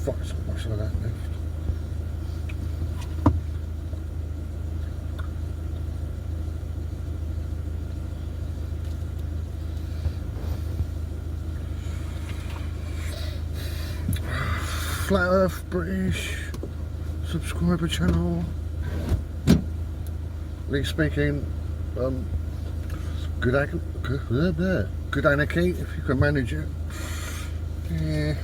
fuck, so much of that left. Flat Earth British subscriber channel. Lee speaking. Good anarchy if you can manage it. Yeah.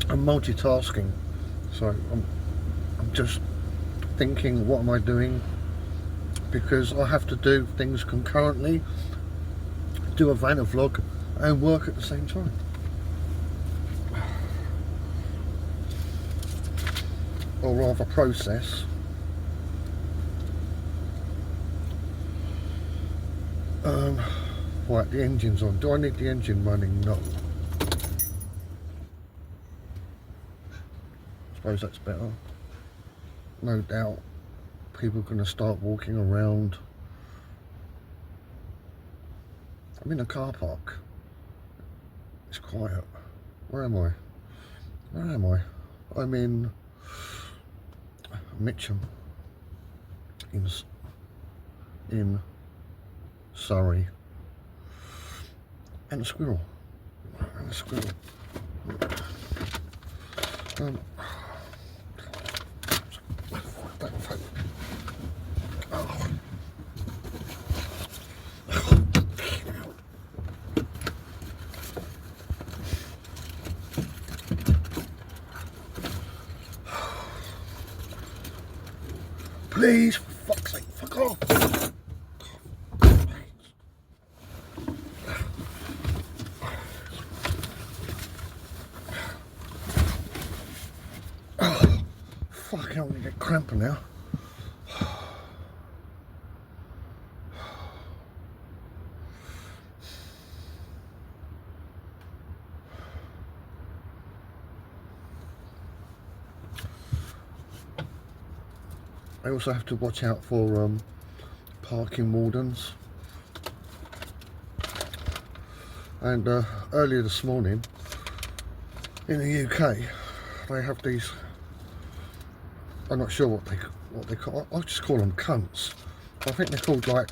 I'm multitasking, so I'm just thinking, what am I doing? Because I have to do things concurrently, do a Vanna vlog and work at the same time. Or rather process. Right, the engine's on. Do I need the engine running? No. I suppose that's better. No doubt people are going to start walking around. I'm in a car park. It's quiet. Where am I? Where am I? I'm in Mitcham. In Surrey. And a squirrel. And a squirrel. Oh. Please, for fuck's sake, fuck off! Oh, fuck, I'm gonna get cramping now. I also have to watch out for parking wardens. And earlier this morning in the UK, they have these. I'm not sure what they call. I'll just call them cunts. I think they're called like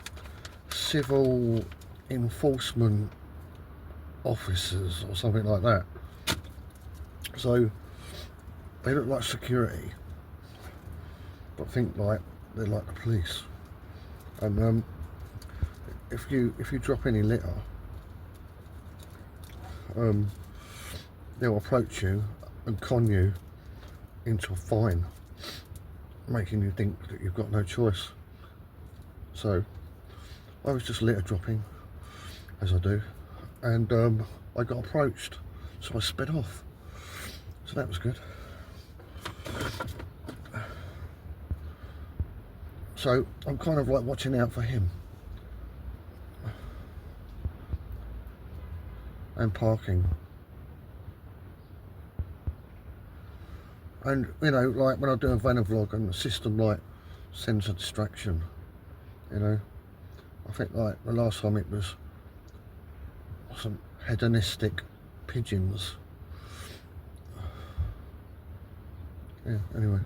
civil enforcement officers or something like that. So they look like security, but think like they're like the police. And if you drop any litter, they'll approach you and con you into a fine, making you think that you've got no choice. So I was just litter dropping, as I do, and I got approached, so I sped off. So that was good. So I'm kind of like watching out for him. And parking. And you know, like when I do a Vanna vlog and the system like sends a distraction, you know. I think like the last time it was some hedonistic pigeons. Yeah, anyway.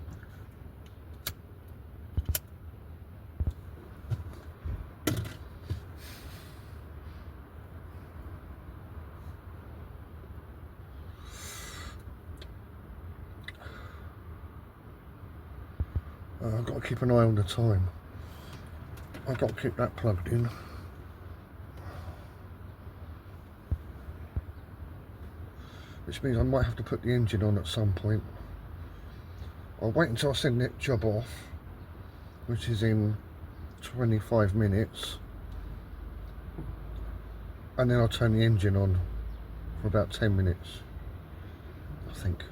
I've got to keep an eye on the time. I've got to keep that plugged in. Which means I might have to put the engine on at some point. I'll wait until I send that job off, which is in 25 minutes. And then I'll turn the engine on for about 10 minutes, I think.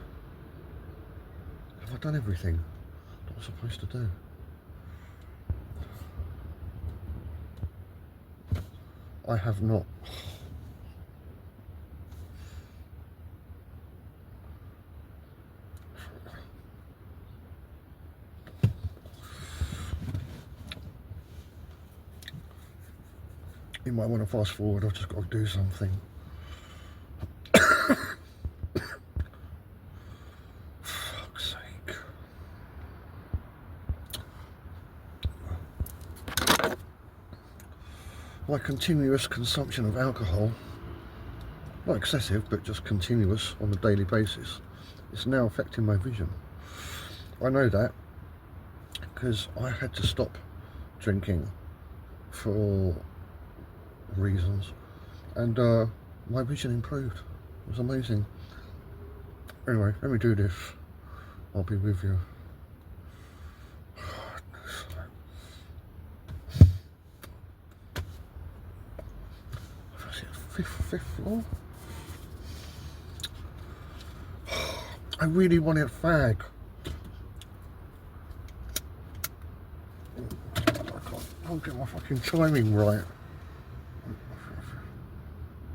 Have I done everything that I'm supposed to do? I have not. You might want to fast forward. I've just got to do something. Fuck's sake. My continuous consumption of alcohol, not excessive, but just continuous on a daily basis, is now affecting my vision. I know that because I had to stop drinking for reasons, and my vision improved. It was amazing. Anyway, let me do this. I'll be with you. Fifth floor? I really wanted a fag. I can't get my fucking timing right.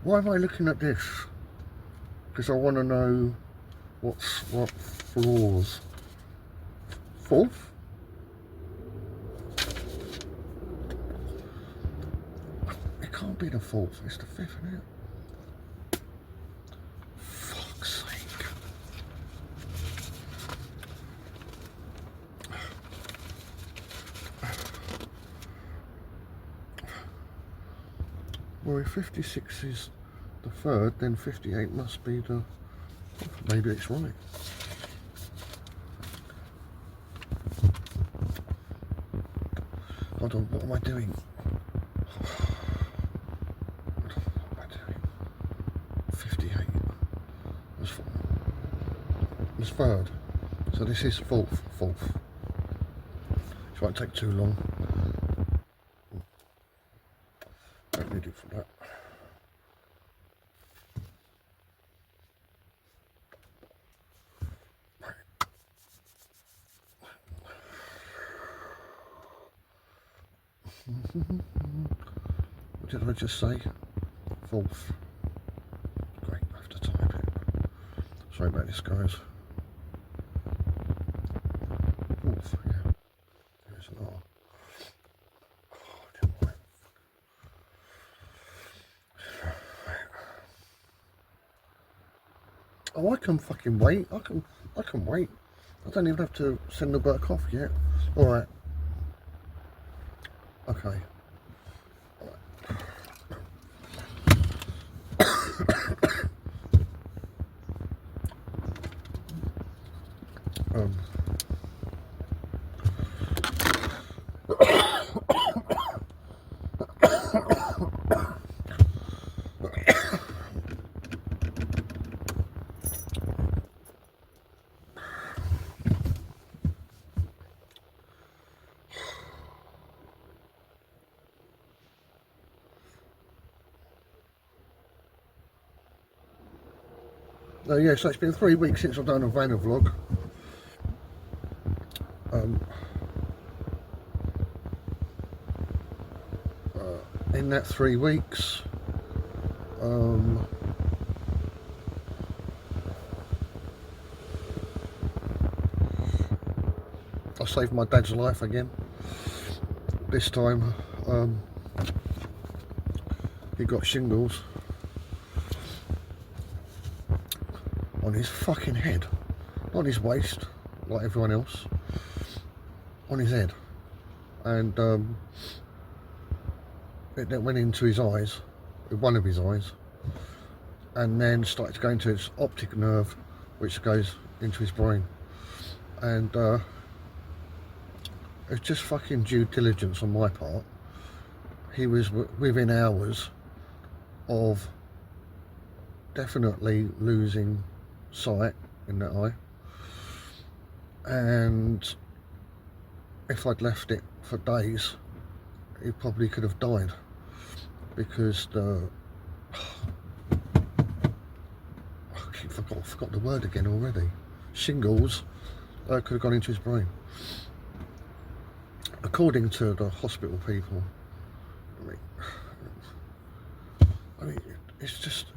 Why am I looking at this? Because I want to know what floors. Fourth? It can't be the fourth, it's the fifth, isn't it? Fuck's sake. Well, if 56 is the third, then 58 must be the... Maybe it's right. Hold on, what am I doing? What am I doing? 58. It's third. So this is fourth. This won't take too long. Don't need it for that. What did I just say? Fourth. Great, I have to type it. Sorry about this, guys. Fourth, yeah. There's an R. Oh, I can fucking wait. I can wait. I don't even have to send the work off yet. Alright. Okay. Yeah, so it's been 3 weeks since I've done a Vanna vlog. In that 3 weeks, I saved my dad's life again. This time, he got shingles on his fucking head, not on his waist like everyone else, on his head, and it then went into his eyes, one of his eyes, and then started to go into his optic nerve, which goes into his brain, and it's just fucking due diligence on my part. He was within hours of definitely losing sight in that eye, and if I'd left it for days, he probably could have died, because the I forgot the word again already. Shingles could have gone into his brain, according to the hospital people. I mean, it's just,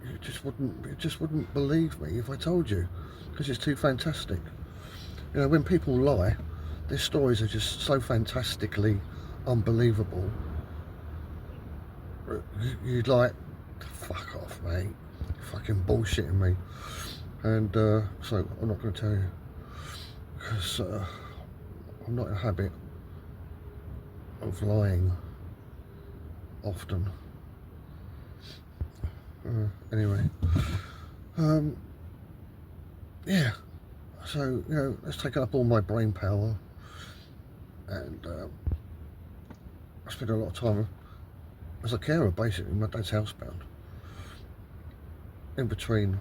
you just wouldn't believe me if I told you, because it's too fantastic. You know, when people lie, their stories are just so fantastically unbelievable, you'd like, fuck off, mate. You're fucking bullshitting me. And so I'm not going to tell you, because I'm not in a habit of lying often. Anyway, yeah, so, you know, it's taken up all my brain power, and I spend a lot of time as a carer, basically. My dad's housebound. In between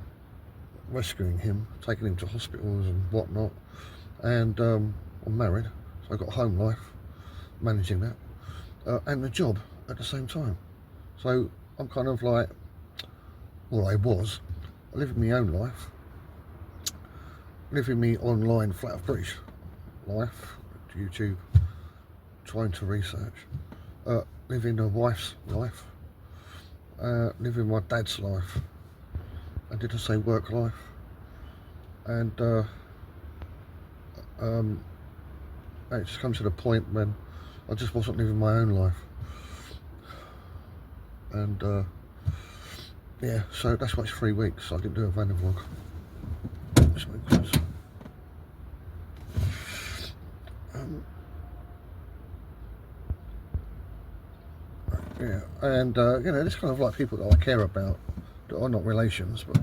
rescuing him, taking him to hospitals and whatnot, and I'm married, so I've got a home life, managing that, and the job at the same time. So I'm kind of like, well, I was living my own life, living me online flat of British life, YouTube, trying to research, living a wife's life, living my dad's life, I did I say work life, and it just comes to the point when I just wasn't living my own life, and yeah, so that's why it's 3 weeks. So I didn't do a van vlog. Yeah, and you know, it's kind of like people that I care about that are not relations, but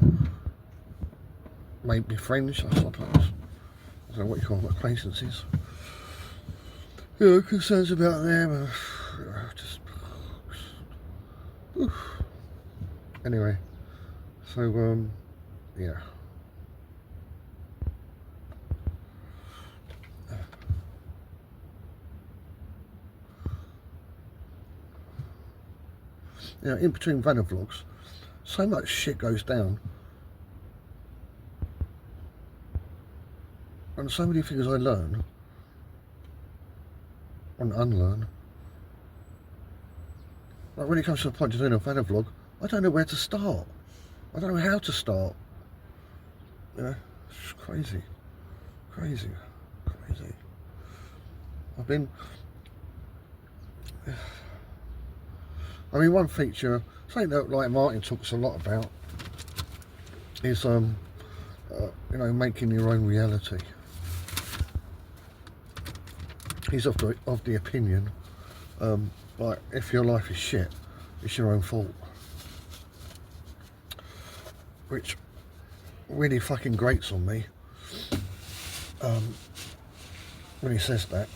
maybe friends, I suppose. I don't know what you call them, acquaintances. You know, concerns about them, just oof. Anyway, so yeah. You know, in between van vlogs, so much shit goes down, and so many things I learn and unlearn. Like when it comes to the point of doing a van vlog, I don't know where to start. I don't know how to start. You know, it's crazy, crazy, crazy. I mean, one feature, something that like Martin talks a lot about, is you know, making your own reality. He's of the opinion, like, if your life is shit, it's your own fault. Which really fucking grates on me when he says that.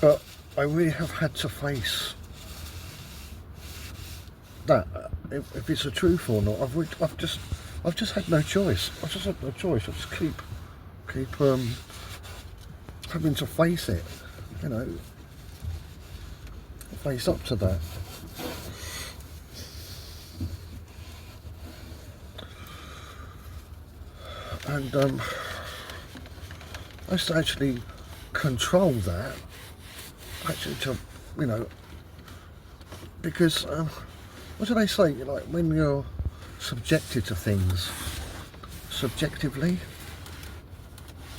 But I really have had to face that, if it's the truth or not. I've just had no choice. I've just had no choice. I just keep having to face it, you know, face up to that. And I used to actually control that, actually, to, you know, because what do they say, like, when you're subjected to things subjectively,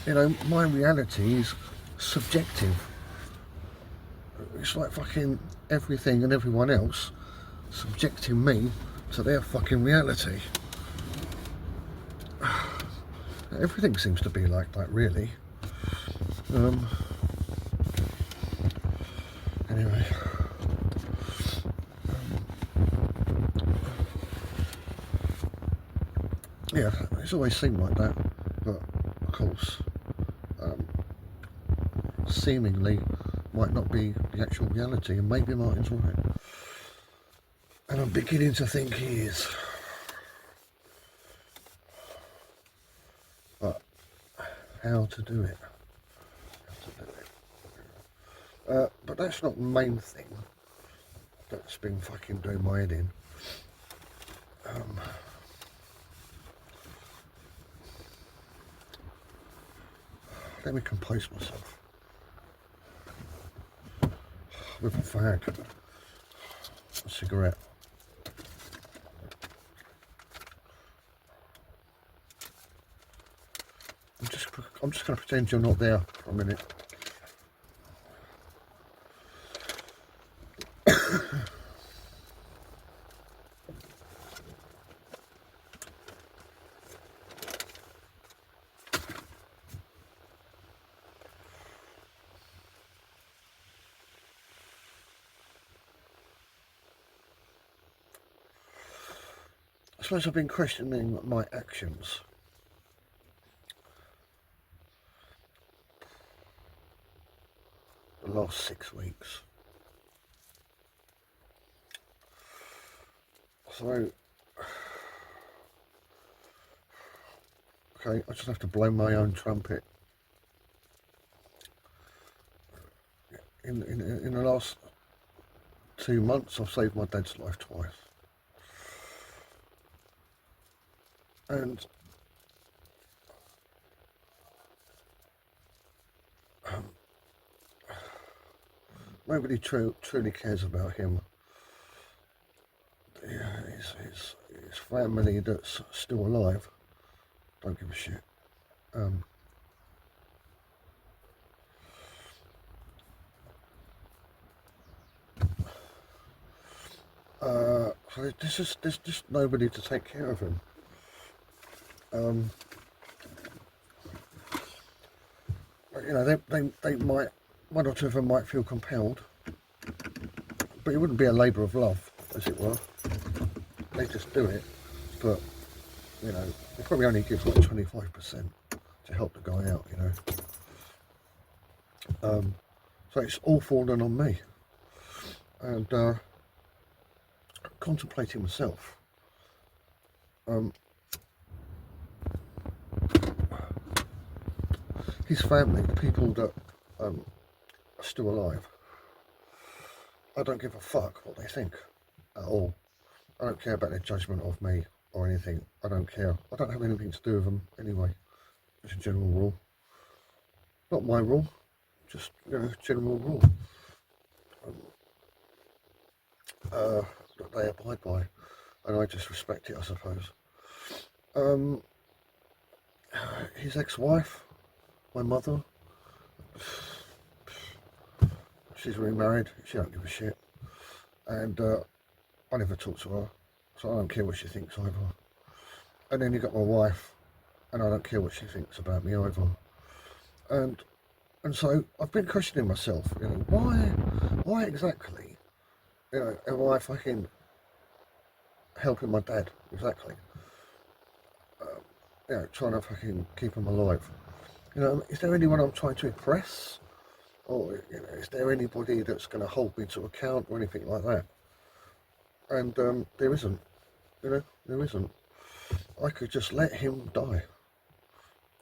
you know, my reality is subjective. It's like fucking everything and everyone else subjecting me to their fucking reality. Everything seems to be like that, really. Anyway, yeah, it's always seemed like that, but of course, seemingly might not be the actual reality, and maybe Martin's right. And I'm beginning to think he is. But how to do it? But that's not the main thing that's been fucking doing my head in. Let me compose myself with a fag, a cigarette. I'm just I'm just going to pretend you're not there for a minute. I suppose I've been questioning my actions. The last 6 weeks. So, okay, I just have to blow my own trumpet. In the last 2 months, I've saved my dad's life twice. And nobody truly cares about him. Yeah, his family that's still alive don't give a shit. So there's just nobody to take care of him. You know, they might, one or two of them might feel compelled, but it wouldn't be a labour of love, as it were. They just do it, but, you know, they probably only give like 25% to help the guy out, you know. So it's all fallen on me. And contemplating myself. His family, the people that are still alive, I don't give a fuck what they think at all. I don't care about their judgment of me or anything. I don't care. I don't have anything to do with them anyway. It's a general rule. Not my rule, just, you know, general rule. That they abide by, and I just respect it, I suppose. His ex-wife, my mother, she's remarried. She don't give a shit, and I never talk to her, so I don't care what she thinks either. And then you got my wife, and I don't care what she thinks about me either. And so I've been questioning myself, you know, why exactly, you know, am I fucking helping my dad, exactly? You know, trying to fucking keep him alive. You know, is there anyone I'm trying to impress? Or, you know, is there anybody that's going to hold me to account or anything like that? And there isn't, you know, there isn't. I could just let him die.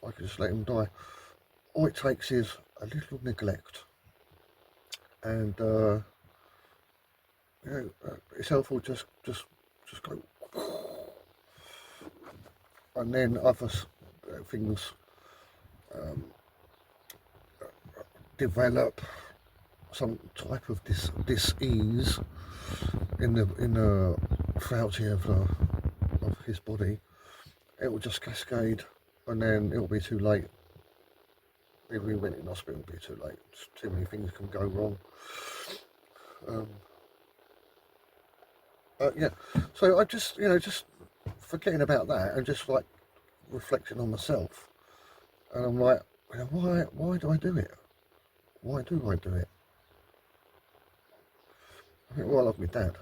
I could just let him die. All it takes is a little neglect. And, you know, his health will just go. And then other things develop some type of dis-ease in the frailty of his body. It will just cascade, and then it will be too late. If we went in hospital, it will be too late. Too many things can go wrong. Yeah, so I just, you know, just forgetting about that and just like reflecting on myself, and I'm like, you know, why do I do it? Why do I do it? I think, well, I love my dad,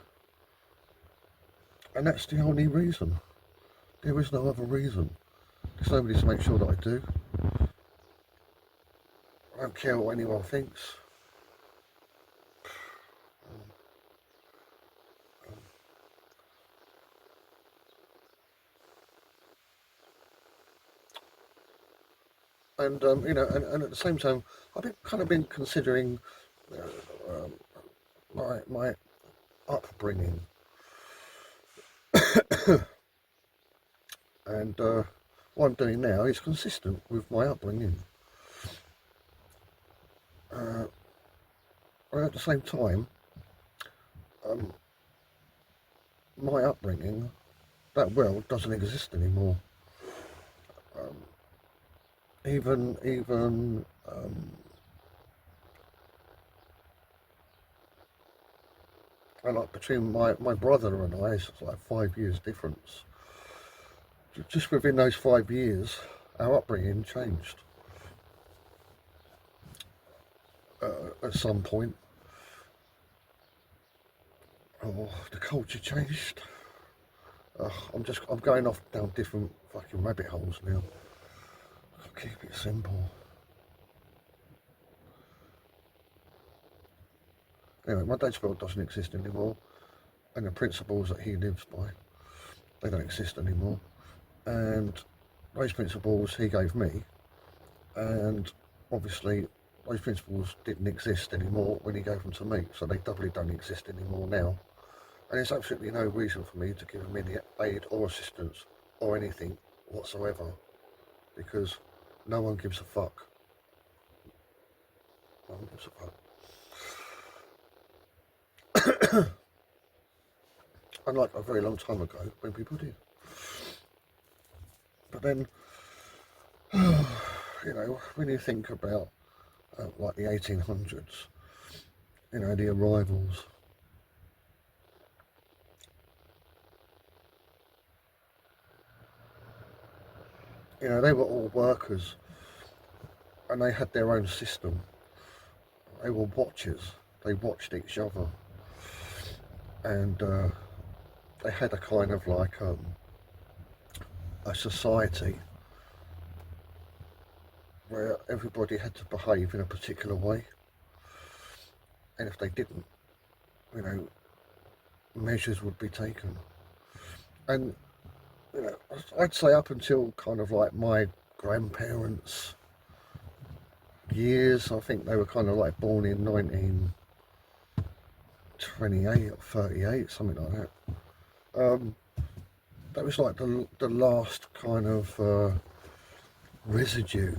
and that's the only reason. There is no other reason. There's nobody to make sure that I do. I don't care what anyone thinks. And you know, and at the same time, I've been considering my upbringing, and what I'm doing now is consistent with my upbringing. And at the same time, my upbringing, that world doesn't exist anymore. even and like between my brother and I, it's like 5 years difference. Just within those 5 years, our upbringing changed at some point. Oh, the culture changed. I'm going off down different fucking rabbit holes now. I'll keep it simple. Anyway, my dad's world doesn't exist anymore, and the principles that he lives by, they don't exist anymore. And those principles he gave me, and obviously those principles didn't exist anymore when he gave them to me, so they doubly don't exist anymore now. And there's absolutely no reason for me to give him any aid or assistance or anything whatsoever, because no one gives a fuck. No one gives a fuck. Unlike a very long time ago when people did. But then, you know, when you think about like the 1800s, you know, the arrivals, you know, they were all workers and they had their own system. They were watchers. They watched each other, and they had a kind of like a society where everybody had to behave in a particular way, and if they didn't, you know, measures would be taken. And you know, I'd say up until kind of like my grandparents' years, I think they were kind of like born in 1928 or 38, something like that. That was like the last kind of residue,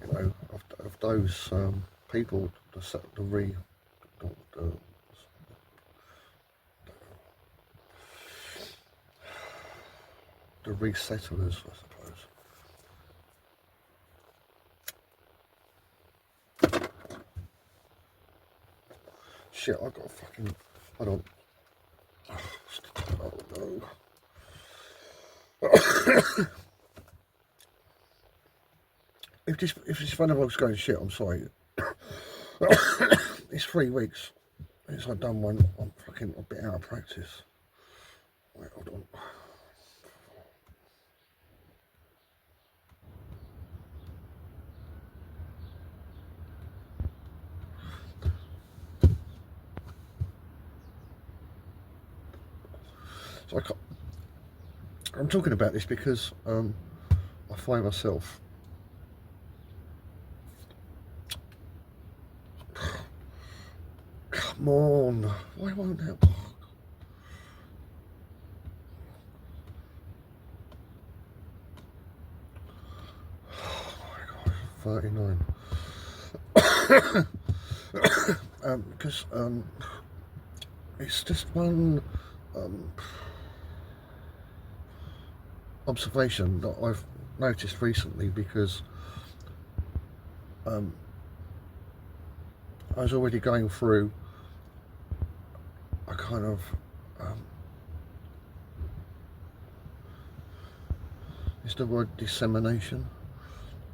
you know, of those people, the resettlers, I suppose. Shit, I got a fucking. Hold on. Oh no. If this phone was going shit, I'm sorry. It's 3 weeks since I've done one. I'm fucking a bit out of practice. Wait, hold on. So I'm talking about this because I find myself come on, why won't that? Oh my god, 39. Because it's just one observation that I've noticed recently, because I was already going through a kind of is the word dissemination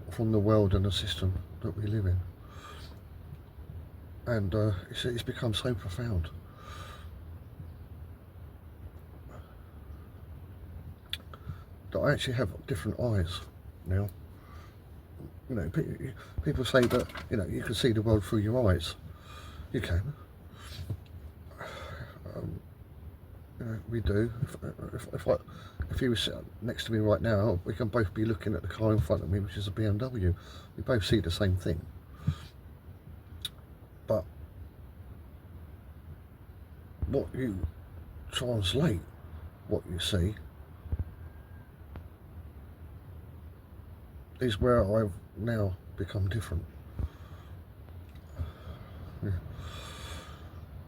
from the world and the system that we live in, and it's become so profound. That I actually have different eyes now. You know, people say that, you know, you can see the world through your eyes. You can. You know, we do. If you were sitting next to me right now, we can both be looking at the car in front of me, which is a BMW. We both see the same thing. But what you translate, what you see, is where I've now become different. Yeah.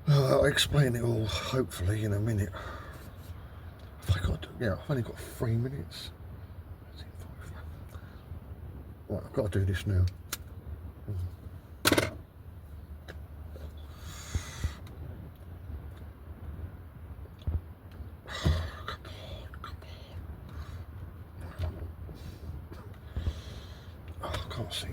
I'll explain it all, hopefully, in a minute. I've only got 3 minutes. Right, I've got to do this now. Oh, I can't see.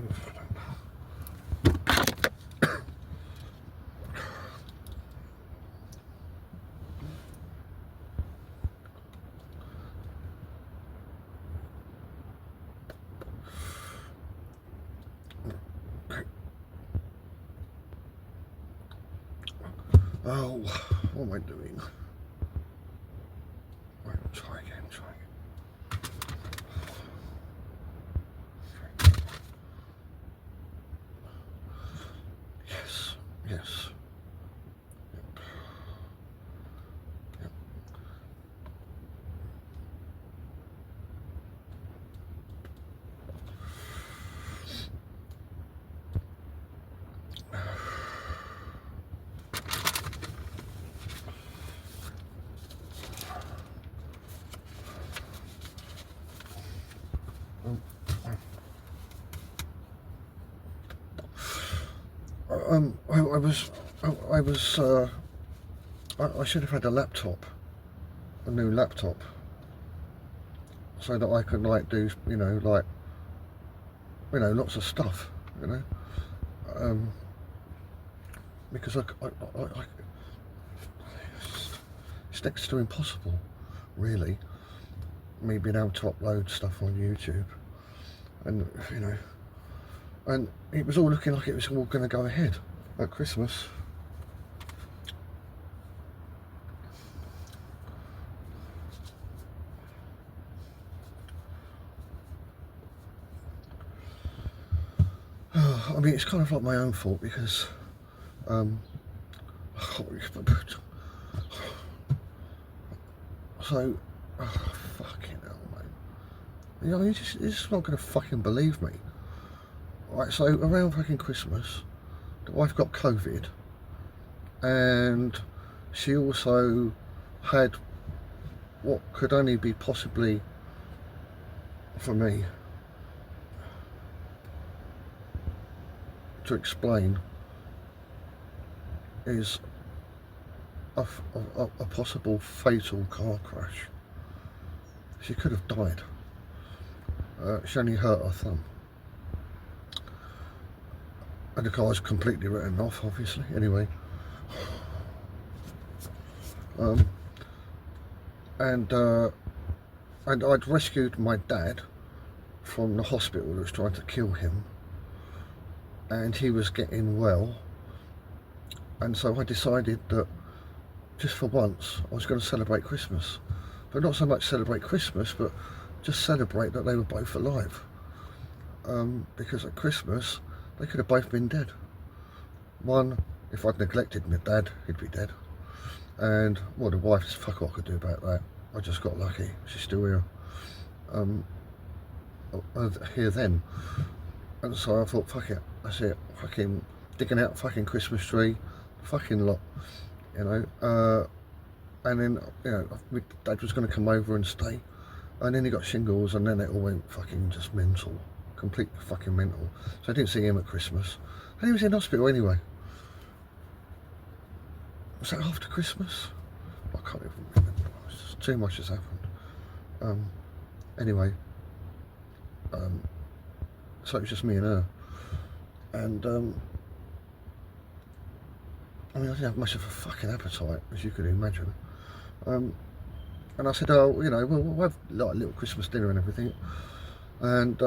Oh, what am I doing? Right, try again, try again. Yes, yes. Yep. Yep. I should have had a laptop, a new laptop, so that I could like do, lots of stuff, because it's next to impossible, really, me being able to upload stuff on YouTube, and and it was all looking like it was all going to go ahead at Christmas. I mean, it's kind of like my own fault because so fucking hell, mate. You're just not going to fucking believe me. Right, so around fucking Christmas, the wife got COVID, and she also had what could only be possibly, for me to explain, is a possible fatal car crash. She could have died. She only hurt her thumb. And the car's completely written off, obviously. Anyway. And I'd rescued my dad from the hospital that was trying to kill him. And he was getting well. And so I decided that just for once I was going to celebrate Christmas. But not so much celebrate Christmas, but just celebrate that they were both alive. Because at Christmas they could have both been dead. One, if I'd neglected my dad, he'd be dead. And, well, the wife's fuck what I could do about that. I just got lucky. She's still here. Here then. And so I thought, fuck it, that's it. Fucking digging out a fucking Christmas tree. Fucking lot. And then, my dad was going to come over and stay. And then he got shingles, and then it all went fucking just mental. Complete fucking mental. So I didn't see him at Christmas. And he was in hospital anyway. Was that after Christmas? I can't even remember. Too much has happened. Anyway. So it was just me and her. And, I mean, I didn't have much of a fucking appetite, as you could imagine. And I said, oh, we'll have like a little Christmas dinner and everything. And,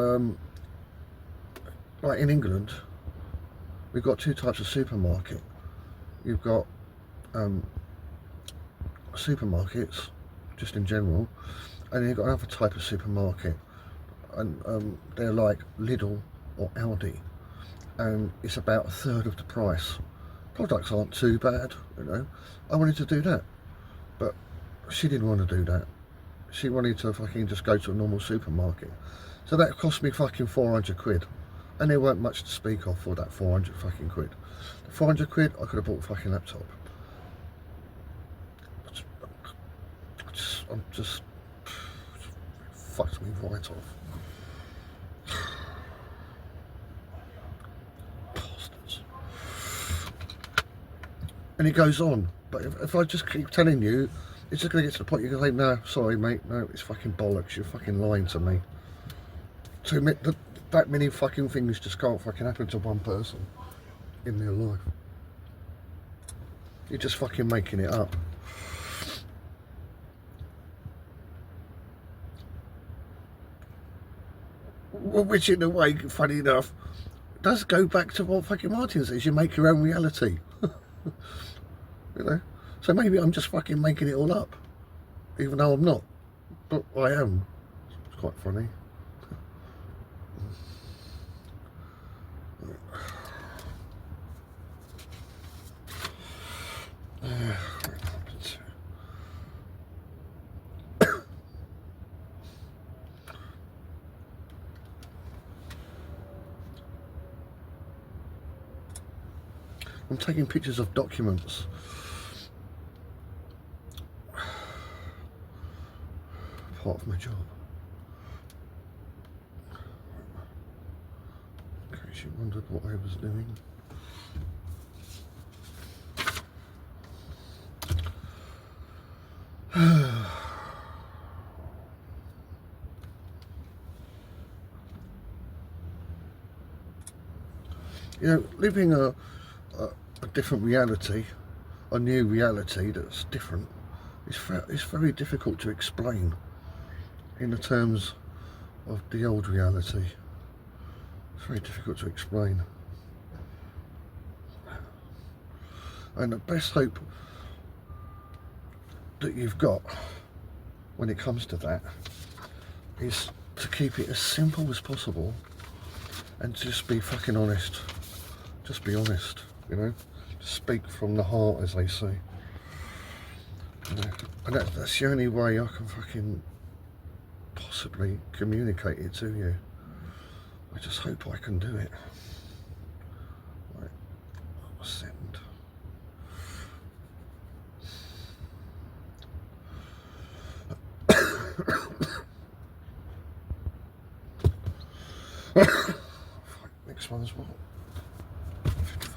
like in England, we've got two types of supermarket. You've got supermarkets, just in general, and then you've got another type of supermarket, and they're like Lidl or Aldi, and it's about a third of the price. Products aren't too bad, I wanted to do that, but she didn't want to do that. She wanted to fucking just go to a normal supermarket, so that cost me fucking 400 quid. And there weren't much to speak of for that 400 fucking quid. The 400 quid, I could have bought a fucking laptop. I'm just fucked me right off. and it goes on. But if I just keep telling you, it's just going to get to the point you're going to say, no, sorry mate, no, it's fucking bollocks, you're fucking lying to me. To admit that that many fucking things just can't fucking happen to one person in their life. You're just fucking making it up. Which in a way, funny enough, does go back to what fucking Martin says, you make your own reality. You know? So maybe I'm just fucking making it all up. Even though I'm not. But I am. It's quite funny. I'm taking pictures of documents. Part of my job. In case you wondered what I was doing. You know, living a different reality, a new reality that's different, it's very difficult to explain in the terms of the old reality. It's very difficult to explain. And the best hope that you've got when it comes to that is to keep it as simple as possible and just be fucking honest. Just be honest, you know? Just speak from the heart, as they say. You know? And that's the only way I can fucking possibly communicate it to you. I just hope I can do it. Right. Send. Next one's what? 55.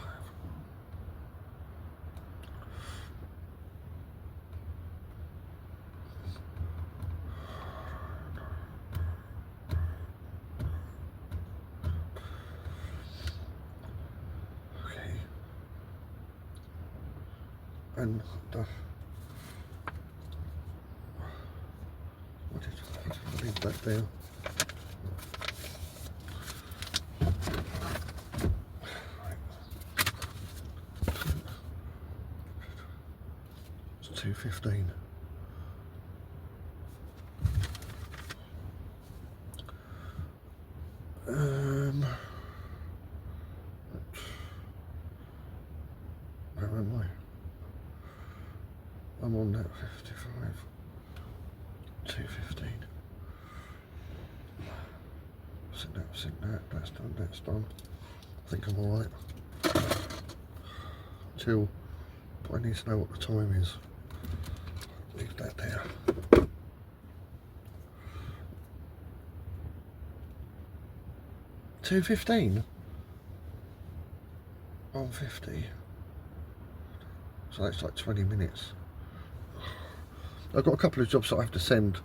Okay. And what did I leave that there? It's 2:15. Where am I? I'm on that 55. 2:15. Send that, that's done. I think I'm alright. But I need to know what the time is. Leave that there. 2:15 on 50. So that's like 20 minutes. I've got a couple of jobs that I have to send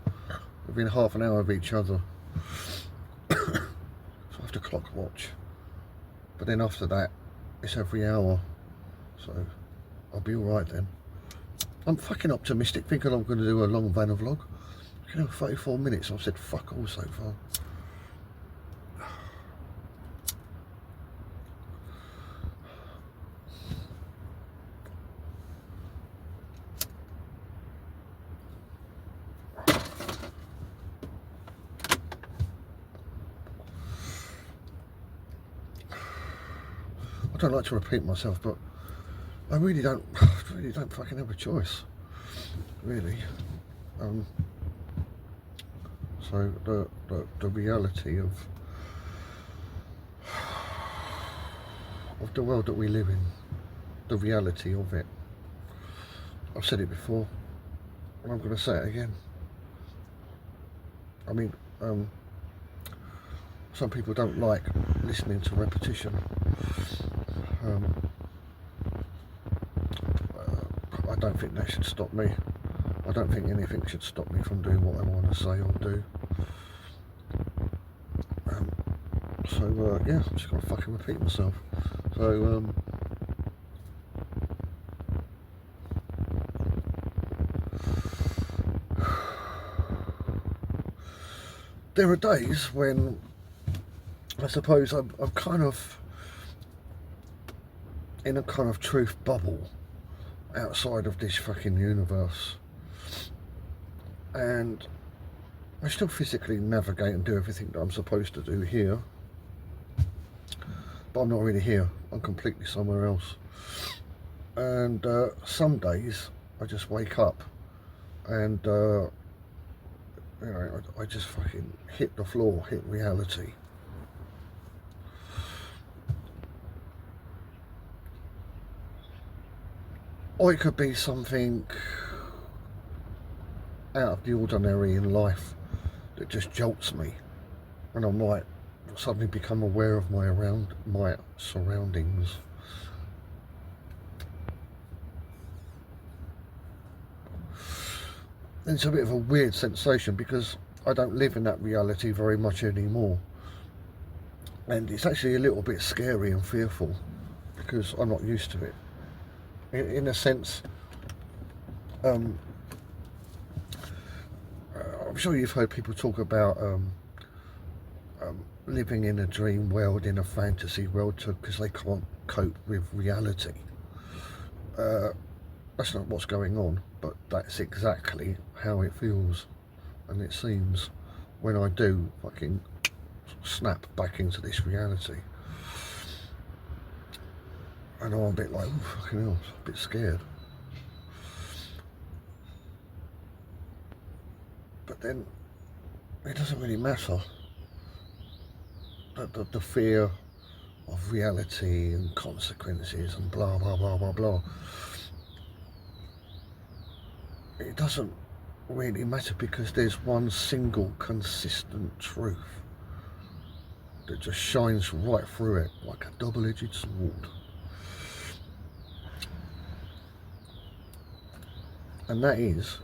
within half an hour of each other. So I have to clock watch. But then after that, it's every hour. So I'll be alright then. I'm fucking optimistic, thinking I'm going to do a long van vlog. You know, 34 minutes, I've said fuck all so far. I don't like to repeat myself, but I really don't fucking have a choice, really. So the reality of the world that we live in, the reality of it. I've said it before, and I'm going to say it again. I mean, some people don't like listening to repetition. don't think that should stop me. I don't think anything should stop me from doing what I want to say or do. Yeah, I'm just going to fucking repeat myself. So, there are days when I suppose I'm kind of in a kind of truth bubble outside of this fucking universe, and I still physically navigate and do everything that I'm supposed to do here, but I'm not really here. I'm completely somewhere else. And some days I just wake up and you know, I just fucking hit the floor, hit reality. Or it could be something out of the ordinary in life that just jolts me, and I might suddenly become aware of my surroundings. And it's a bit of a weird sensation because I don't live in that reality very much anymore, and it's actually a little bit scary and fearful because I'm not used to it. In a sense, I'm sure you've heard people talk about living in a dream world, in a fantasy world, because they can't cope with reality. That's not what's going on, but that's exactly how it feels and it seems when I do fucking snap back into this reality. I know I'm a bit like, oh, fucking hell, a bit scared. But then it doesn't really matter. The fear of reality and consequences and blah, blah, blah, blah, blah. It doesn't really matter because there's one single consistent truth that just shines right through it like a double-edged sword. And that is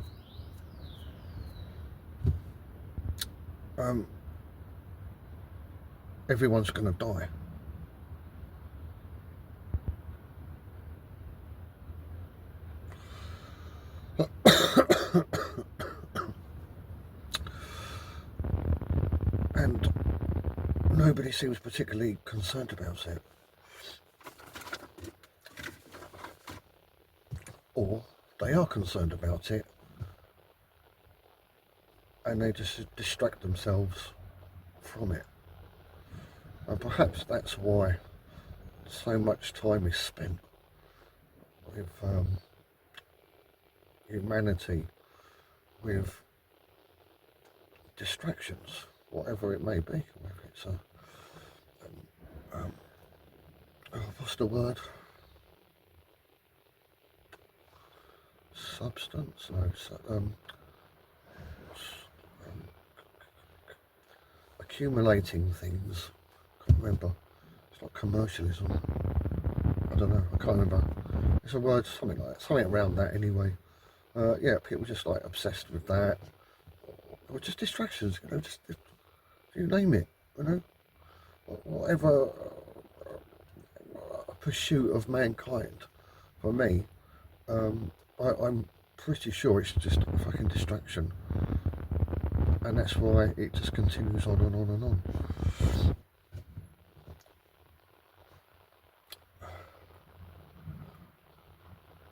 everyone's going to die. And nobody seems particularly concerned about it. Or they are concerned about it and they just distract themselves from it. And perhaps that's why so much time is spent with humanity, with distractions, whatever it may be. Whether it's what's the word? Substance? No. Accumulating things. I can't remember. It's like commercialism. I don't know. I can't remember. It's a word, something like that. Something around that anyway. Yeah, people just like obsessed with that. Or just distractions, you know, just you name it, you know. Whatever pursuit of mankind, for me, I'm pretty sure it's just a fucking distraction. And that's why it just continues on and on and on.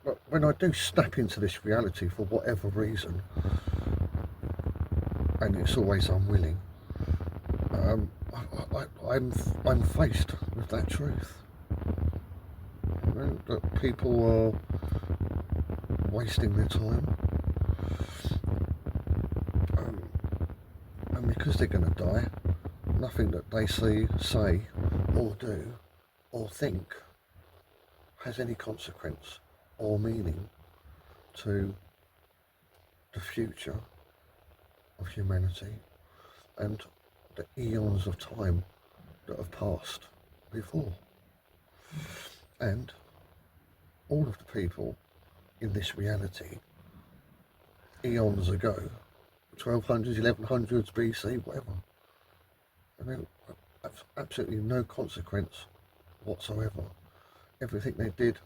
But when I do snap into this reality for whatever reason, and it's always unwilling, I'm faced with that truth. You know, that people are wasting their time, and because they're going to die, nothing that they see, say, or do, or think has any consequence or meaning to the future of humanity and the eons of time that have passed before. And all of the people in this reality eons ago, 1200s, 1100s BC, whatever. And they have absolutely no consequence whatsoever. Everything they did,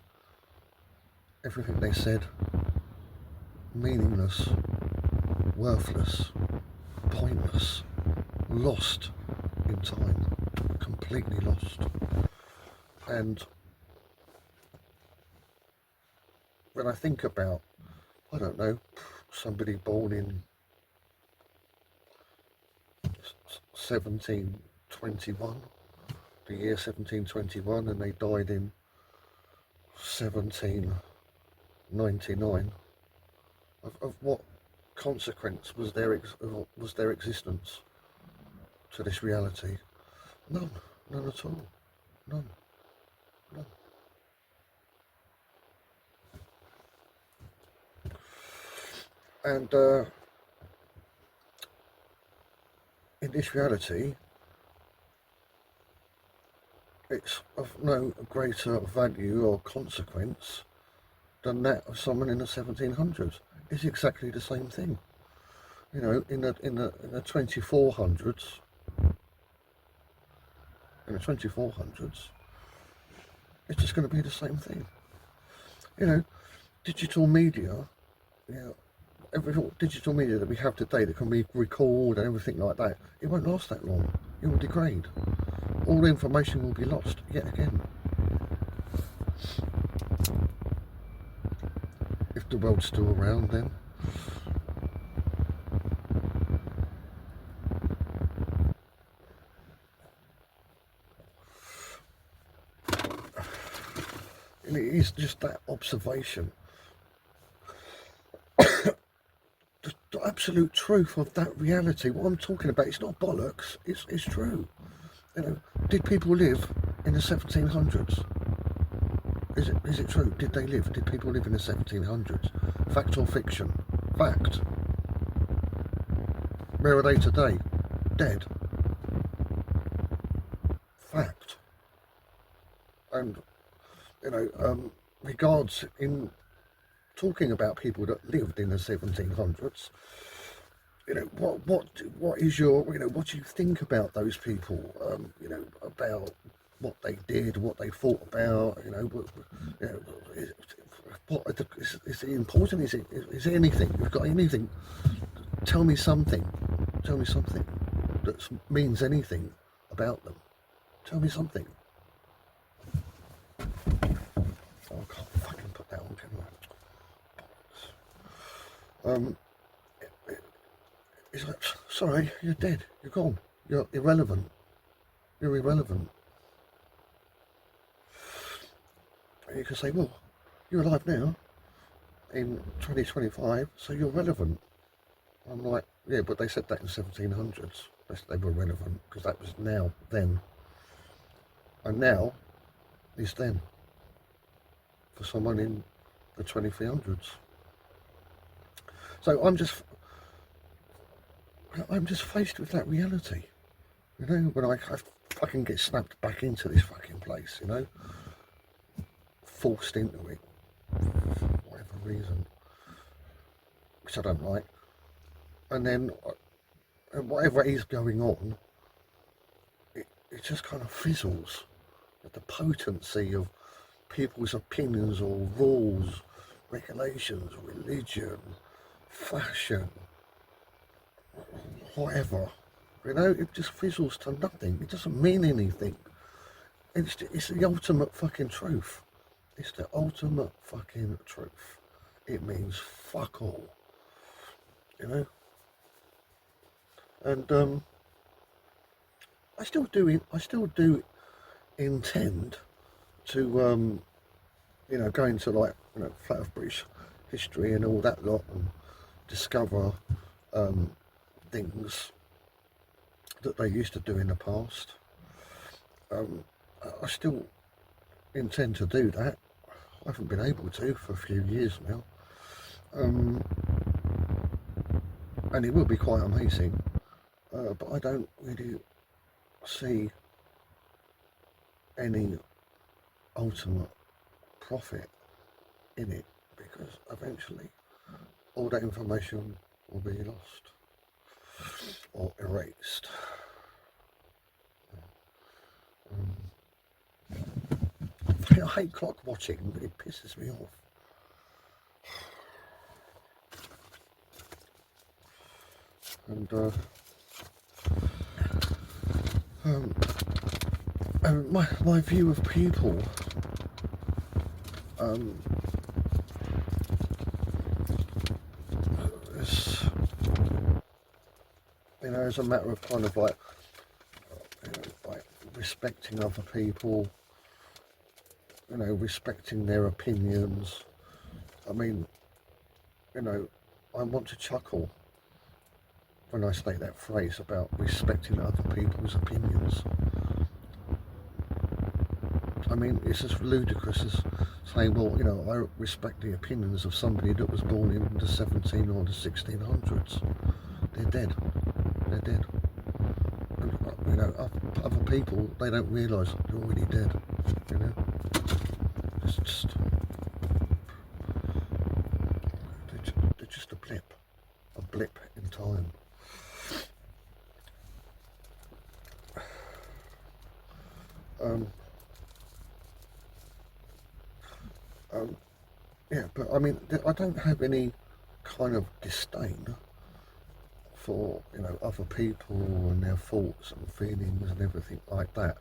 everything they said, meaningless, worthless, pointless, lost in time, completely lost. And when I think about, I don't know, somebody born in 1721, the year 1721, and they died in 1799, of what consequence was their existence to this reality? None. None at all. None. None. And in this reality, it's of no greater value or consequence than that of someone in the 1700s. It's exactly the same thing. You know, in the 2400s, it's just going to be the same thing. You know, digital media, you know, every digital media that we have today that can be recalled and everything like that, it won't last that long. It will degrade. All the information will be lost yet again. If the world's still around then. And it is just that observation. The absolute truth of that reality. What I'm talking about, it's not bollocks, it's true. You know, did people live in the 1700s? Is it true? Did they live? Did people live in the 1700s? Fact or fiction? Fact. Where are they today? Dead. Fact. And, you know, regards in talking about people that lived in the 1700s, you know, what is your, you know, what do you think about those people? You know, about what they did, what they thought about, you know, what is it important? Is it anything? You've got anything? Tell me something. Tell me something that means anything about them. Tell me something. Oh, I can't fucking put that on, can I? He's like, sorry, you're dead. You're gone. You're irrelevant. You're irrelevant. And you can say, well, you're alive now in 2025, so you're relevant. I'm like, yeah, but they said that in 1700s. They were relevant because that was now, then. And now is then for someone in the 2300s. So I'm just faced with that reality. You know, when I fucking get snapped back into this fucking place, you know, forced into it for whatever reason, which I don't like. And then whatever is going on, it just kind of fizzles at the potency of people's opinions or rules, regulations, religion, fashion, whatever. You know, it just fizzles to nothing. It doesn't mean anything. It's the ultimate fucking truth. It's the ultimate fucking truth. It means fuck all. You know? And I still do intend to you know, go into, like, you know, Flat Earth British history and all that lot and discover things that they used to do in the past. I still intend to do that. I haven't been able to for a few years now. And it will be quite amazing. But I don't really see any ultimate profit in it because eventually all that information will be lost or erased. I hate clock watching, but it pisses me off. And my view of people is, you know, as a matter of kind of like, you know, like respecting other people, you know, respecting their opinions. I mean, you know, I want to chuckle when I state that phrase about respecting other people's opinions. I mean, it's as ludicrous as saying, well, you know, I respect the opinions of somebody that was born in the 17 or the 1600s. They're dead. They're dead. And, you know, other people, they don't realise they're already dead. You know, it's just, they're just a blip in time. Yeah, but I mean, I don't have any kind of disdain for, you know, other people and their thoughts and feelings and everything like that.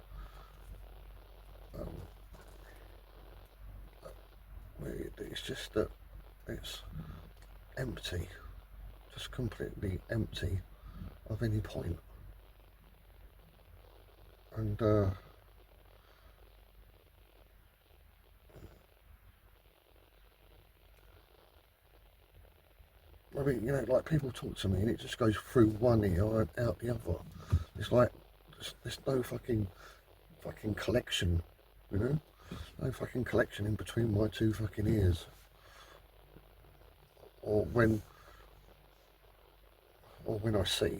It's just that it's empty, just completely empty of any point. And I mean, you know, like people talk to me and it just goes through one ear and out the other. It's like there's no fucking collection, you know, no fucking collection in between my two fucking ears. Or when I see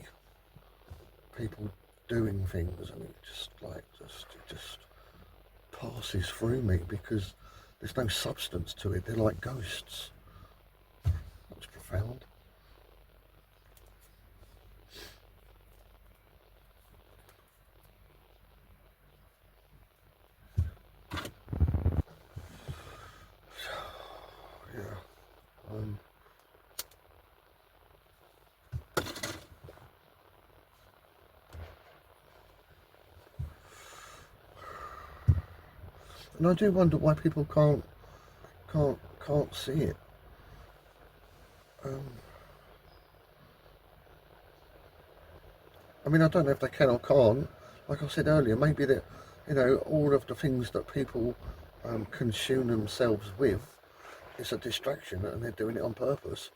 people doing things and it just passes through me because there's no substance to it. They're like ghosts. That's profound. Yeah. And I do wonder why people can't see it. I mean, I don't know if they can or can't. Like I said earlier, maybe that, you know, all of the things that people consume themselves with is a distraction and they're doing it on purpose.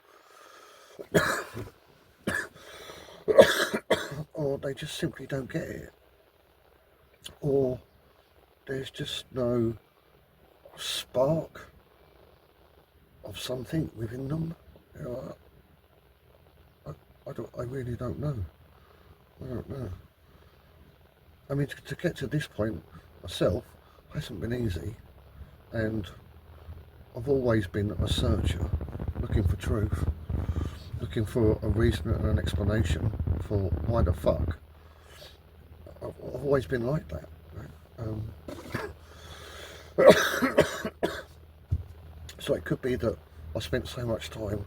Or they just simply don't get it. Or there's just no spark of something within them. You know, I really don't know. I don't know. I mean, to get to this point myself hasn't been easy, and I've always been a searcher, looking for truth, looking for a reason and an explanation for why the fuck. I've always been like that. So it could be that I spent so much time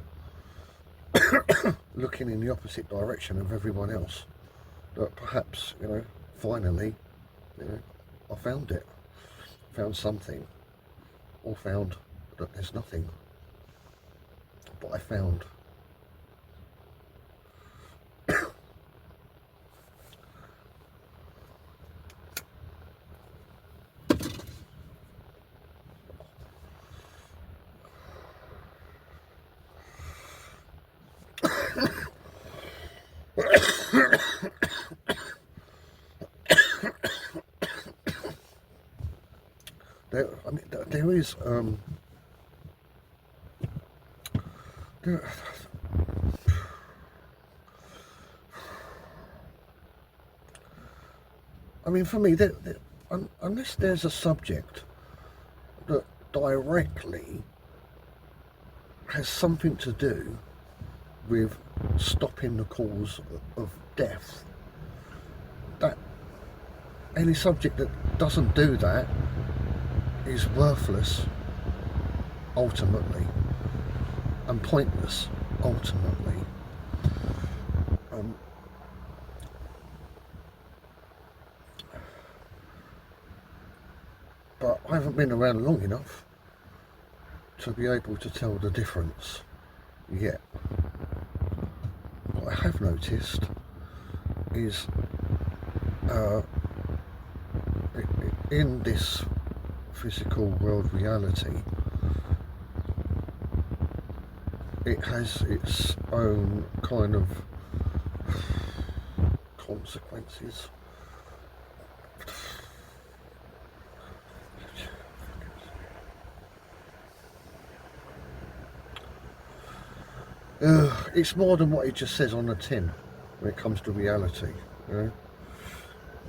looking in the opposite direction of everyone else that perhaps, you know, finally, you know, I found it, found something, or found that there's nothing, but I found. There is there, I mean, for me, unless there's a subject that directly has something to do with stopping the cause of death. That any subject that doesn't do that is worthless ultimately, and pointless ultimately. But I haven't been around long enough to be able to tell the difference yet. What I have noticed is in this physical world reality, it has its own kind of consequences. It's more than what it just says on the tin when it comes to reality. You know?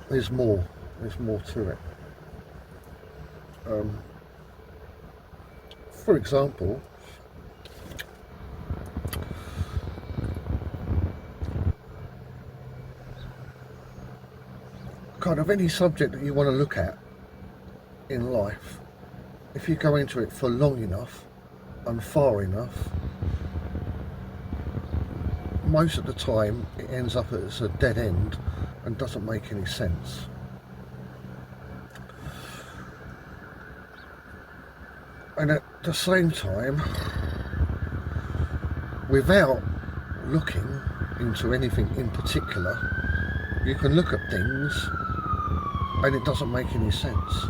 There's more to it. For example, kind of any subject that you want to look at in life, if you go into it for long enough and far enough, most of the time it ends up as a dead end and doesn't make any sense. And at the same time, without looking into anything in particular, you can look at things and it doesn't make any sense.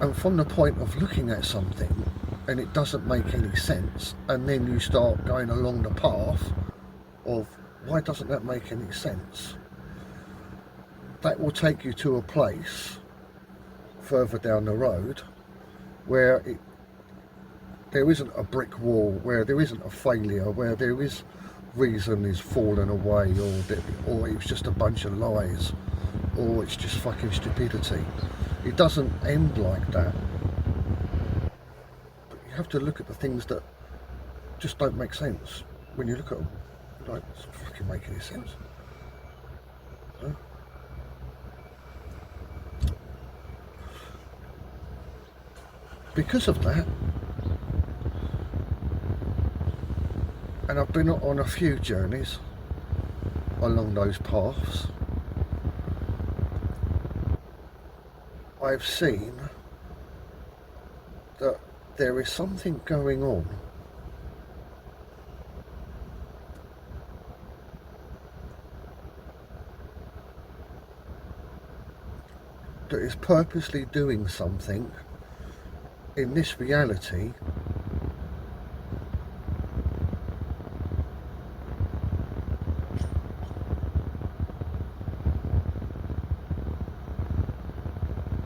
And from the point of looking at something and it doesn't make any sense, and then you start going along the path of why doesn't that make any sense, that will take you to a place further down the road where there isn't a brick wall, where there isn't a failure, where there is reason is fallen away, or it's just a bunch of lies, or it's just fucking stupidity. It doesn't end like that. But you have to look at the things that just don't make sense. When you look at them, like, it doesn't fucking make any sense. Huh? Because of that, and I've been on a few journeys along those paths, I've seen that there is something going on that is purposely doing something in this reality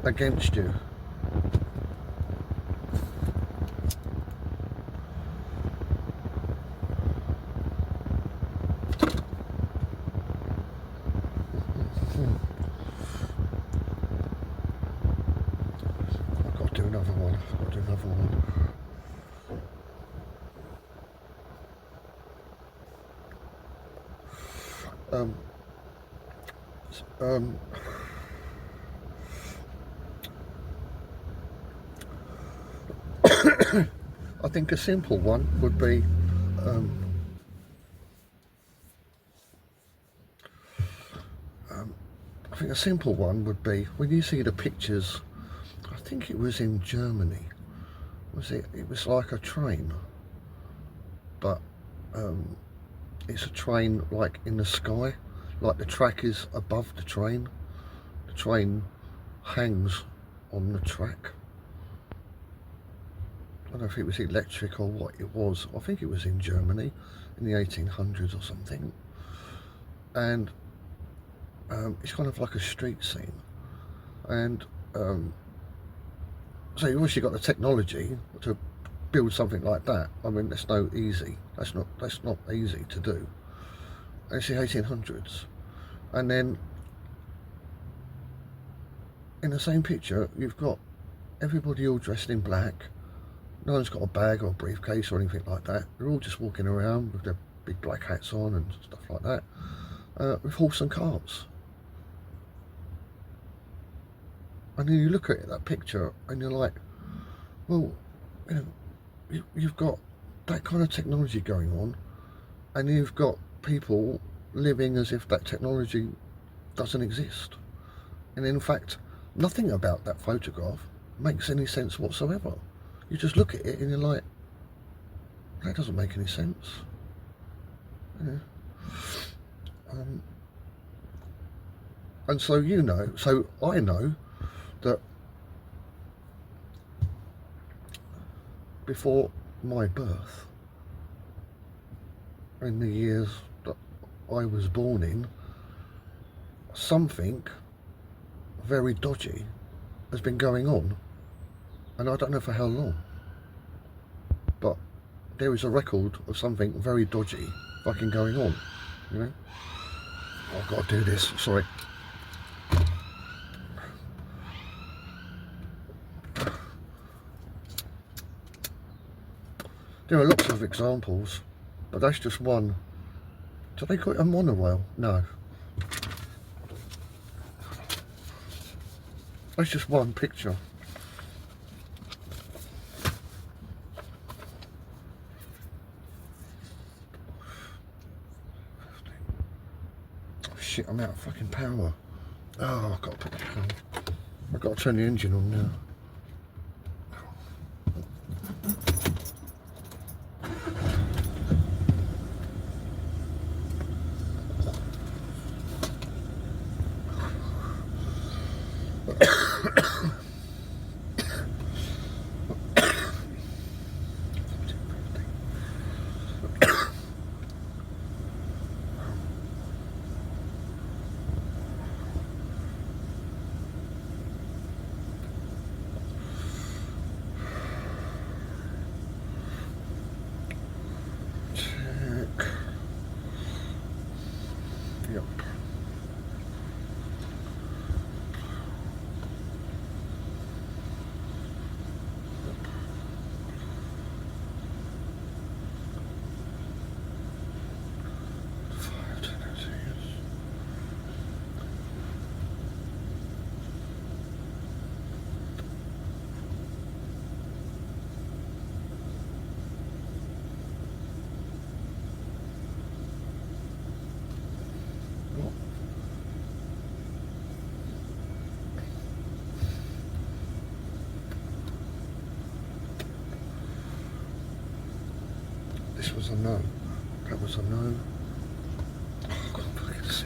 against you. I've got to do another one. I think a simple one would be when you see the pictures, I think it was in Germany, it was like a train, but it's a train like in the sky, like the track is above the train hangs on the track. I don't know if it was electric or what it was. I think it was in Germany in the 1800s or something, and it's kind of like a street scene, and so you obviously got the technology to build something like that. I mean, that's not easy to do. And it's the 1800s, and then in the same picture you've got everybody all dressed in black, No one's got a bag or a briefcase or anything like that. They're all just walking around with their big black hats on and stuff like that, with horse and carts. And then you look at that picture and you're like, well, you know, you've got that kind of technology going on, and you've got people living as if that technology doesn't exist. And in fact, nothing about that photograph makes any sense whatsoever. You just look at it and you're like, that doesn't make any sense. You know? And so so I know that before my birth, in the years that I was born in, something very dodgy has been going on, and I don't know for how long, but there is a record of something very dodgy fucking going on, you know. I've got to do this, sorry. There are lots of examples, but that's just one. Do they call it a monorail? No. That's just one picture. Oh shit, I'm out of fucking power. Oh, I've got to put it on. I've got to turn the engine on now. Yep. This was a no. That was a no. Oh, I can't fucking see.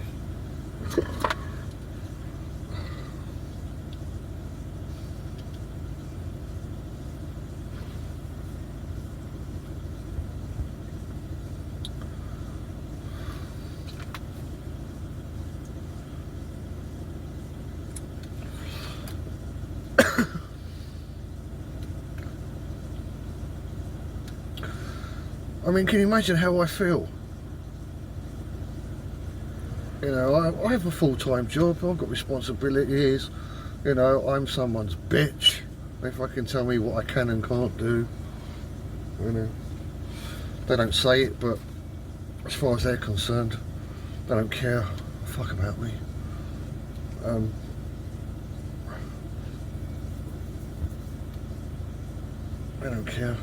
I mean, can you imagine how I feel? You know, I have a full-time job, I've got responsibilities, you know, I'm someone's bitch. They fucking tell me what I can and can't do. You know, they don't say it, but as far as they're concerned, they don't care. Fuck about me. They don't care.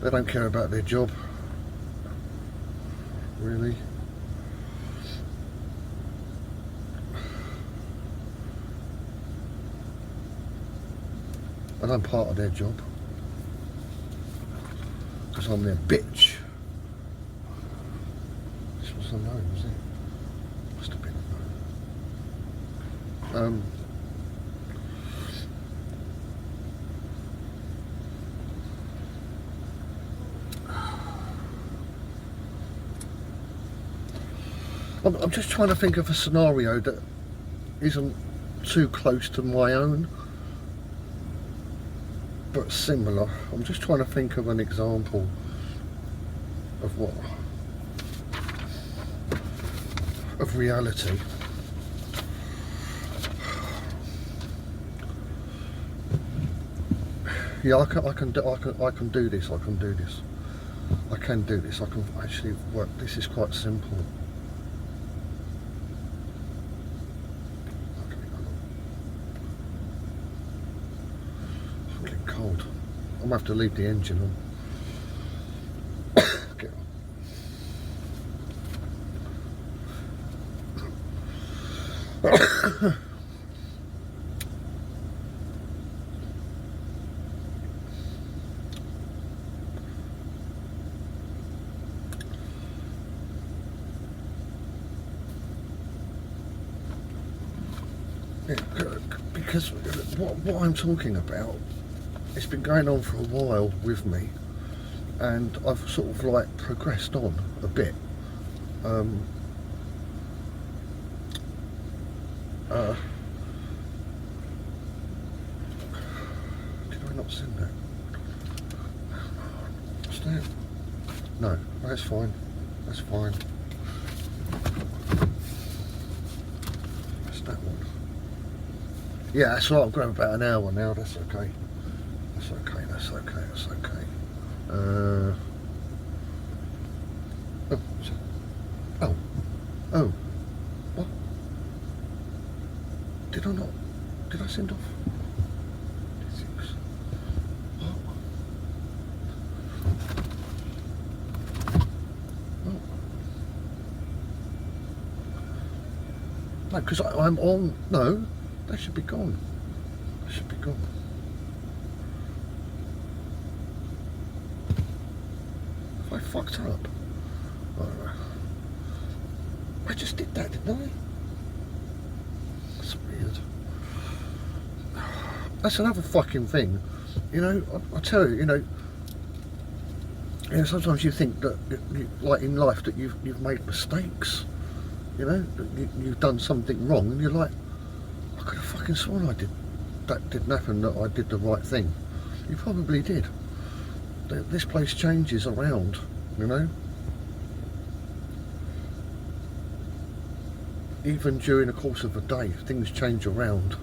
They don't care about their job, really. And I'm part of their job, because I'm their bitch. This was a no, was it? Must have been a no. I'm just trying to think of a scenario that isn't too close to my own, but similar. I'm just trying to think of an example of what of reality. Yeah, I can do this. I can do this. I can do this. I can actually work. This is quite simple. Okay, I'm getting cold. I'm gonna have to leave the engine on. Get on. Yeah, because what I'm talking about, it's been going on for a while with me, and I've sort of like progressed on a bit. Did I not send that? What's that? No, that's fine. That's fine. That's that one. Yeah, that's right. I've got about an hour now. That's okay. That's okay. That's okay. That's okay. Oh, oh, oh. What? Did I not? Did I send off? What? Oh. No, because I'm on. No, that should be gone. That should be gone. I fucked up. I just did that, didn't I? That's weird. That's another fucking thing. You know, I tell you, you know, sometimes you think that, like in life, that you've made mistakes. You know, that you've done something wrong, and you're like, I could have fucking sworn that didn't happen, that I did the right thing. You probably did. This place changes around, you know. Even during the course of a day, things change around.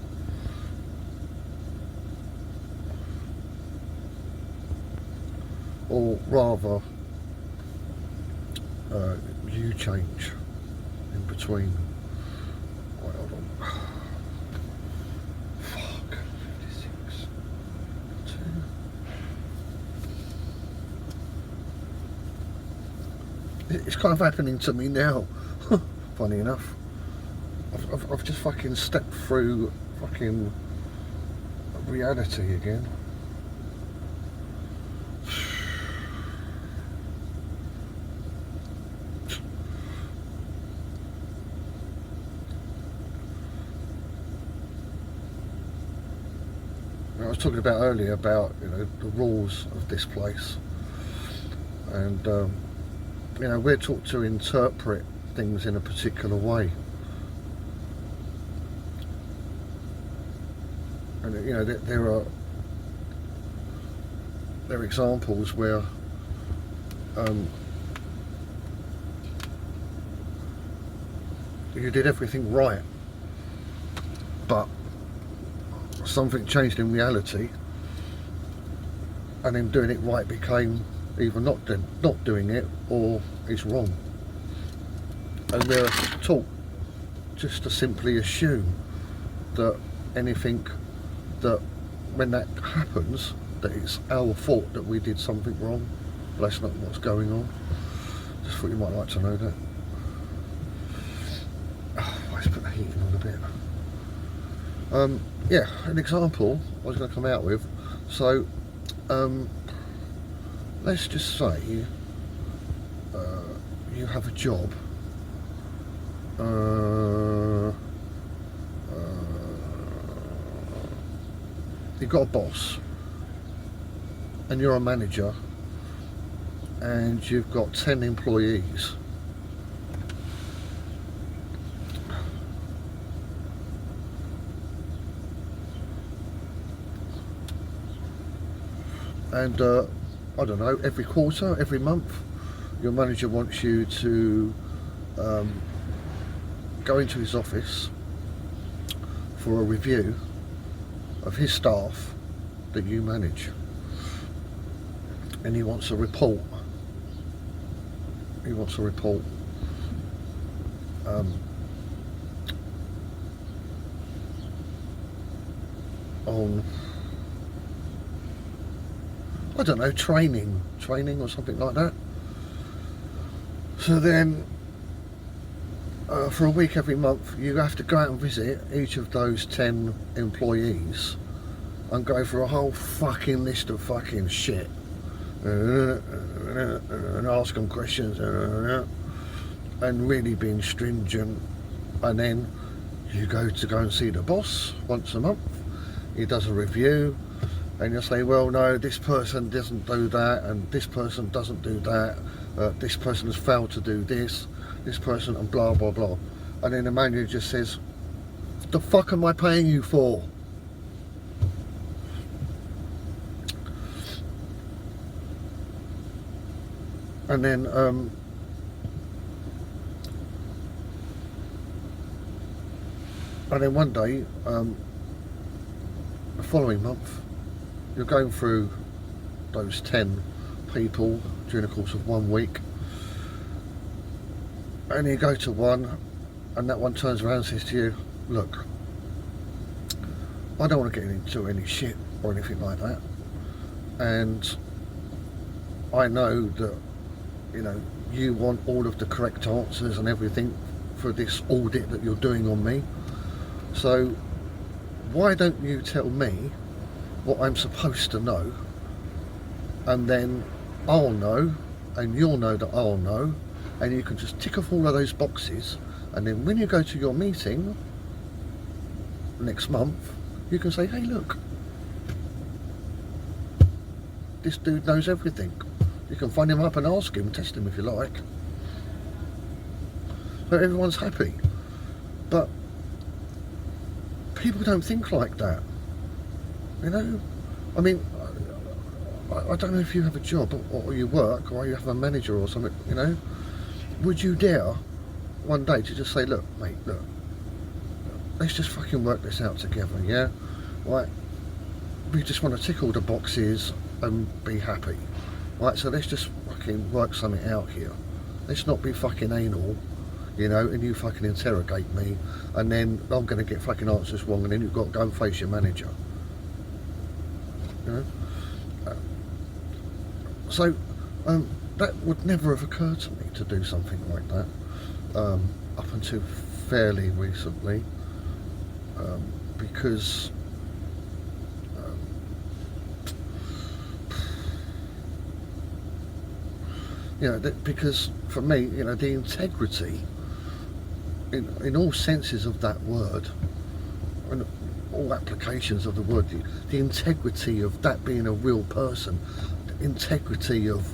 Or rather, you change in between. Wait, hold on. Fuck. 56. 2. It's kind of happening to me now. Funny enough. I've just fucking stepped through fucking reality again. I was talking about earlier about, you know, the rules of this place, and you know, we're taught to interpret things in a particular way. And you know, there are examples where you did everything right, but something changed in reality, and then doing it right became either not doing it, or it's wrong. And we're taught just to simply assume that anything that, when that happens, that it's our fault that we did something wrong. But that's not what's going on. Just thought you might like to know that. Oh, let's put the heating on a bit. Yeah, an example I was going to come out with. So, let's just say you have a job. You've got a boss, and you're a manager, and you've got 10 employees. And I don't know, every quarter, every month, your manager wants you to go into his office for a review of his staff that you manage, and he wants a report. He wants a report on, I don't know, training or something like that. So then for a week every month you have to go out and visit each of those 10 employees and go through a whole fucking list of fucking shit and ask them questions and really being stringent. And then you go and see the boss once a month. He does a review, and you say, well, no, this person doesn't do that, and this person doesn't do that, this person has failed to do this person, and blah blah blah. And then the manager just says, the fuck am I paying you for? And then one day, the following month, you're going through those 10 people during the course of 1 week, and you go to one, and that one turns around and says to you, look, I don't want to get into any shit or anything like that, and I know that, you know, you want all of the correct answers and everything for this audit that you're doing on me, so why don't you tell me what I'm supposed to know, and then I'll know, and you'll know that I'll know, and you can just tick off all of those boxes, and then when you go to your meeting next month, you can say, hey look, this dude knows everything. You can phone him up and ask him, test him if you like. But everyone's happy. But people don't think like that, you know. I mean, I don't know if you have a job or you work or you have a manager or something, you know. Would you dare one day to just say, look mate, look, let's just fucking work this out together, yeah? Right, we just want to tick all the boxes and be happy, right? So let's just fucking work something out here. Let's not be fucking anal, you know, and you fucking interrogate me, and then I'm going to get fucking answers wrong, and then you've got to go and face your manager, you know. So that would never have occurred to me to do something like that up until fairly recently, because you know, because for me, you know, the integrity in all senses of that word and all applications of the word, the integrity of that being a real person, the integrity of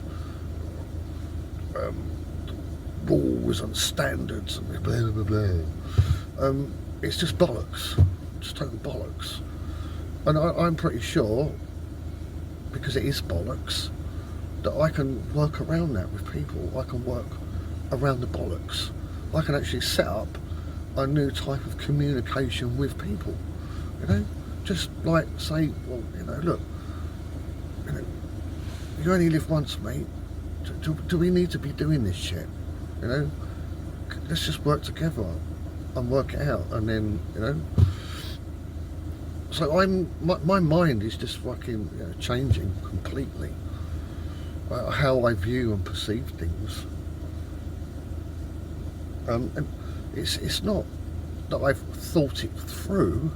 rules and standards and blah blah blah, it's just bollocks, just total bollocks. And I'm pretty sure, because it is bollocks, that I can work around that with people. I can work around the bollocks. I can actually set up a new type of communication with people, you know. Just like say, well, you know, look, you know, you only live once, mate. Do we need to be doing this shit? You know, let's just work together and work it out, and then, you know. So my mind is just fucking, you know, changing completely. How I view and perceive things. And it's not that I've thought it through.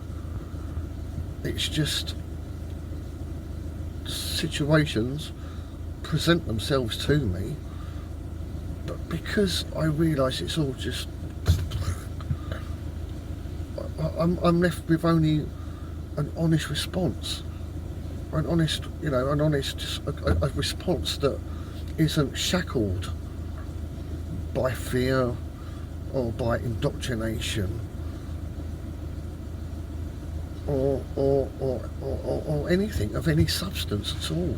It's just situations present themselves to me, but because I realise it's all just, I'm left with only an honest response, an honest, you know, an honest, just a response that isn't shackled by fear or by indoctrination or anything of any substance at all.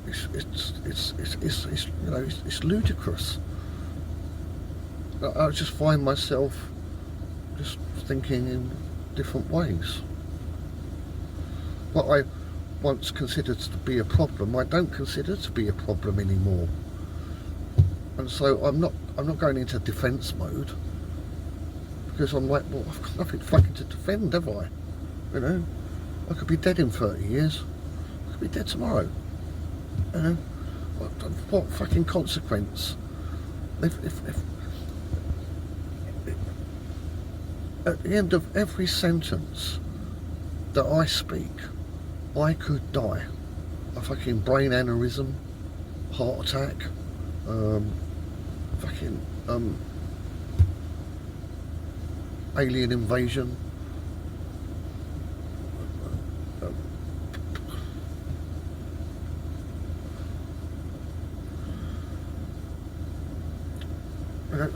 It's you know, it's ludicrous. I just find myself just thinking in different ways. What I once considered to be a problem, I don't consider to be a problem anymore. And so I'm not going into defence mode, because I'm like, well, I've got nothing fucking to defend, have I? You know, I could be dead in 30 years. I could be dead tomorrow. You know, what fucking consequence? If at the end of every sentence that I speak, I could die. A fucking brain aneurysm, heart attack, fucking alien invasion.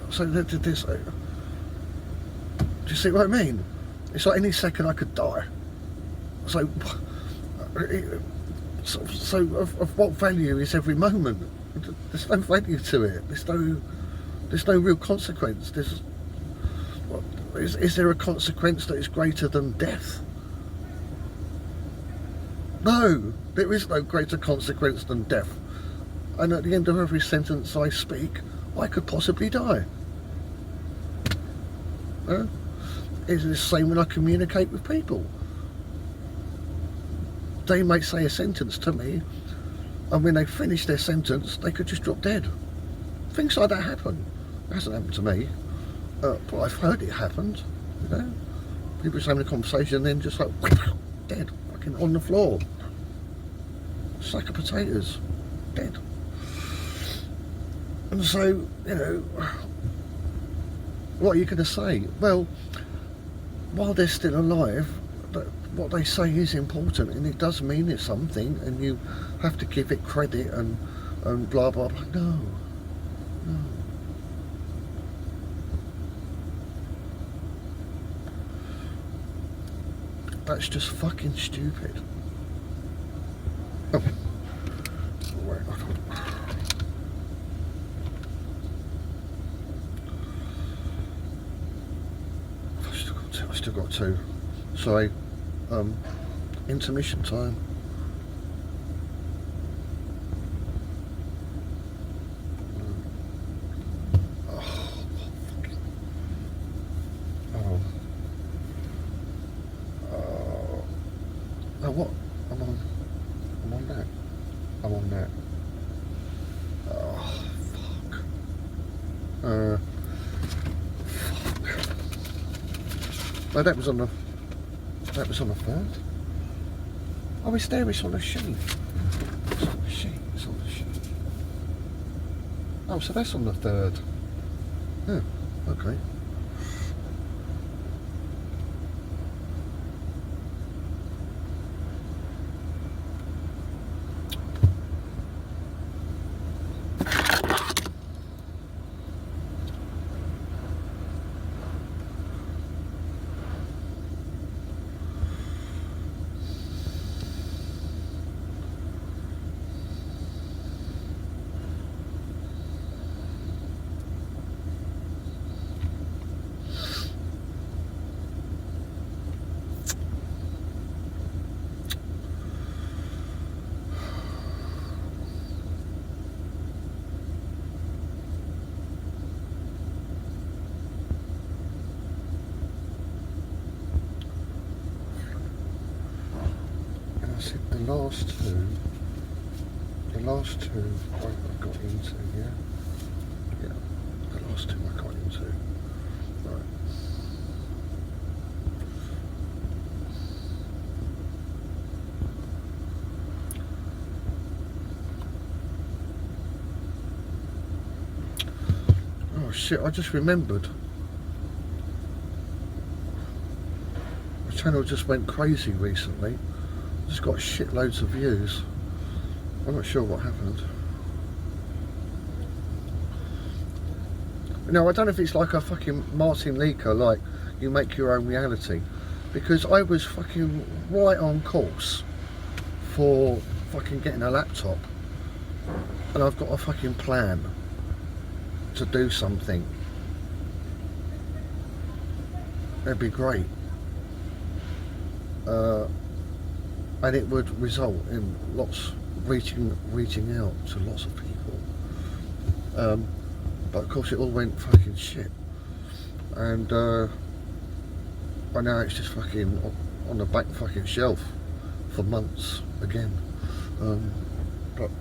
So this, do you see what I mean? It's like any second I could die. So of what value is every moment? There's no value to it. There's no real consequence. Is there a consequence that is greater than death? No, there is no greater consequence than death. And at the end of every sentence I speak, I could possibly die. It's the same when I communicate with people. They may say a sentence to me, and when they finish their sentence, they could just drop dead. Things like that happen. It hasn't happened to me, but I've heard it happened. You know, people just having a conversation, and then just like dead, fucking on the floor, sack of potatoes, dead. And so, you know, what are you going to say? Well, while they're still alive, what they say is important, and it does mean it's something, and you have to give it credit and blah blah blah. No. That's just fucking stupid. Oh. Wait, I've still got two. Sorry. Intermission time. Oh, what? I'm on that. I'm on that. Oh, fuck. Fuck. No, that was on the third. Oh, it's there, it's on the sheet. It's on the sheet, it's on the sheet. Oh, so that's on the third. Yeah, okay. The last two I got into, yeah, the last two I got into, right. Oh shit, I just remembered. My channel just went crazy recently. Just got shitloads of views. I'm not sure what happened. Now, I don't know if it's like a fucking Martin Leaker, like you make your own reality, because I was fucking right on course for fucking getting a laptop, and I've got a fucking plan. to do something. it'd be great. And it would result in lots reaching out to lots of people. But of course it all went fucking shit. And now it's just fucking on the back fucking shelf for months again. But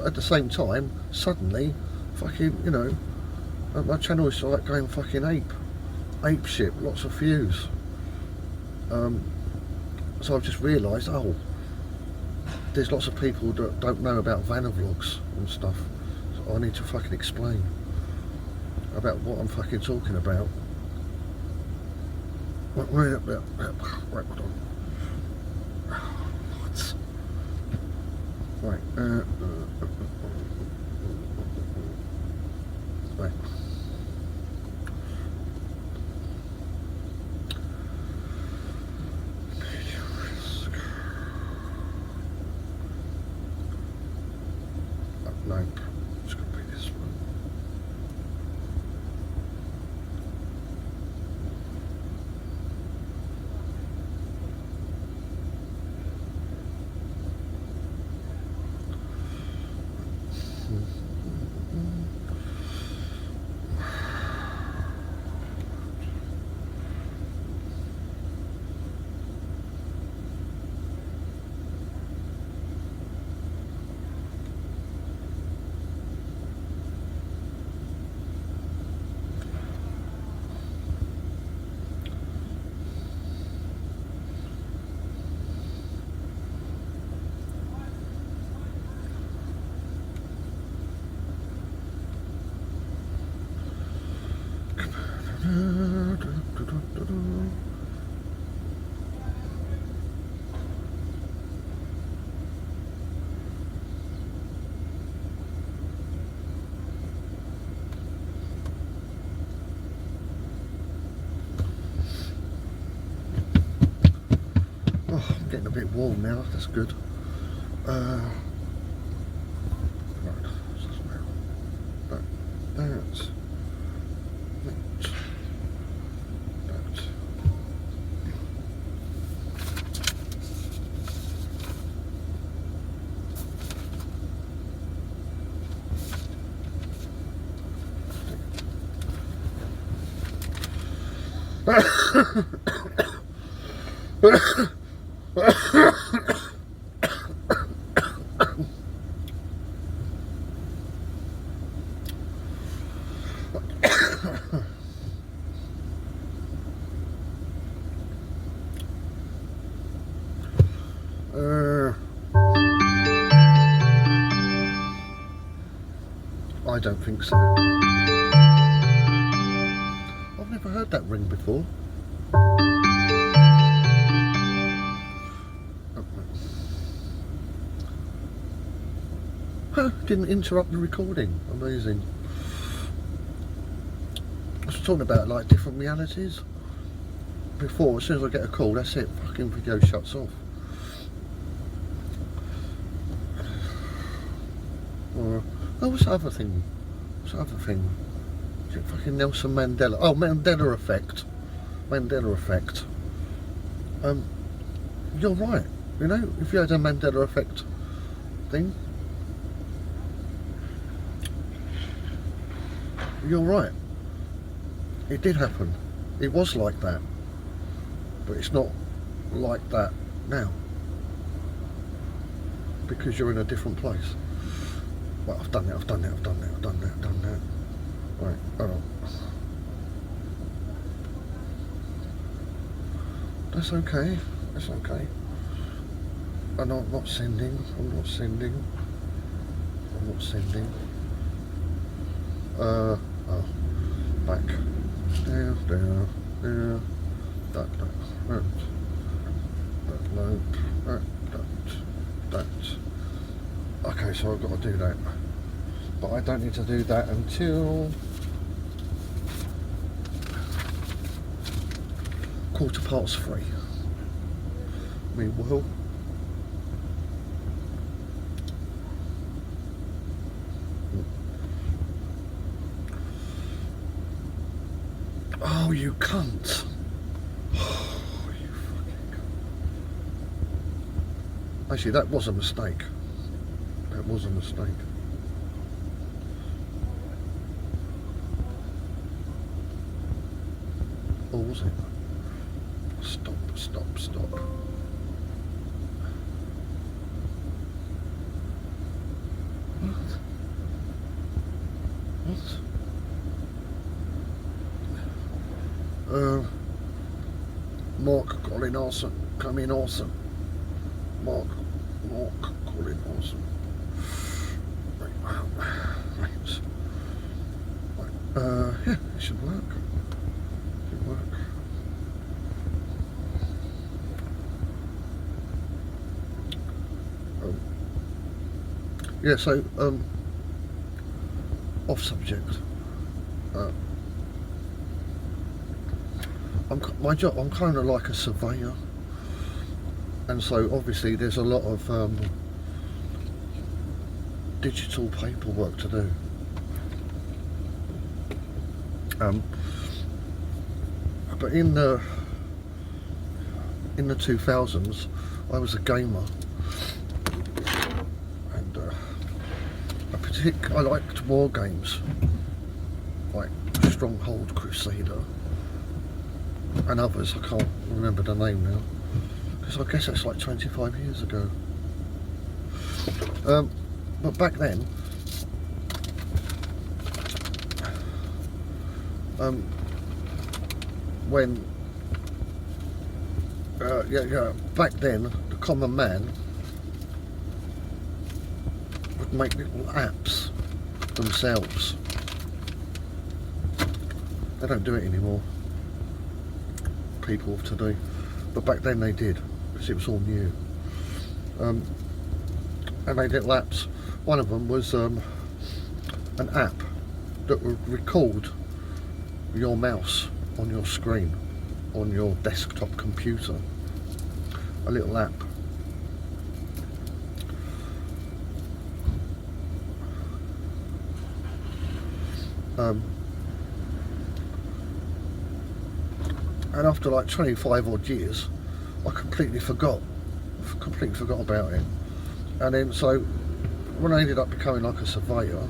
at the same time, suddenly, fucking, you know, my channel is like going fucking ape shit, lots of views. So I've just realised, oh, there's lots of people that don't know about Vanavlogs and stuff. So I need to fucking explain about what I'm fucking talking about. Right, hold on. What? Right, right. Nope, it's going to be this one. Oh, I'm getting a bit warm now, that's good. Right, that's I don't think so. I've never heard that ring before. Huh, didn't interrupt the recording. Amazing. I was talking about like different realities. Before, as soon as I get a call, that's it, fucking video shuts off. Or, oh, what's the other thing? What's the other thing? Is it fucking Nelson Mandela? Oh, Mandela effect. Mandela effect. You're right. You know, if you had a Mandela effect thing, you're right. It did happen. It was like that. But it's not like that now. Because you're in a different place. Well, I've done that, I've done that, I've done that, I've done that, I've done that. Right, hold on. That's okay, that's okay. And I'm not sending, I'm not sending. I'm not sending. Oh, back. Down, down, down. That. Okay, so I've got to do that. But I don't need to do that until 3:15. Meanwhile, oh Oh, you cunt. Oh, you fucking cunt. Actually, that was a mistake. That was a mistake. Or was it? Stop, stop, stop. What? Mark Colin Olsen, come in Olsen. Mark Colin Olsen. Right. Yeah, it should work. Should work. Yeah, so off subject. My job, I'm kind of like a surveyor, and so obviously there's a lot of digital paperwork to do. But in the 2000s, I was a gamer, and I liked war games like Stronghold, Crusader, and others. I can't remember the name now, because I guess that's like 25 years ago. But back then, when back then the common man would make little apps themselves. They don't do it anymore, people of today, but back then they did, because it was all new. And they did apps. One of them was an app that would record your mouse on your screen on your desktop computer. A little app. And after like 25 odd years, I completely forgot about it. And then so when I ended up becoming like a surveyor,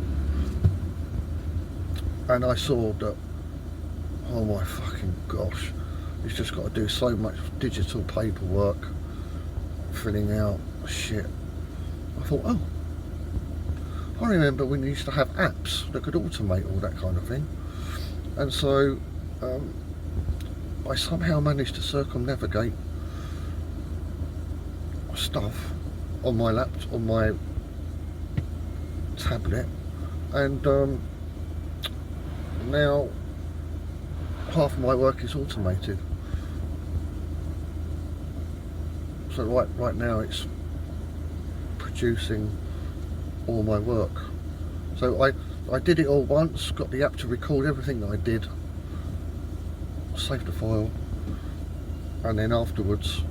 and I saw that, oh my fucking gosh, you've just got to do so much digital paperwork, filling out shit. I thought, oh, I remember when you used to have apps that could automate all that kind of thing. And so I somehow managed to circumnavigate stuff on my laptop, on my tablet, and now half of my work is automated. So right now it's producing all my work. So I did it all once, got the app to record everything that I did, saved the file, and then afterwards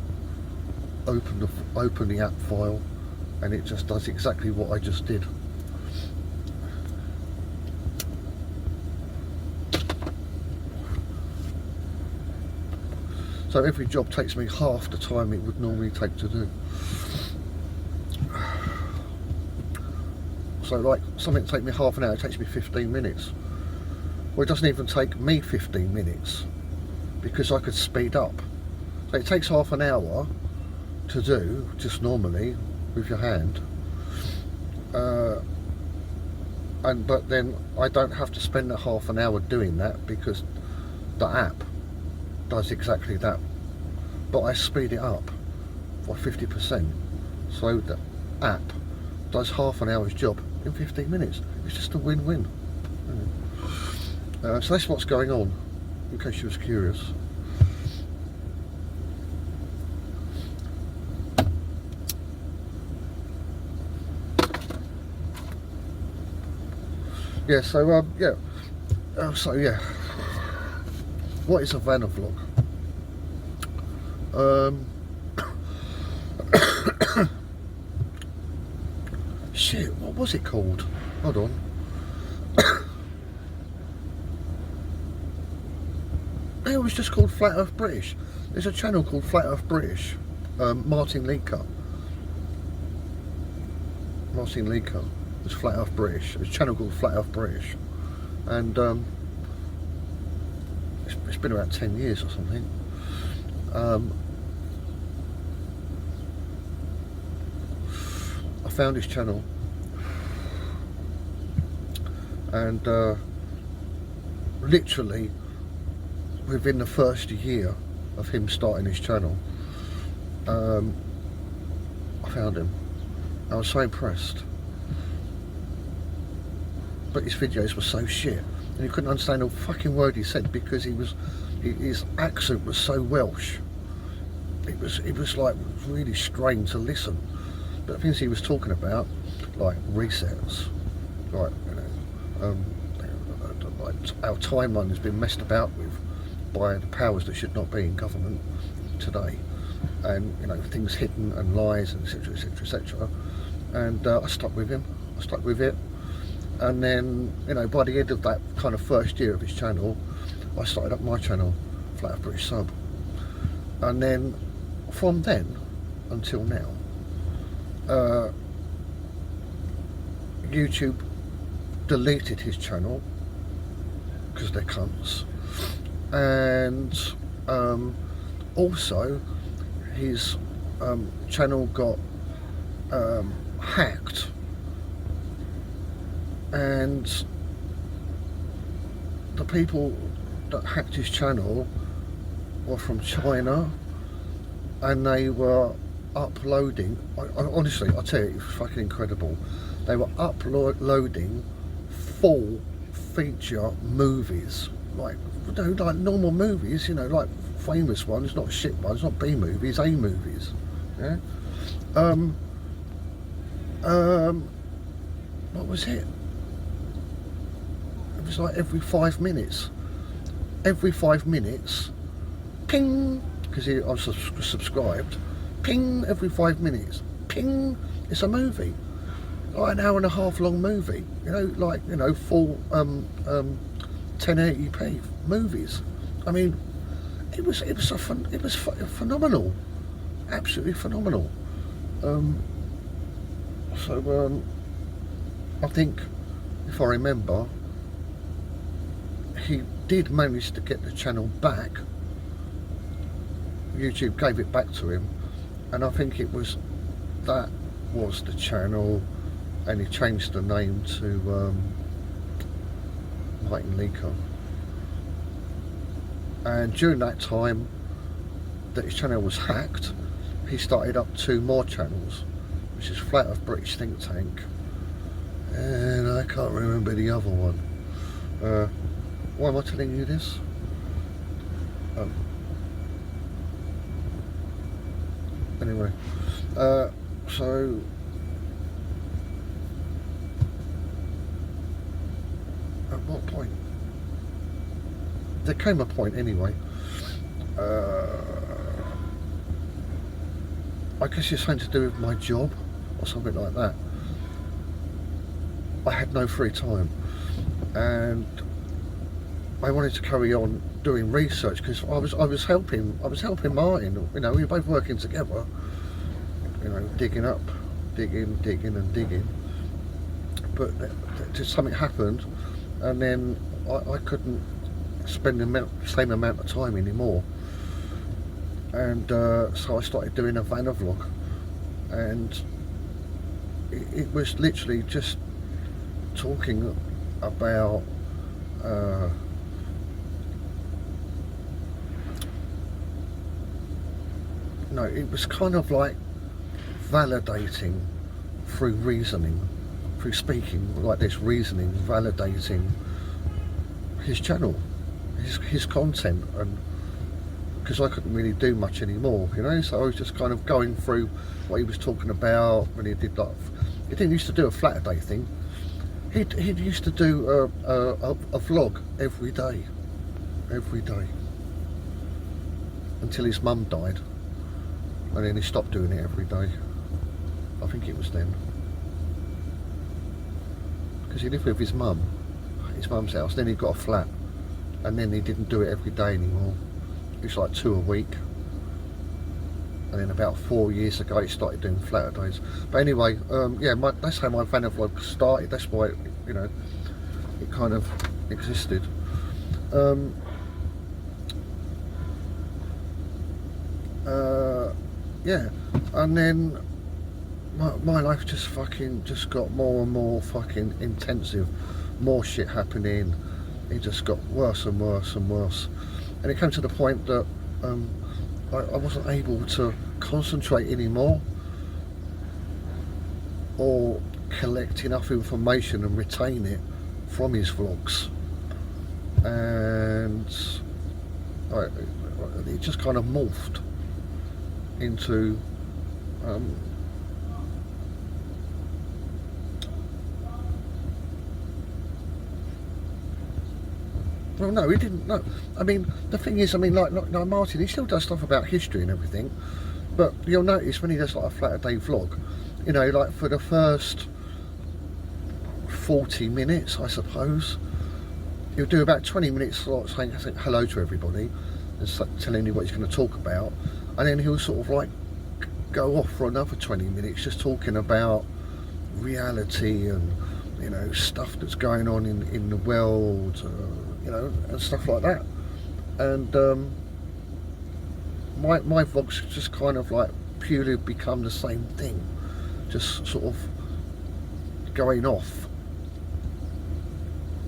open the app file, and it just does exactly what I just did. So every job takes me half the time it would normally take to do. So like something take me half an hour, it takes me 15 minutes. Well, it doesn't even take me 15 minutes, because I could speed up. So it takes half an hour to do, just normally, with your hand. But then I don't have to spend that half an hour doing that, because the app does exactly that. But I speed it up by 50%. So the app does half an hour's job in 15 minutes. It's just a win-win. So that's what's going on, in case you was curious. Yeah, so yeah. What is a Vanavlog? Shit, what was it called? Hold on. it was just called Flat Earth British. There's a channel called Flat Earth British. Martin Leaker. Martin Leaker. It's Flat Earth British. It's a channel called Flat Earth British, and it's been about 10 years or something. I found his channel, and literally within the first year of him starting his channel, I found him. I was so impressed, but his videos were so shit, and you couldn't understand a fucking word he said because his accent was so Welsh. It was like really strange to listen. But the things he was talking about, like resets, like, like our timeline has been messed about with by the powers that should not be in government today, and things hidden and lies and etc etc etc. And I stuck with him. I stuck with it, and then by the end of that kind of first year of his channel, I started up my channel, Flat Earth British Sub, and then from then until now, YouTube deleted his channel because they're cunts, and also his channel got hacked, and the people that hacked his channel were from China, and they were uploading, honestly, I tell you, it was fucking incredible. They were uploading full feature movies, like normal movies, like famous ones, not shit ones, not B movies, A movies. Yeah. What was it? It was like every 5 minutes. Every 5 minutes, ping, because I was subscribed. Ping, every 5 minutes. Ping, it's a movie. Like an hour and a half long movie. Full 1080p movies. I mean, it was phenomenal. Absolutely phenomenal. I think, if I remember, he did manage to get the channel back. YouTube gave it back to him, and I think that was the channel, and he changed the name to Martin Leaker. And during that time that his channel was hacked, he started up 2 more channels, which is Flat Earth British Think Tank, and I can't remember the other one. Why am I telling you this? Anyway, so at what point? There came a point anyway. I guess it's something to do with my job or something like that. I had no free time, and I wanted to carry on doing research because I was helping Martin. We were both working together. Digging and digging. But just something happened, and then I couldn't spend the same amount of time anymore. And so I started doing a Vanna vlog, and it was literally just talking about it was kind of like validating through reasoning, through speaking like this, reasoning, validating his channel, his content, and because I couldn't really do much anymore, so I was just kind of going through what he was talking about. When he did he didn't used to do a flat day thing. He used to do a vlog every day, until his mum died, and then he stopped doing it every day. I think it was then, because he lived with his mum's house. Then he got a flat, and then he didn't do it every day anymore. It's like 2 a week. And then about 4 years ago he started doing flatter days. But anyway, yeah, that's how my Vanna vlog started. That's why it kind of existed. Yeah, and then my life just got more and more fucking intensive. More shit happening. It just got worse and worse and worse, and it came to the point that I wasn't able to concentrate anymore or collect enough information and retain it from his vlogs, and it just kind of morphed into well, no, he didn't. No, I mean, the thing is, I mean, like Martin, he still does stuff about history and everything, but you'll notice when he does like a flatter day vlog, you know, like for the first 40 minutes, I suppose, he'll do about 20 minutes like saying hello to everybody and telling you what he's going to talk about, and then he'll sort of like go off for another 20 minutes just talking about reality and, you know, stuff that's going on in the world, you know, and stuff like that. And my vlogs just kind of like purely become the same thing, just sort of going off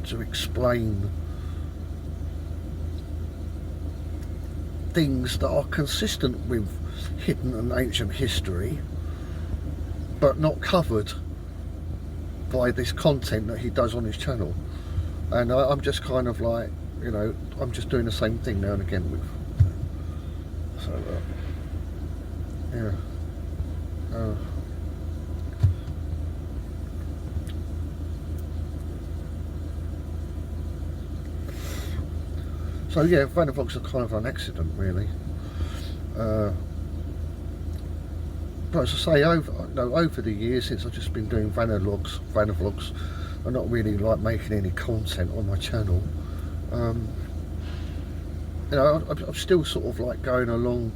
to explain things that are consistent with hidden and ancient history, but not covered by this content that he does on his channel. And I'm just kind of like, you know, I'm just doing the same thing now and again with, so yeah. So yeah, Vanna vlogs are kind of an accident, really. But as I say, over the years since I've just been doing Vanna vlogs, I'm not really like making any content on my channel. You know, I'm still sort of like going along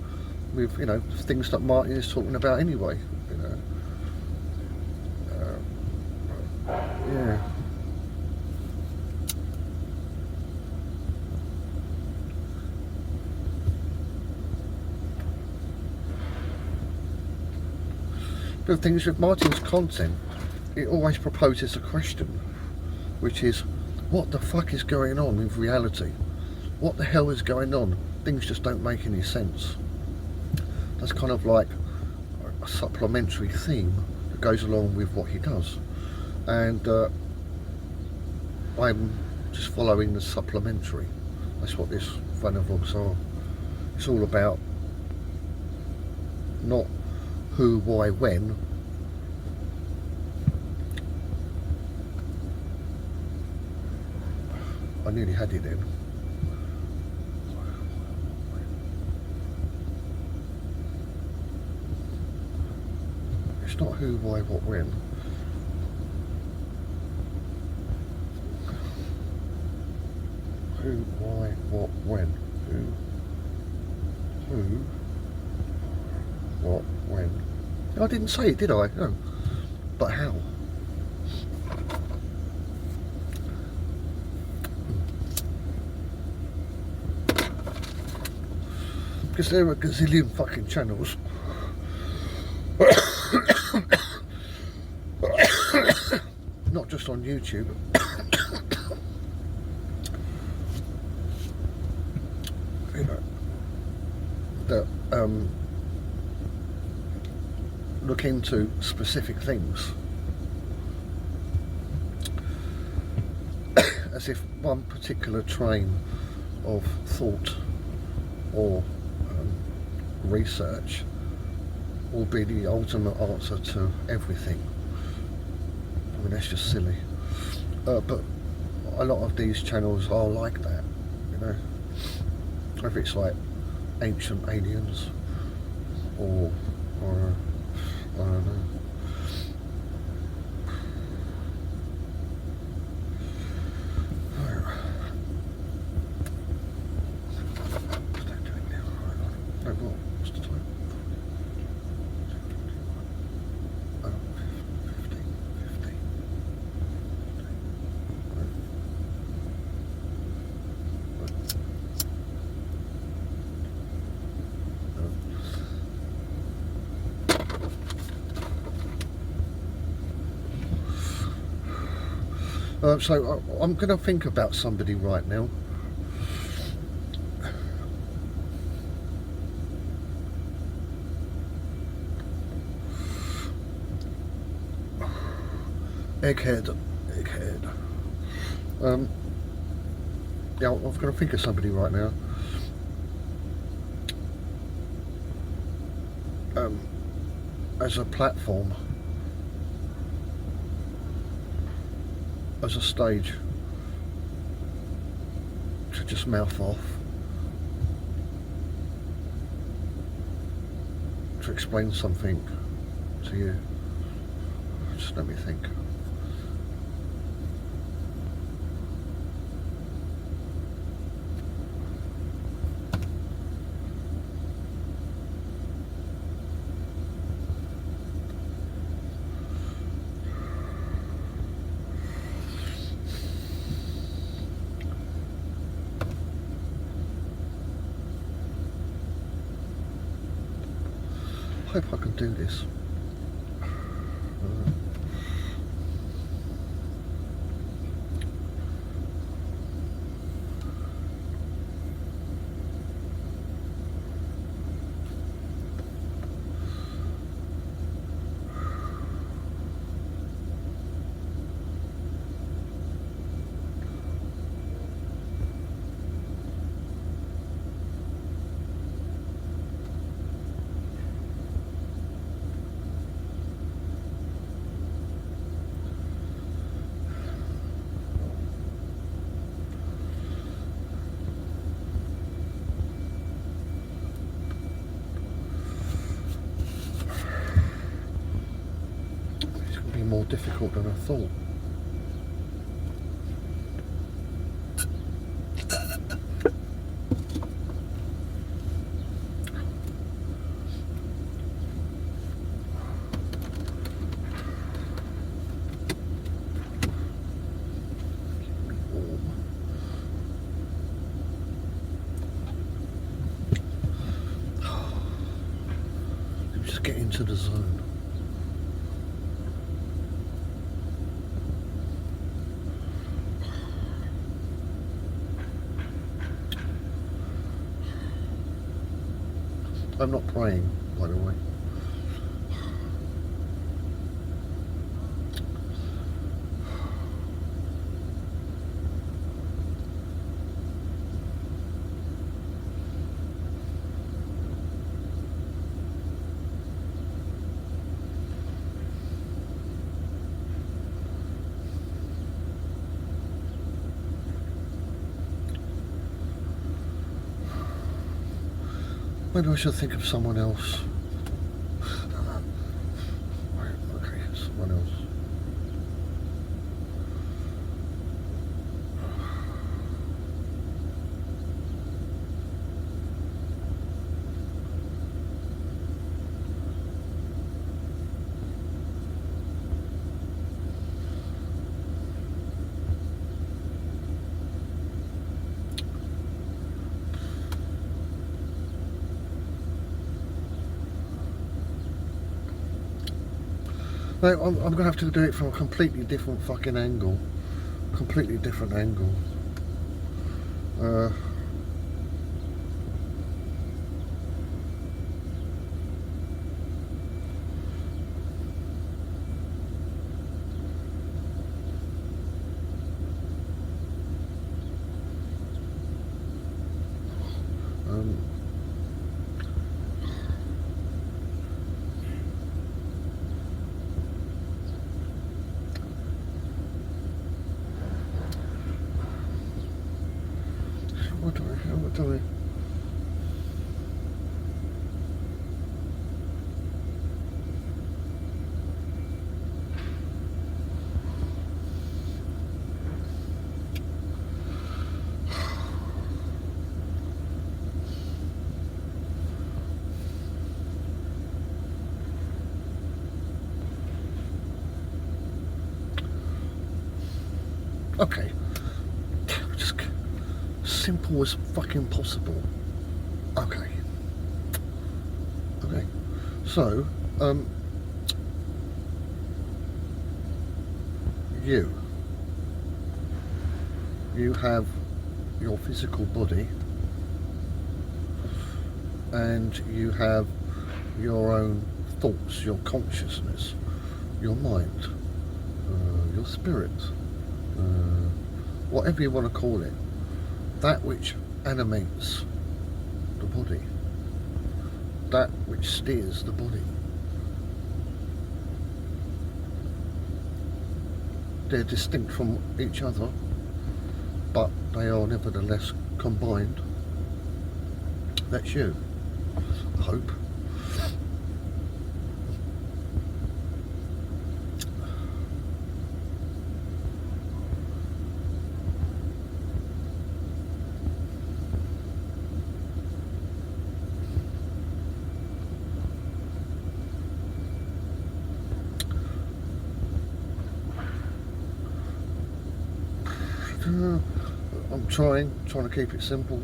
with, you know, things that Martin is talking about anyway. You know, yeah. But the thing is, with Martin's content, it always proposes a question, which is, what the fuck is going on with reality? What the hell is going on? Things just don't make any sense. That's kind of like a supplementary theme that goes along with what he does. And I'm just following the supplementary. That's what this Vanna vlogs are. It's all about not who, why, when. I nearly had it then. It's not who, why, what, when. Who, why, what, when. Who, what, when. I didn't say it, did I? No. But how? Because there are a gazillion fucking channels. Not just on YouTube. You know, that look into specific things as if one particular train of thought or research will be the ultimate answer to everything. I mean, that's just silly. But a lot of these channels are like that, you know. Whether it's like ancient aliens or I don't know. So I'm going to think about somebody right now. Egghead. Yeah, I'm going to think of somebody right now. As a platform, as a stage to just mouth off, to explain something to you. Just let me think. I hope I can do this. It's going to be more difficult than I thought. Just get into the zone. I'm not praying, by the way. Maybe I should think of someone else. Right, okay, someone else. No, I'm going to have to do it from a completely different fucking angle. Completely different angle. What do I? Okay. Just simple as fucking possible. Okay. Okay. So, you. you have your physical body, and you have your own thoughts, your consciousness, your mind, your spirit, whatever you want to call it, that which animates the body, that which steers the body. They're distinct from each other, but they are nevertheless combined. That's you, I hope. I'm trying to keep it simple.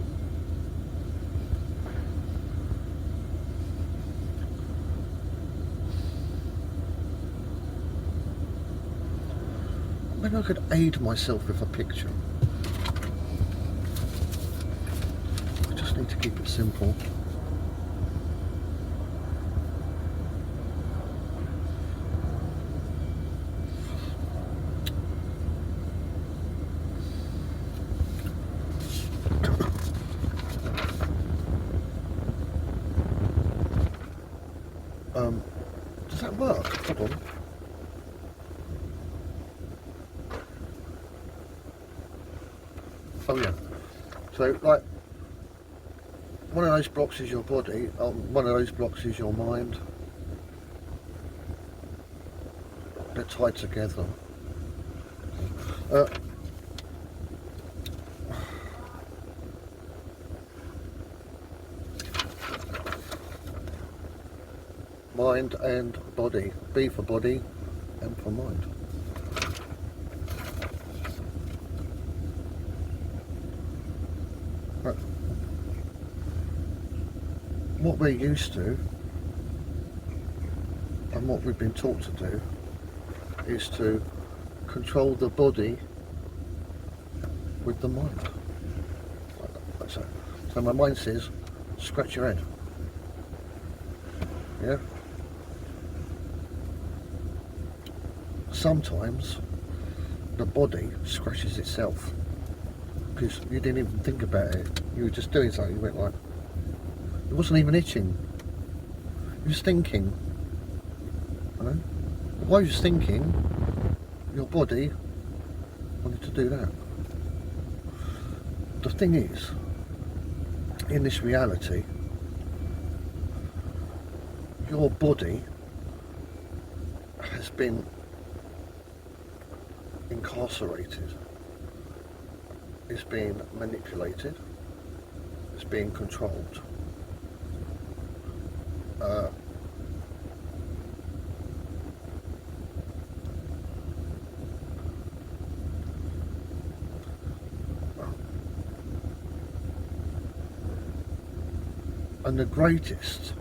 Maybe I could aid myself with a picture. I just need to keep it simple. Does that work? Hold on. Oh yeah. So like, one of those blocks is your body, one of those blocks is your mind. They're tied together. Mind and body. B for body, M for mind. Right. What we're used to, and what we've been taught to do, is to control the body with the mind. Like so. So my mind says, scratch your head. Yeah? Sometimes the body scratches itself because you didn't even think about it. You were just doing something. You went like, it wasn't even itching. You was thinking. You know? While you was thinking, your body wanted to do that. The thing is, in this reality, your body has been incarcerated, it's being manipulated, it's being controlled. And the greatest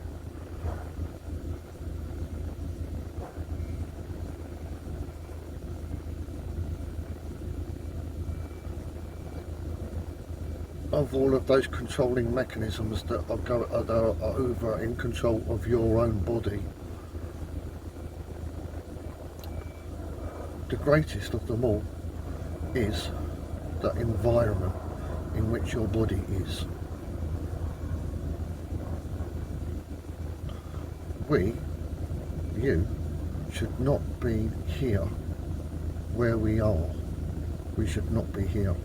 of all of those controlling mechanisms that are over in control of your own body, the greatest of them all is the environment in which your body is. You should not be here where we are. We should not be here.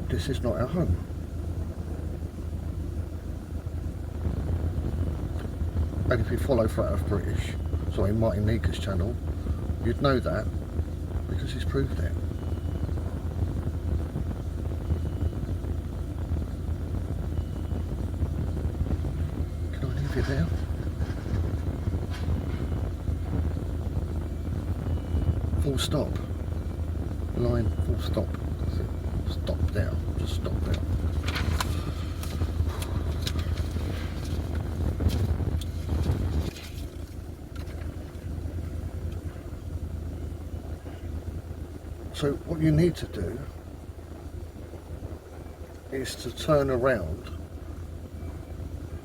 This is not our home. And if you follow Flat Earth British, sorry, Martin Nika's channel, you'd know that because he's proved it. Can I leave it there? Full stop. Line, full stop. That's it. Stop there. Just stop there. So what you need to do is to turn around,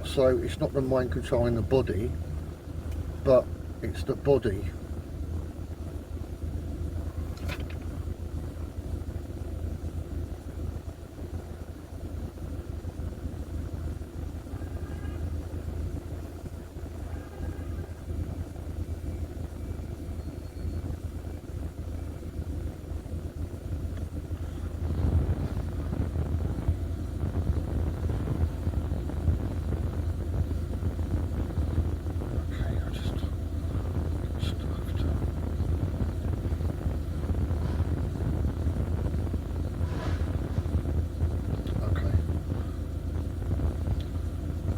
so it's not the mind controlling the body, but it's the body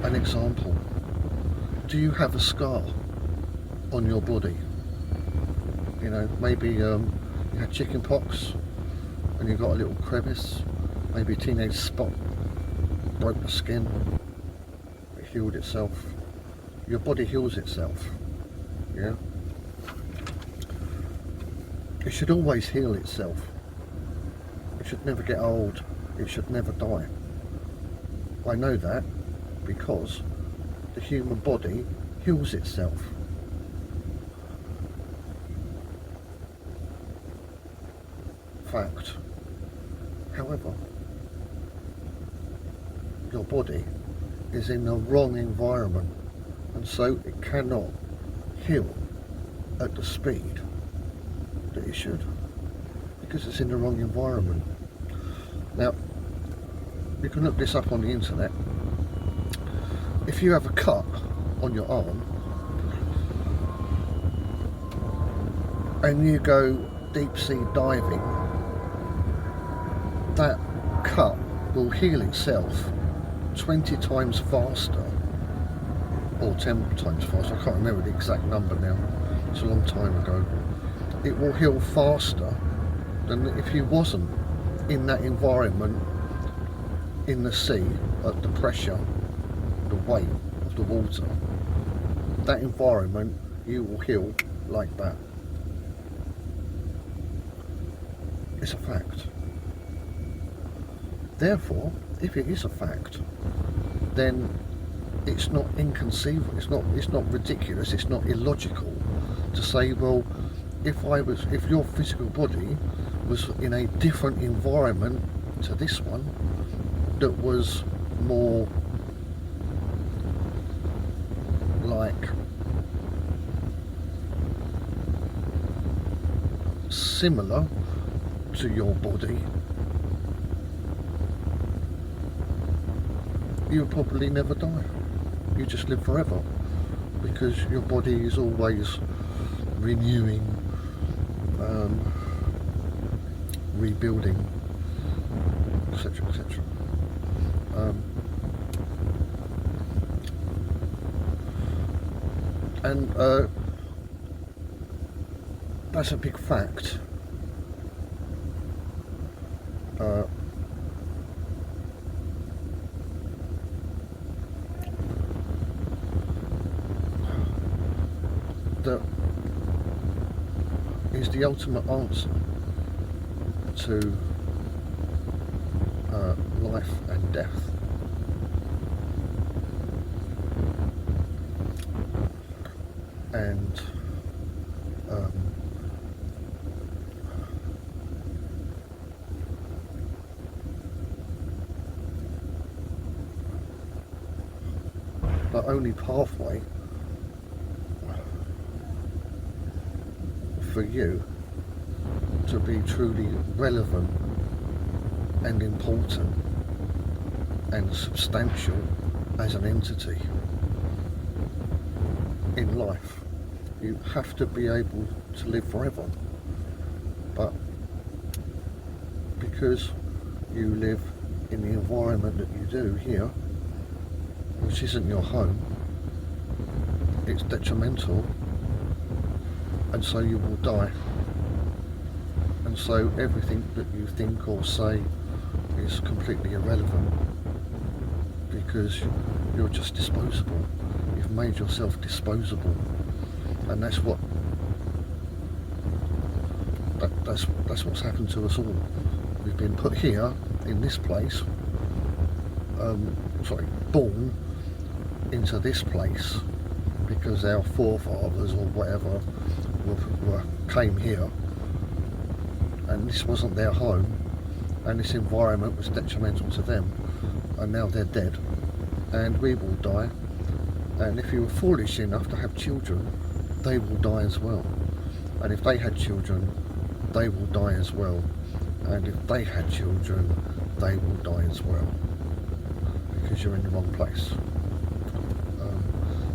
an example. Do you have a scar on your body? You know, maybe you had chicken pox and you got a little crevice, maybe a teenage spot, broke the skin, it healed itself. Your body heals itself, yeah? It should always heal itself. It should never get old, it should never die. I know that because the human body heals itself. Fact. However, your body is in the wrong environment, and so it cannot heal at the speed that it should, because it's in the wrong environment. Now, you can look this up on the internet. If you have a cut on your arm and you go deep sea diving, that cut will heal itself 20 times faster, or 10 times faster. I can't remember the exact number now, it's a long time ago. It will heal faster than if you wasn't in that environment, in the sea, at the pressure, the weight of the water. That environment, you will heal like that. It's a fact. Therefore, if it is a fact, then it's not inconceivable, it's not ridiculous, it's not illogical to say, well, if your physical body was in a different environment to this one, that was more like similar to your body, you would probably never die. You just live forever, because your body is always renewing, rebuilding, etc., etc. And that's a big fact. That is the ultimate answer to life and death. And the only pathway for you to be truly relevant and important and substantial as an entity in life, you have to be able to live forever. But because you live in the environment that you do here, which isn't your home, it's detrimental, and so you will die. And so everything that you think or say is completely irrelevant, because you're just disposable. You've made yourself disposable, and that's what That's what's happened to us all. We've been put here in this place, born into this place because our forefathers or whatever came here, and this wasn't their home, and this environment was detrimental to them, and now they're dead, and we will die. And if you were foolish enough to have children, they will die as well. And if they had children, they will die as well. And if they had children, they will die as well. Because you're in the wrong place.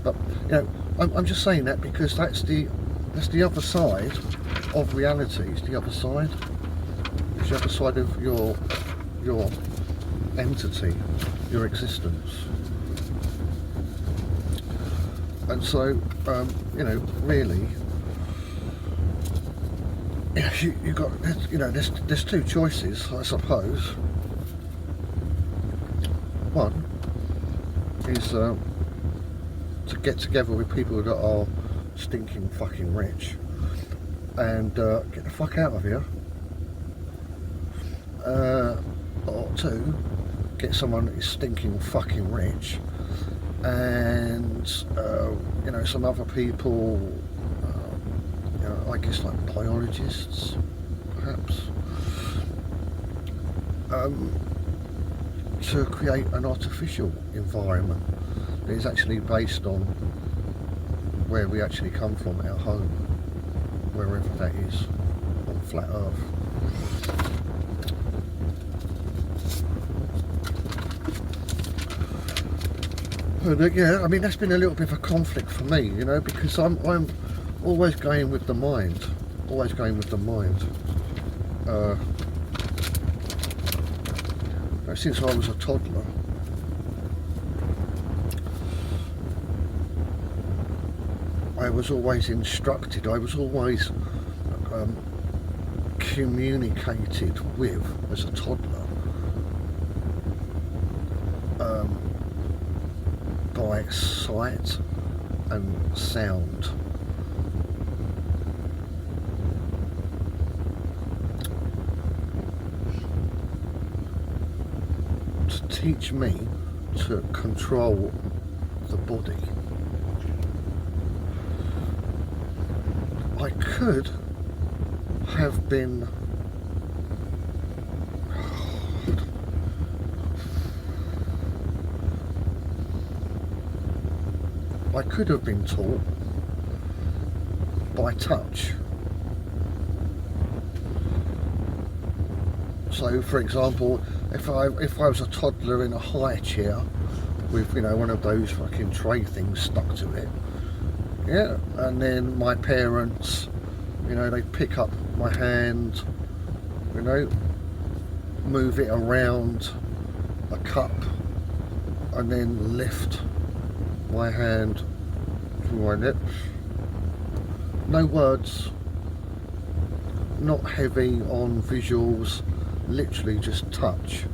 But you know, I'm just saying that because that's the other side of reality. It's the other side. It's the other side of your entity, your existence. And so, you know, really, you got, you know, there's two choices, I suppose. One is to get together with people that are stinking fucking rich and get the fuck out of here. Or two, get someone that is stinking fucking rich and you know, some other people, you know, I guess like biologists perhaps, to create an artificial environment that is actually based on where we actually come from, our home, wherever that is on flat Earth. But yeah, I mean, that's been a little bit of a conflict for me, you know, because I'm always going with the mind, always going with the mind. Since I was a toddler, I was always instructed, I was always communicated with as a toddler by sight and sound. To teach me to control the body. I could have been taught by touch. So, for example, if I was a toddler in a high chair with, you know, one of those fucking tray things stuck to it, yeah, and then my parents, you know, they pick up my hand, you know, move it around a cup, and then lift my hand to my lips. No words, not heavy on visuals, literally just touch.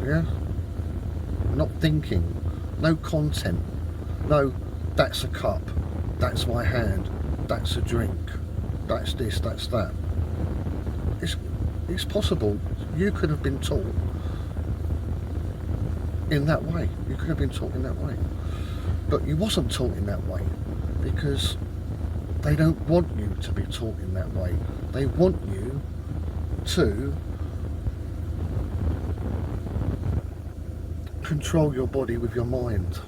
Yeah? Not thinking, no content. No, that's a cup, that's my hand, that's a drink, that's this, that's that. It's possible. You could have been taught in that way. You could have been taught in that way. But you wasn't taught in that way because they don't want you to be taught in that way. They want you to control your body with your mind.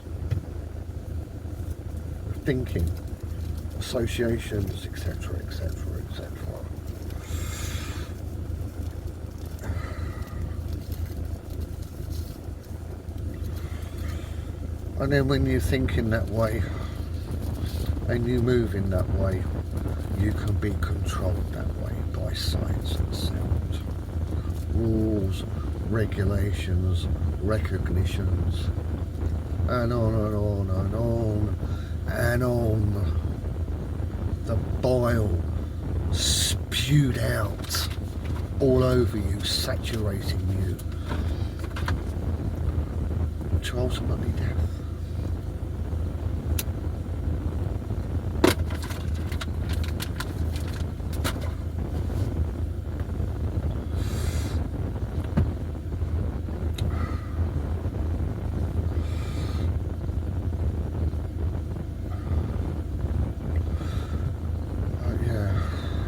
Thinking, associations, etc., etc., etc. And then when you think in that way and you move in that way, you can be controlled that way by sight and sound. Rules, regulations, recognitions, and on and on and on and on. The bile spewed out all over you, saturating you, to ultimately death.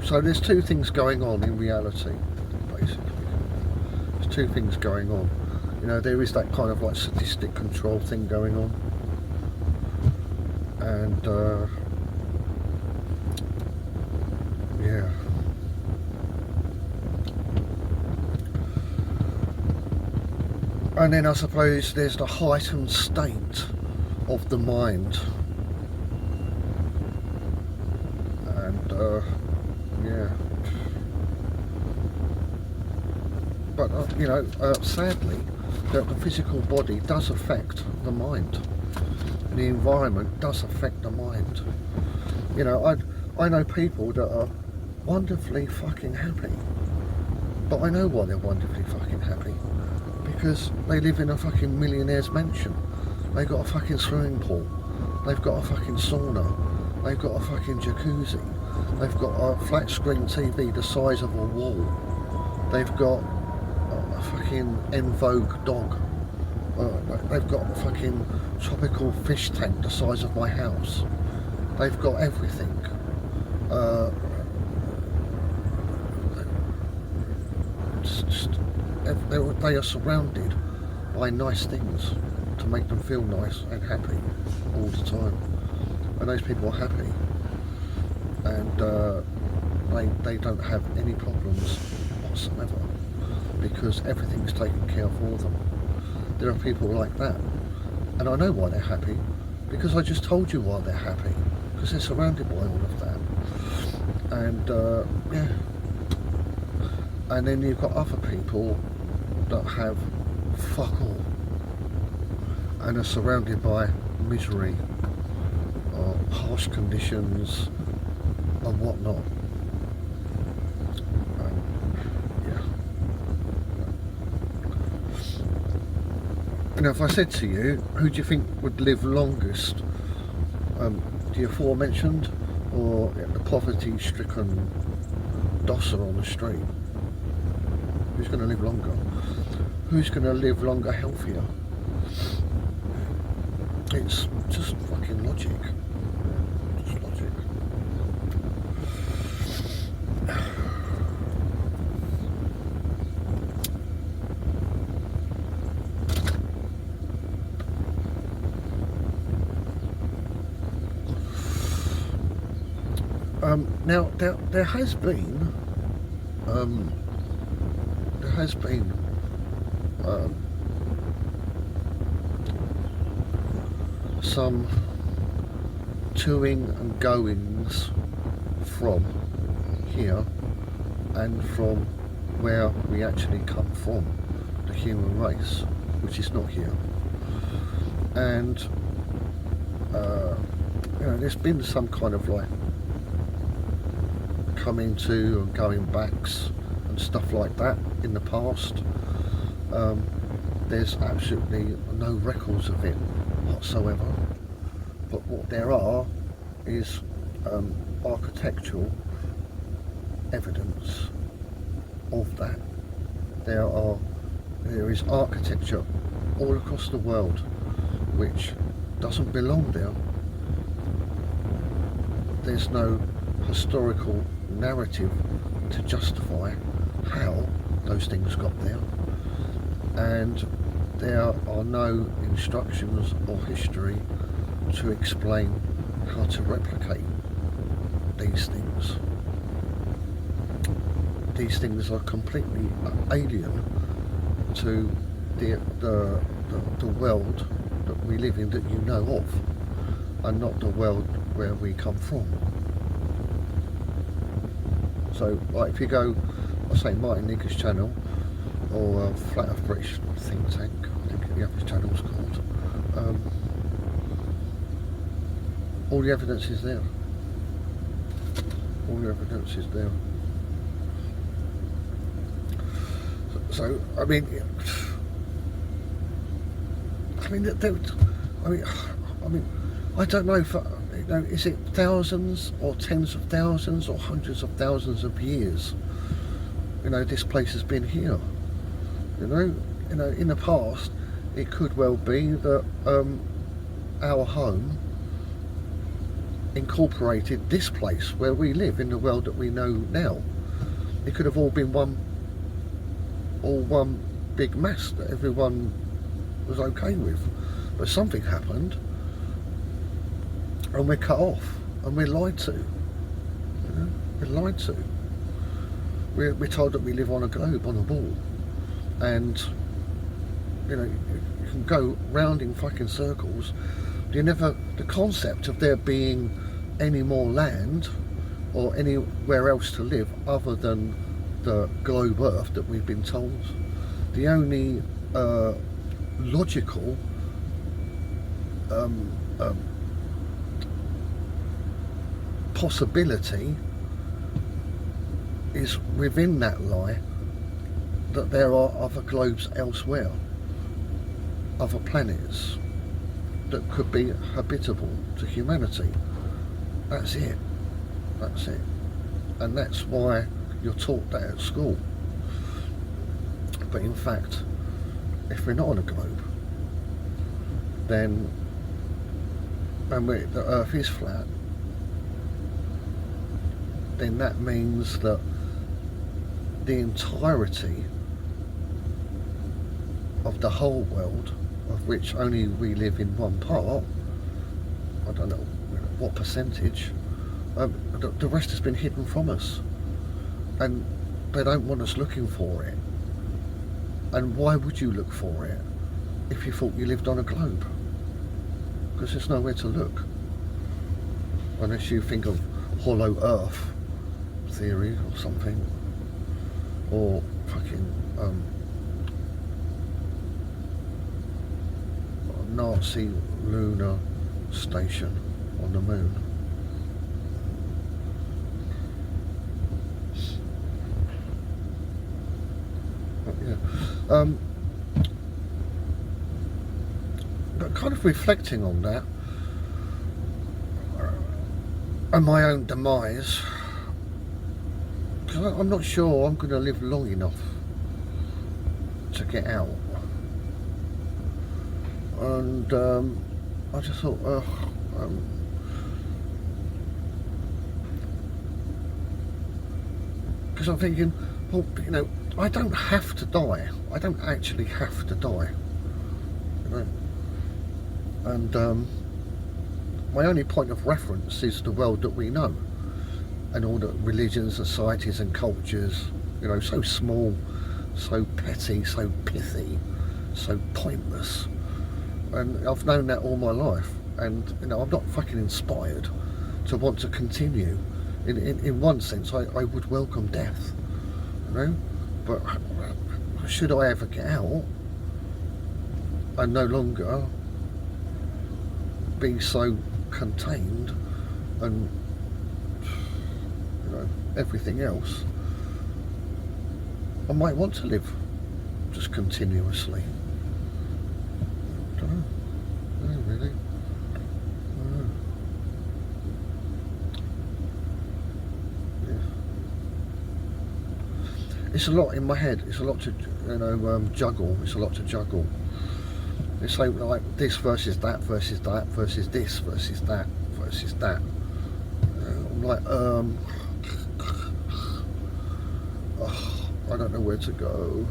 So there's two things going on in reality, basically. There's two things going on. You know, there is that kind of like sadistic control thing going on, and yeah. And then I suppose there's the heightened state of the mind, and yeah. But you know, sadly, the physical body does affect the mind. The environment does affect the mind. You know, I know people that are wonderfully fucking happy, but I know why they're wonderfully fucking happy. Because they live in a fucking millionaire's mansion. They've got a fucking swimming pool. They've got a fucking sauna. They've got a fucking jacuzzi. They've got a flat screen TV the size of a wall. They've got a fucking en vogue dog. They've got a fucking tropical fish tank the size of my house. They've got everything. They are surrounded by nice things to make them feel nice and happy all the time, and those people are happy, and they don't have any problems whatsoever because everything's taken care of for them. There are people like that, and I know why they're happy, because I just told you why they're happy, because they're surrounded by all of that. And yeah. And then you've got other people that have fuck all and are surrounded by misery or harsh conditions and whatnot. Yeah. And if I said to you, who do you think would live longest? The aforementioned, or the poverty-stricken dosser on the street? Who's going to live longer? Who's going to live longer healthier? It's just fucking logic. Just logic. Now, there has been some toing and goings from here and from where we actually come from, the human race, which is not here. And you know, there's been some kind of like coming to and going backs and stuff like that in the past. There's absolutely no records of it whatsoever, but what there are is architectural evidence of that. There is architecture all across the world which doesn't belong there. There's no historical narrative to justify how those things got there, and there are no instructions or history to explain how to replicate these things. These things are completely alien to the world that we live in, that you know of, and not the world where we come from. So, like, if you go, I say, Martin Nicker's channel, or Flat Earth British Think Tank, I think the other channel's called, all the evidence is there. All the evidence is there. So I mean, I don't know if, you know, is it thousands or tens of thousands or hundreds of thousands of years? You know, this place has been here. You know, in the past, it could well be that our home incorporated this place where we live in the world that we know now. It could have all been one big mess that everyone was okay with, but something happened and we're cut off and we're lied to. You know? We're lied to. We're told that we live on a globe, on a ball, and you know, you can go round in fucking circles. The concept of there being any more land or anywhere else to live other than the globe Earth that we've been told. The only logical possibility is within that lie that there are other globes elsewhere, other planets that could be habitable to humanity. That's it. That's it. And that's why you're taught that at school. But in fact, if we're not on a globe, then the Earth is flat, then that means that the entirety of the whole world, of which only we live in one part, I don't know what percentage, the rest has been hidden from us, and they don't want us looking for it. And why would you look for it if you thought you lived on a globe? Because there's nowhere to look, unless you think of hollow Earth theory or something, or fucking Nazi lunar station on the moon. But yeah, but kind of reflecting on that and my own demise, because I'm not sure I'm going to live long enough to get out. And I just thought, because I'm thinking, well, you know, I don't have to die. I don't actually have to die, you know. And my only point of reference is the world that we know, and all the religions, societies and cultures, you know, so small, so petty, so pithy, so pointless. And I've known that all my life, and you know, I'm not fucking inspired to want to continue. In one sense, I would welcome death, you know, but should I ever get out and no longer be so contained and, you know, everything else, I might want to live just continuously. I don't know. No, really. I don't know. Yeah. It's a lot in my head. It's a lot to, you know, juggle. It's a lot to juggle. It's like this versus that versus that versus this versus that versus that. I'm like, oh, I don't know where to go.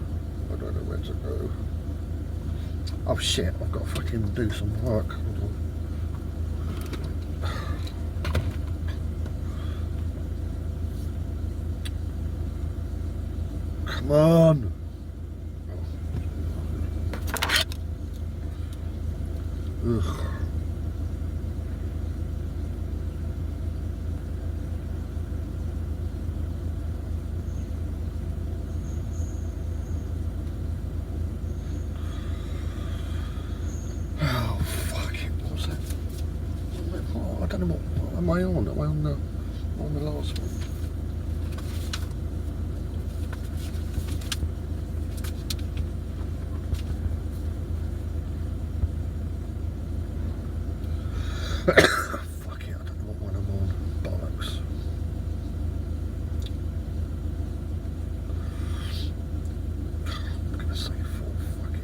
I don't know where to go. Oh shit, I've got to fucking do some work. Hold on. Come on. Ugh. Oh, fuck it, what was that? Oh, I don't know what am I on? Am I on the last one? Fuck it, I don't know what one I'm on. Bollocks. I'm gonna say 4, fuck it.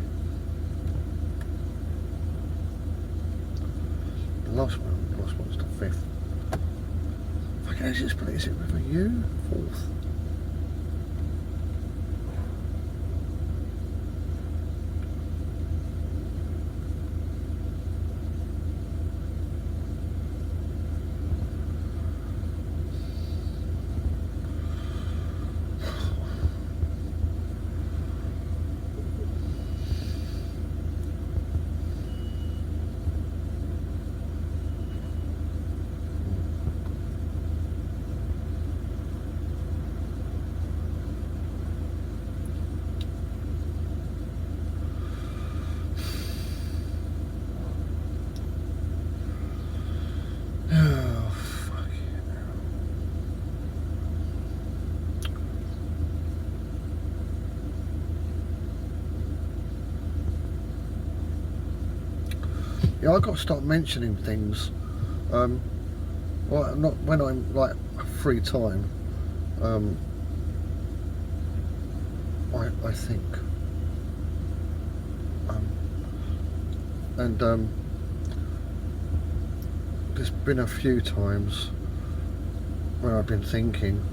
The last one's the 5th. Is it with a U? Fourth. Oh, fuck it. Yeah, I've got to start mentioning things. Well, not when I'm like free time. I think. And there's been a few times when I've been thinking,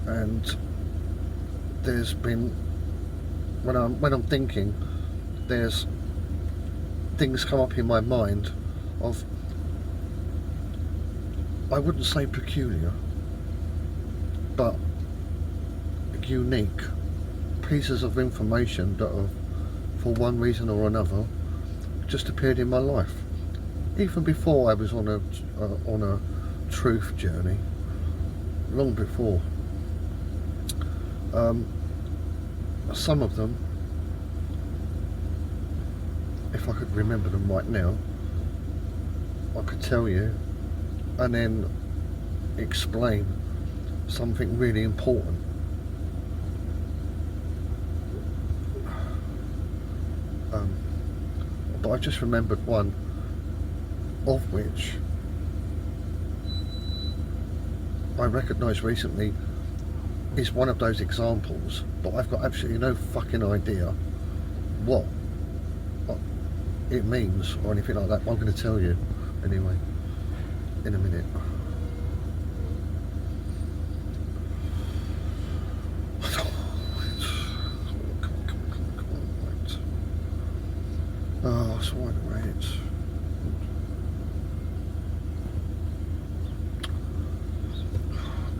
and there's been when I'm thinking, there's things come up in my mind of, I wouldn't say peculiar, but unique pieces of information that have, for one reason or another, just appeared in my life. Even before I was on a truth journey, long before. Some of them, if I could remember them right now, I could tell you and then explain something really important. But I just remembered one of which I recognised recently is one of those examples, but I've got absolutely no fucking idea what it means or anything like that. I'm going to tell you anyway in a minute. Oh, so wait.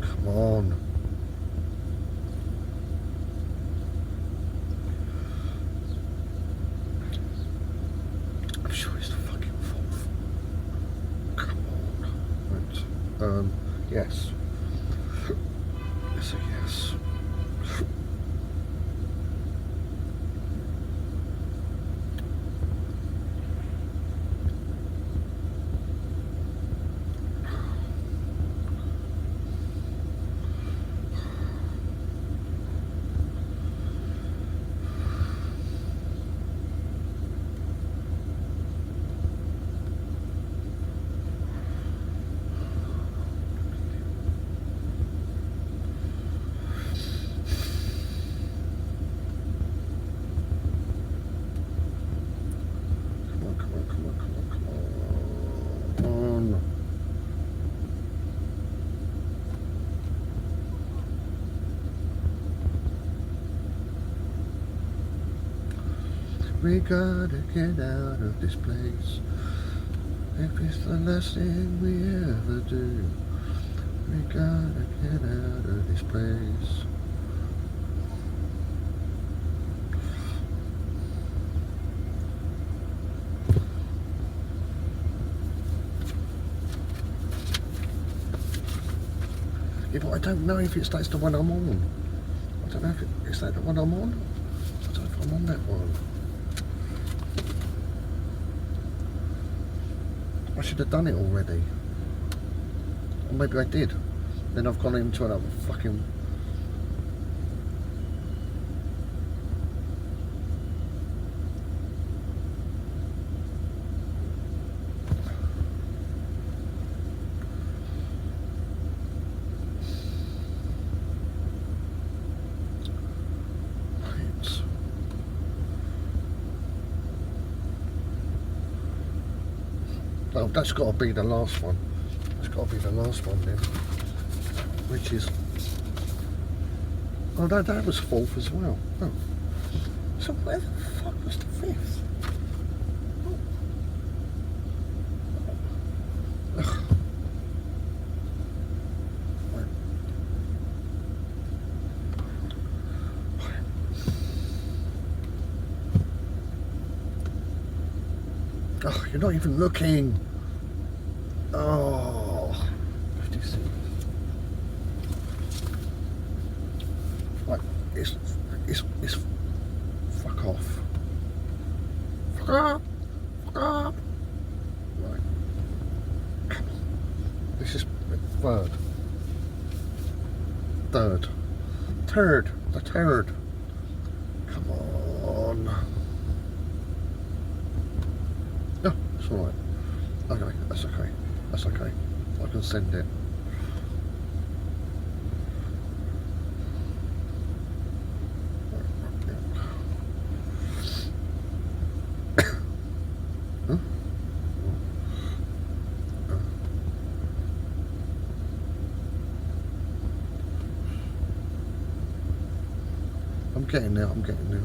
Come on. I'm sure it's the fucking fourth. Come on. Right. Yes. It's a yes. We gotta get out of this place. If it's the last thing we ever do, we gotta get out of this place. Yeah, but I don't know if that's the one I'm on. I don't know if is that the one I'm on? I don't know if I'm on that one. I should have done it already. Or maybe I did. Then I've gone into another fucking... Oh, that's got to be the last one. It's got to be the last one then, which is... Oh, that was fourth as well. Oh. So where the fuck was the fifth? Oh. Ugh. Oh, you're not even looking. Oh, 56. Right, it's fuck off. Fuck up. Fuck up. Right. Come on. This is third. Third. Third. The third. Come on. No, it's alright. Okay, that's okay. That's okay. I can send it. Huh? I'm getting there, I'm getting there.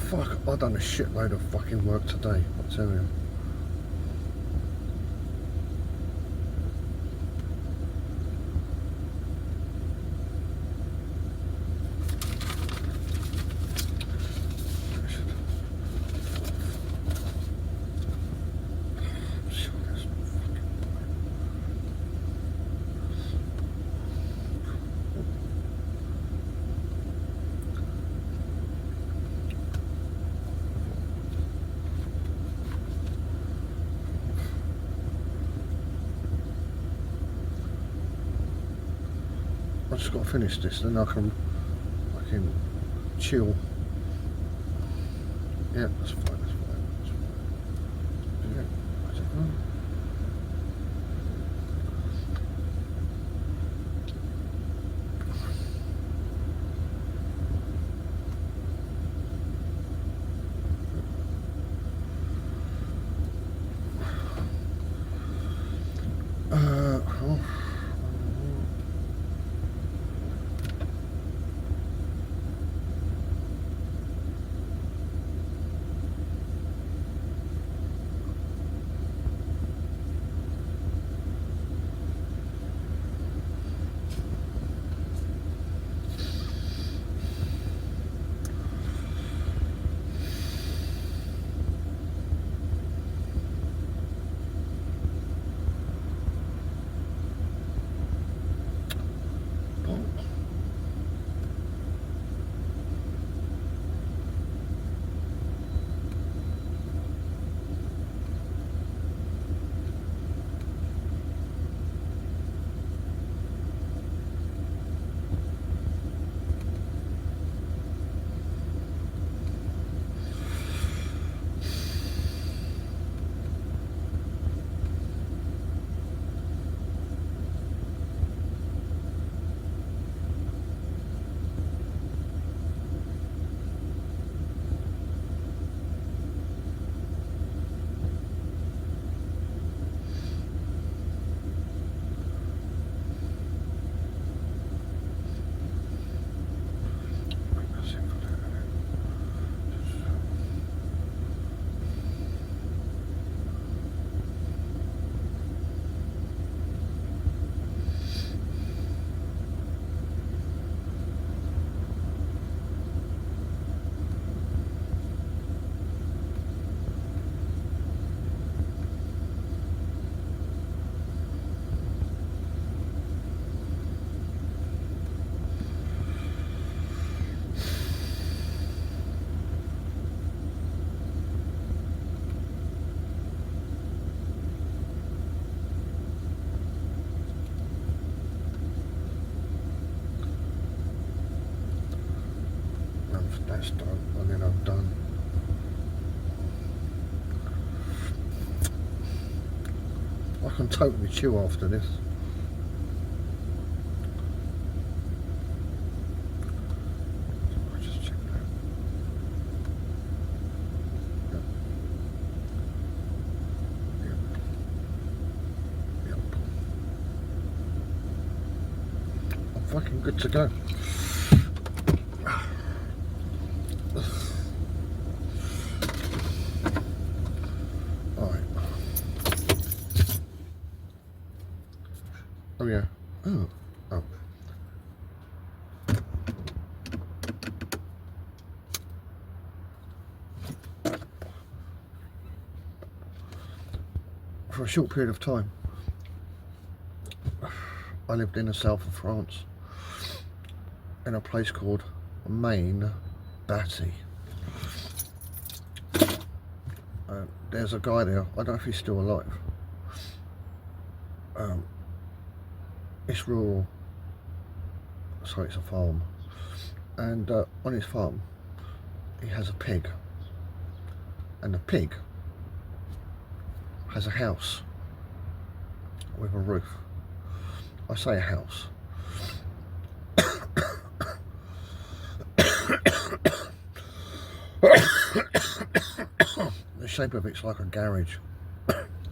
Fuck, I've done a shitload of fucking work today, I tell you. I just got to finish this, then I can chill. Yeah, that's fine, that's fine, that's fine. Yeah, that's fine. That's done, and then I'm done. I can totally chew after this. I'll just check that. Yep. Yep. I'm fucking good to go. Oh yeah. Oh. Oh. For a short period of time, I lived in the south of France, in a place called Maine Batty. There's a guy there. I don't know if he's still alive. It's rural, so it's a farm, and on his farm he has a pig, and the pig has a house with a roof. I say a house. The shape of it's like a garage.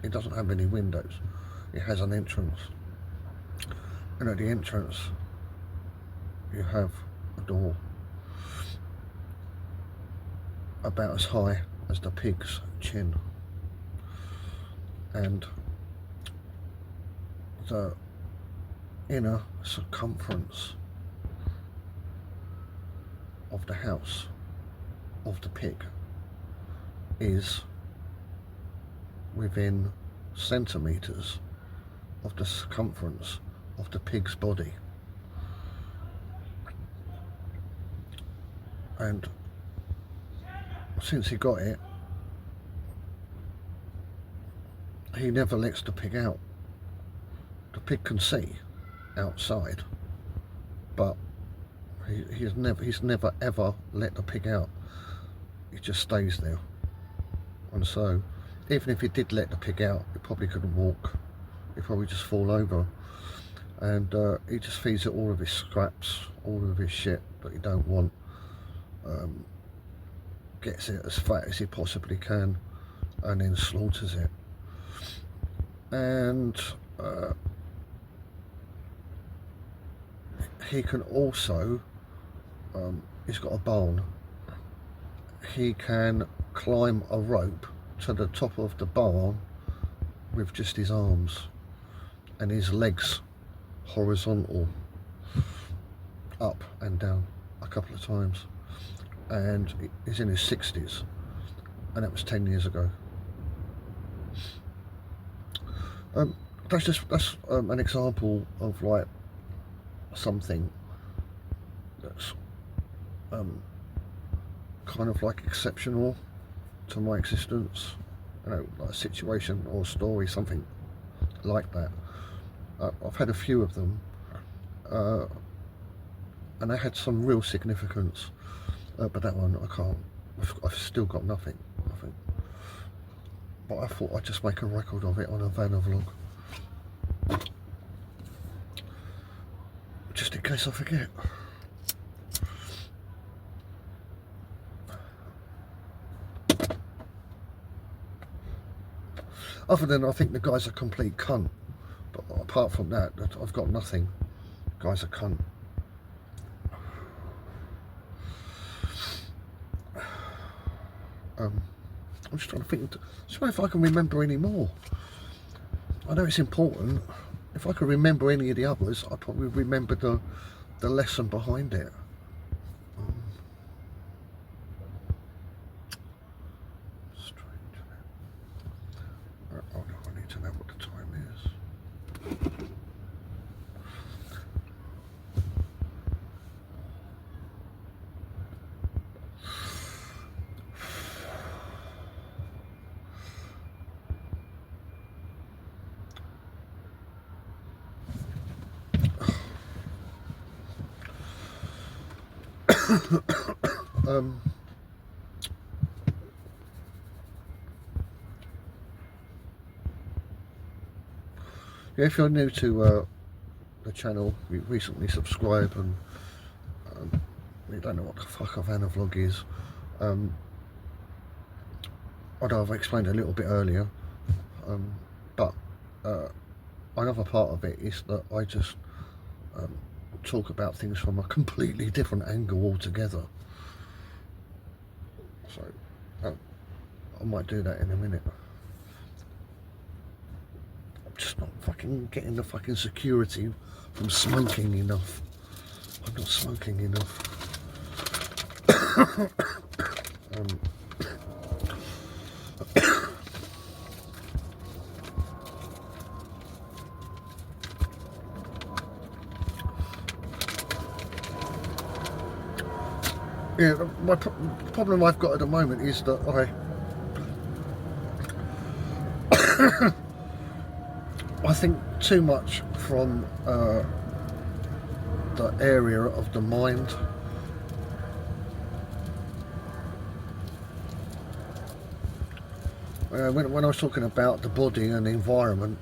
It doesn't have any windows. It has an entrance, and at the entrance you have a door about as high as the pig's chin, and the inner circumference of the house of the pig is within centimetres of the circumference of the pig's body. And since he got it, he never lets the pig out. The pig can see outside, but he's never ever let the pig out. He just stays there. And so even if he did let the pig out, he probably couldn't walk. He'd probably just fall over. And he just feeds it all of his scraps, all of his shit that he don't want. Gets it as fat as he possibly can, and then slaughters it. And he can also, he's got a barn, he can climb a rope to the top of the barn with just his arms and his legs horizontal, up and down a couple of times, and he's in his 60s, and that was 10 years ago. That's an example of like something that's kind of like exceptional to my existence, you know, like a situation or a story, something like that. I've had a few of them, and they had some real significance, but that one I can't. I've still got nothing. But I thought I'd just make a record of it on a Vanna vlog, just in case I forget. Other than I think the guy's a complete cunt, but apart from that, I've got nothing. The guy's a cunt. I'm just trying to think, if I can remember any more. I know it's important. If I could remember any of the others, I'd probably remember the lesson behind it. Strange. Oh no, I need to know what the time is. Yeah, if you're new to the channel, you recently subscribed and you don't know what the fuck a Vanna vlog is, I know I've explained a little bit earlier, but another part of it is that I just talk about things from a completely different angle altogether. So I might do that in a minute. I'm just not fucking getting the fucking security from smoking enough. I'm not smoking enough. Yeah, the problem I've got at the moment is that I think too much from the area of the mind. When I was talking about the body and the environment,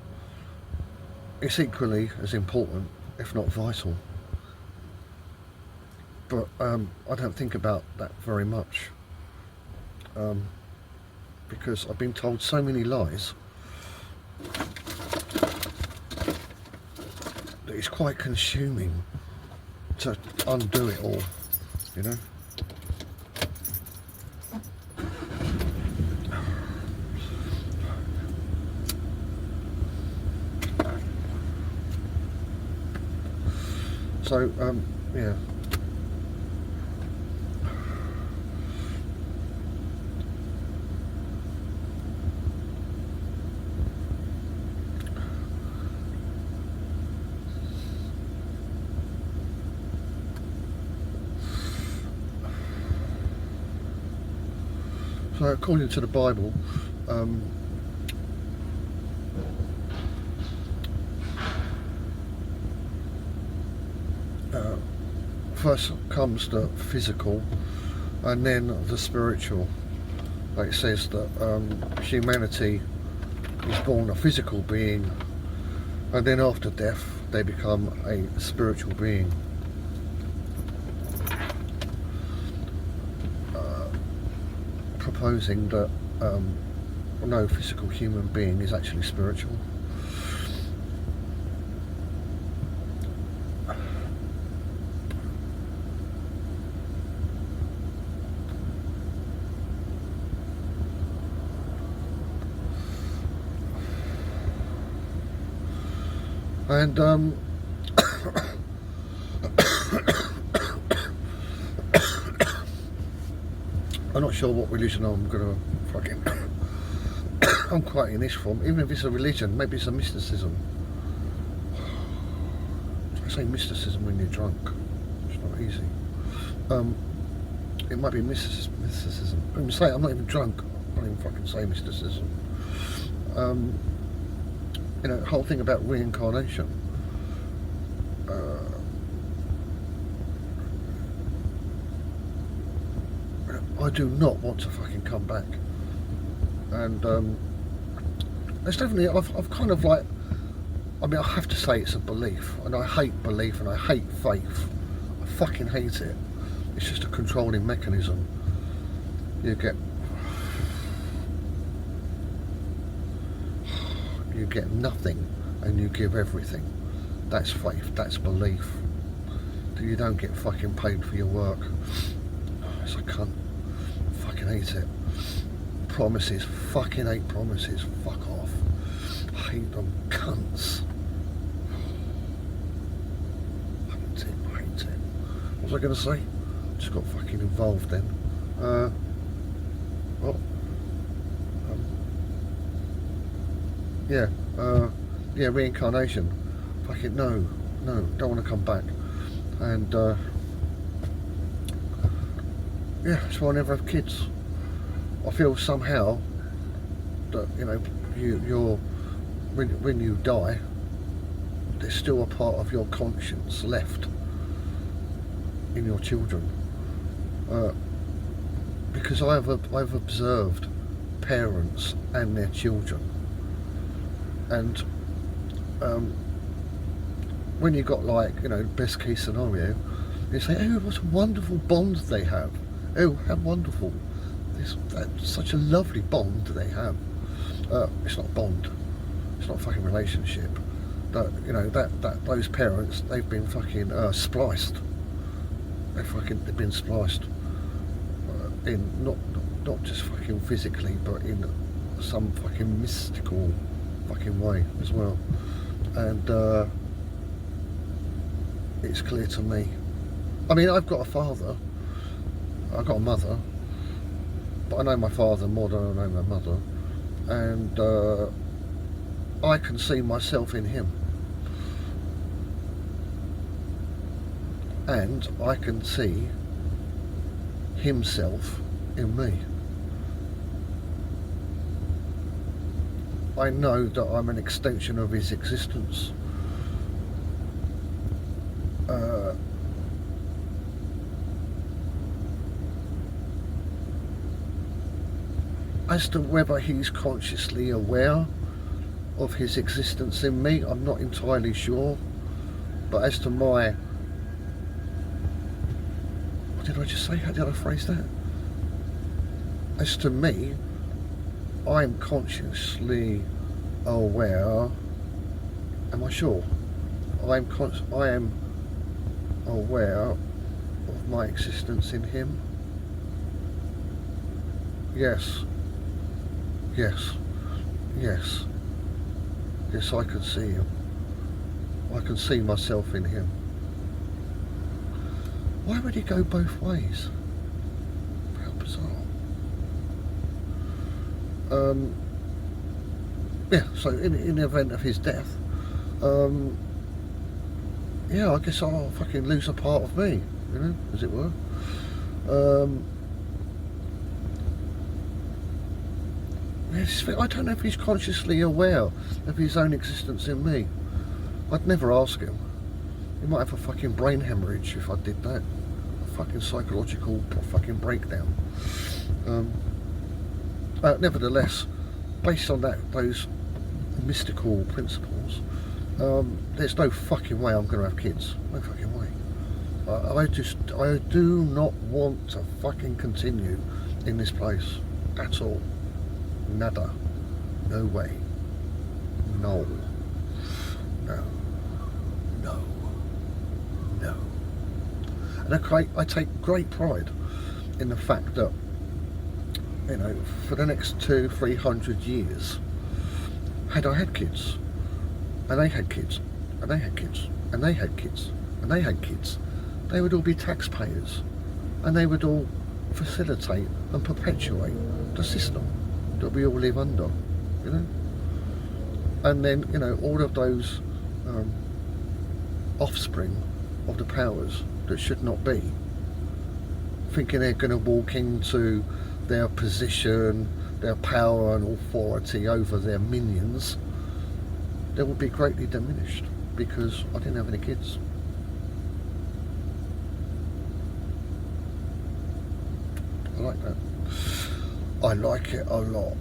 it's equally as important, if not vital. But I don't think about that very much, because I've been told so many lies that it's quite consuming to undo it all, you know. So yeah. So according to the Bible, first comes the physical and then the spiritual. Like it says that humanity is born a physical being, and then after death they become a spiritual being. Proposing that no physical human being is actually spiritual. And I'm not sure what religion I'm gonna fucking I'm quoting this from. Even if it's a religion, maybe it's a mysticism. I say mysticism when you're drunk. It's not easy. It might be mysticism. I'm saying I'm not even drunk. I don't even fucking say mysticism. You know, the whole thing about reincarnation. I do not want to fucking come back. And it's definitely, I've kind of like, I mean, I have to say it's a belief, and I hate belief and I hate faith. I fucking hate it. It's just a controlling mechanism. You get nothing and you give everything. That's faith, that's belief. You don't get fucking paid for your work. It's a cunt. I fucking hate it. Promises, fucking hate promises. Fuck off. I hate them cunts. I hate it. What was I going to say? Just got fucking involved then. Well, yeah, reincarnation. Fucking no, don't want to come back. And yeah, so I never have kids. I feel somehow that, you know, you're when you die, there's still a part of your conscience left in your children. Because I've observed parents and their children, and when you got, like, you know, best case scenario, you say, oh, what a wonderful bond they have. Oh, how wonderful. That's such a lovely bond they have. It's not a bond. It's not a fucking relationship. That, you know, that those parents, they've been fucking spliced. They've been spliced in not just fucking physically, but in some fucking mystical fucking way as well. And it's clear to me. I mean, I've got a father, I've got a mother, but I know my father more than I know my mother, and I can see myself in him, and I can see himself in me. I know that I'm an extension of his existence. As to whether he's consciously aware of his existence in me, I'm not entirely sure. But as to my... What did I just say? How did I phrase that? As to me, I'm consciously aware. Am I sure? I am aware of my existence in him. Yes. Yes. Yes. Yes, I can see him. I can see myself in him. Why would he go both ways? How bizarre. Yeah, so in the event of his death, yeah, I guess I'll fucking lose a part of me, you know, as it were. I don't know if he's consciously aware of his own existence in me. I'd never ask him. He might have a fucking brain hemorrhage if I did that. A fucking psychological fucking breakdown. Nevertheless, based on those mystical principles, there's no fucking way I'm going to have kids. No fucking way. I do not want to fucking continue in this place at all. Nada. No way. No. No. No. No. And I take great pride in the fact that, you know, for the next 200-300 years, had I had kids, and they had kids, and they had kids, and they had kids, and they had kids, they would all be taxpayers, and they would all facilitate and perpetuate the system that we all live under, you know. And then, you know, all of those offspring of the powers that should not be, thinking they're going to walk into their position, their power and authority over their minions, they will be greatly diminished, because I didn't have any kids. I like that. I like it a lot.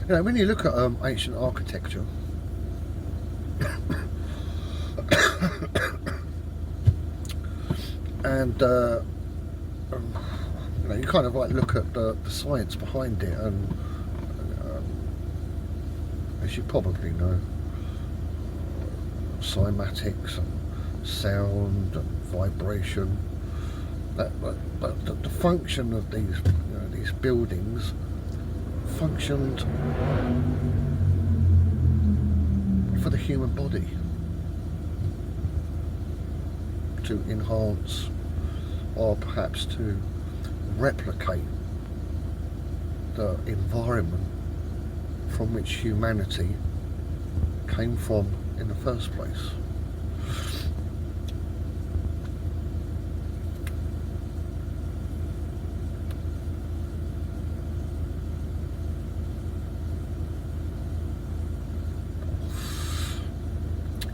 You know, when you look at ancient architecture, and you know, you kind of like look at the science behind it, and as you probably know, cymatics and sound and vibration. But the function of these, you know, these buildings functioned for the human body, to enhance or perhaps to replicate the environment from which humanity came from in the first place.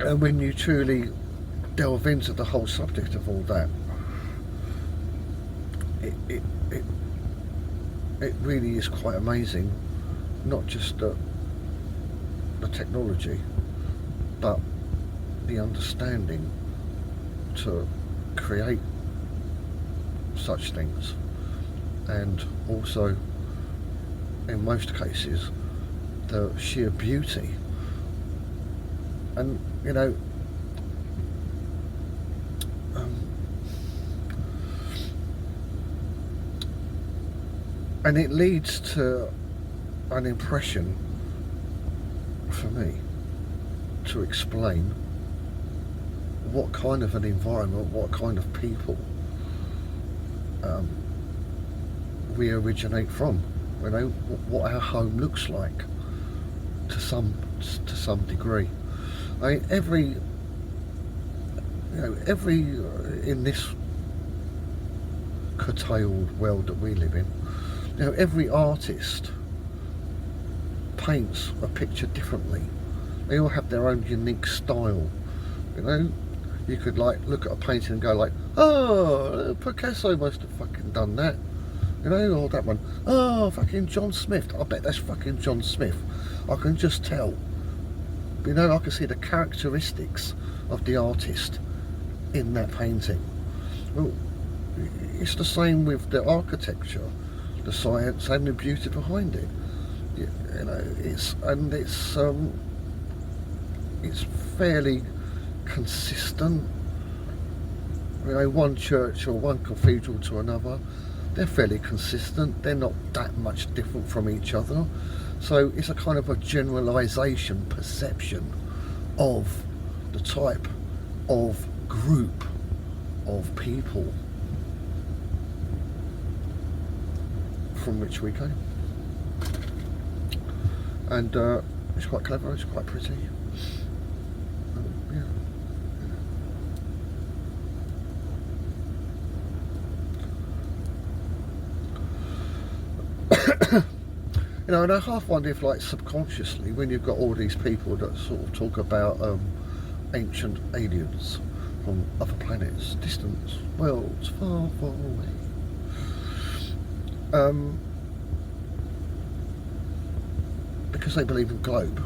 And when you truly delve into the whole subject of all that, it really is quite amazing. Not just the technology, but the understanding to create such things, and also, in most cases, the sheer beauty. And you know, and it leads to an impression for me to explain what kind of an environment, what kind of people we originate from. You know, what our home looks like to some degree. I mean, every in this curtailed world that we live in, you know, every artist paints a picture differently. They all have their own unique style. You know, you could like look at a painting and go like, oh, Picasso must have fucking done that. You know, or that one, oh, fucking John Smith. I bet that's fucking John Smith. I can just tell. You know, I can see the characteristics of the artist in that painting. Well, it's the same with the architecture, the science and the beauty behind it. You know, it's fairly consistent. You know, one church or one cathedral to another, they're fairly consistent. They're not that much different from each other. So it's a kind of a generalization perception of the type of group of people from which we came. And it's quite clever, it's quite pretty. Yeah. You know, and I half wonder if, like, subconsciously, when you've got all these people that sort of talk about ancient aliens from other planets, distant worlds, far, far away, because they believe in globe,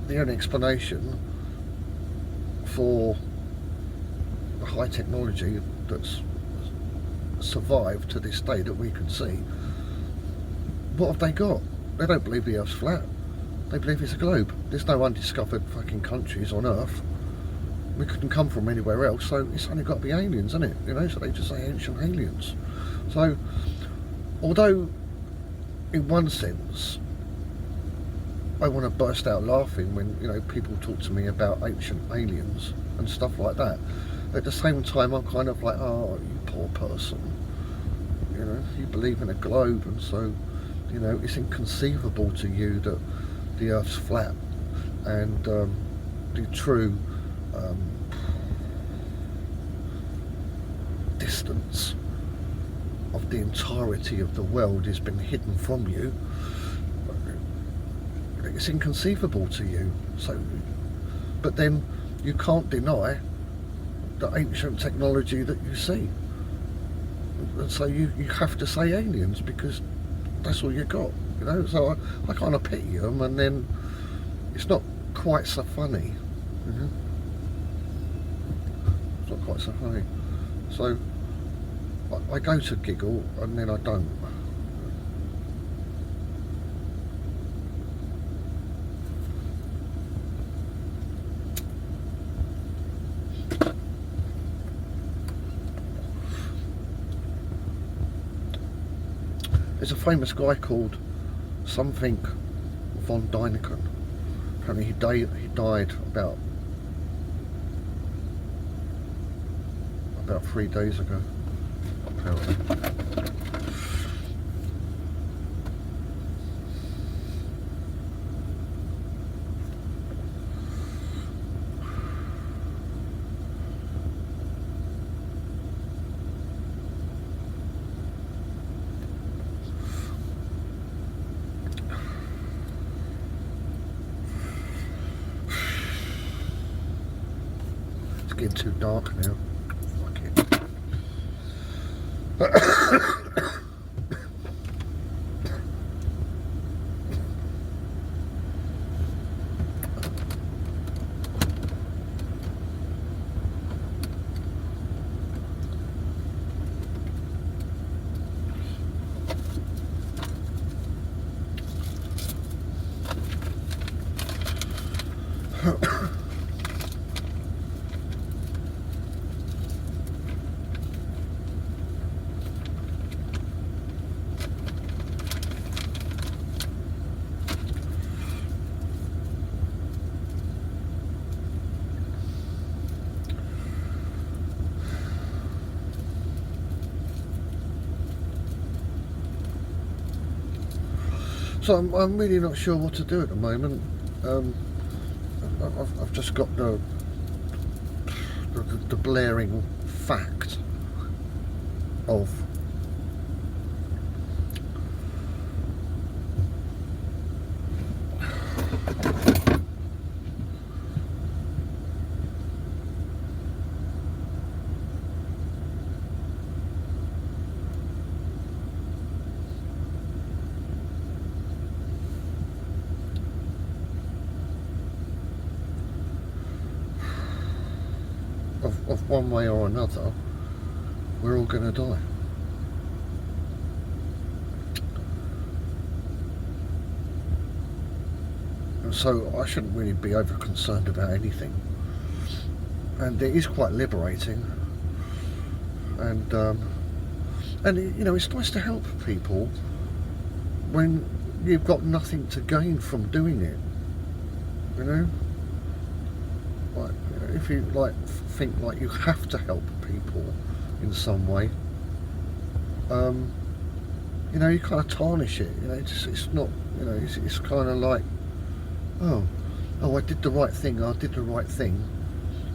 the only explanation for the high technology that's survived to this day that we can see, what have they got? They don't believe the Earth's flat. They believe it's a globe. There's no undiscovered fucking countries on Earth. We couldn't come from anywhere else, so it's only got to be aliens, isn't it? You know, so they just say ancient aliens. So, although in one sense I want to burst out laughing when, you know, people talk to me about ancient aliens and stuff like that, at the same time I'm kind of like, oh, you poor person, you know, you believe in a globe, and so, you know, it's inconceivable to you that the Earth's flat, and the true distance of the entirety of the world has been hidden from you. It's inconceivable to you. So, but then you can't deny the ancient technology that you see, and so you have to say aliens because that's all you got, you know. So I kind of pity them, and then it's not quite so funny. It's not quite so funny. So I go to giggle, and then I don't. There's a famous guy called something von Däniken. Apparently he died about 3 days ago, apparently. It's getting too dark now. Fuck it. So I'm really not sure what to do at the moment. I've just got the blaring fact of one way or another, we're all going to die. And so I shouldn't really be over concerned about anything. And it is quite liberating. And you know, it's nice to help people when you've got nothing to gain from doing it. You know? Like, if you think like you have to help people in some way, you know, you kind of tarnish it. You know, it's not. You know, it's kind of like, oh, I did the right thing. I did the right thing.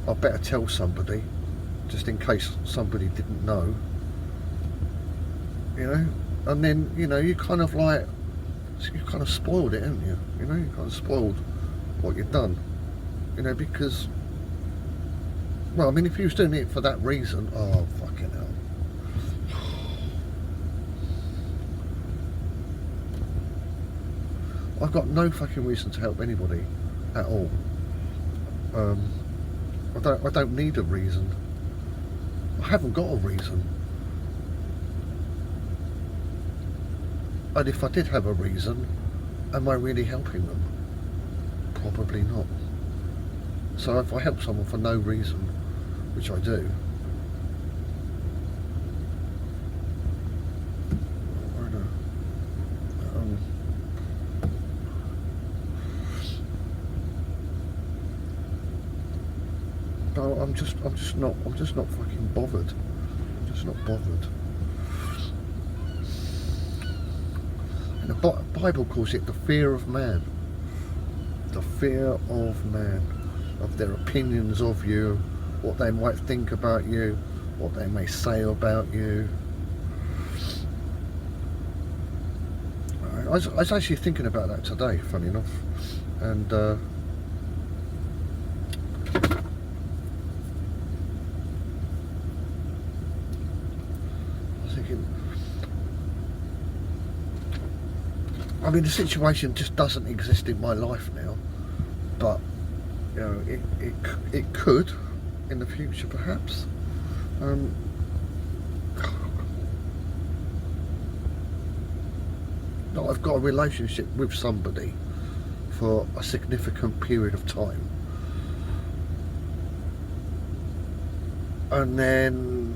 I better tell somebody, just in case somebody didn't know. You know, and then, you know, you kind of like, you kind of spoiled it, haven't you? You know, you kind of spoiled what you've done. You know, because, well, I mean, if you was doing it for that reason, oh, fucking hell. I've got no fucking reason to help anybody at all. I don't need a reason. I haven't got a reason. And if I did have a reason, am I really helping them? Probably not. So if I help someone for no reason, which I do, I'm just not fucking bothered. I'm just not bothered. And the Bible calls it the fear of man. The fear of man, of their opinions of you, what they might think about you, what they may say about you. I was actually thinking about that today, funny enough, and I mean, the situation just doesn't exist in my life now, but you know, it could in the future, perhaps. I've got a relationship with somebody for a significant period of time, and then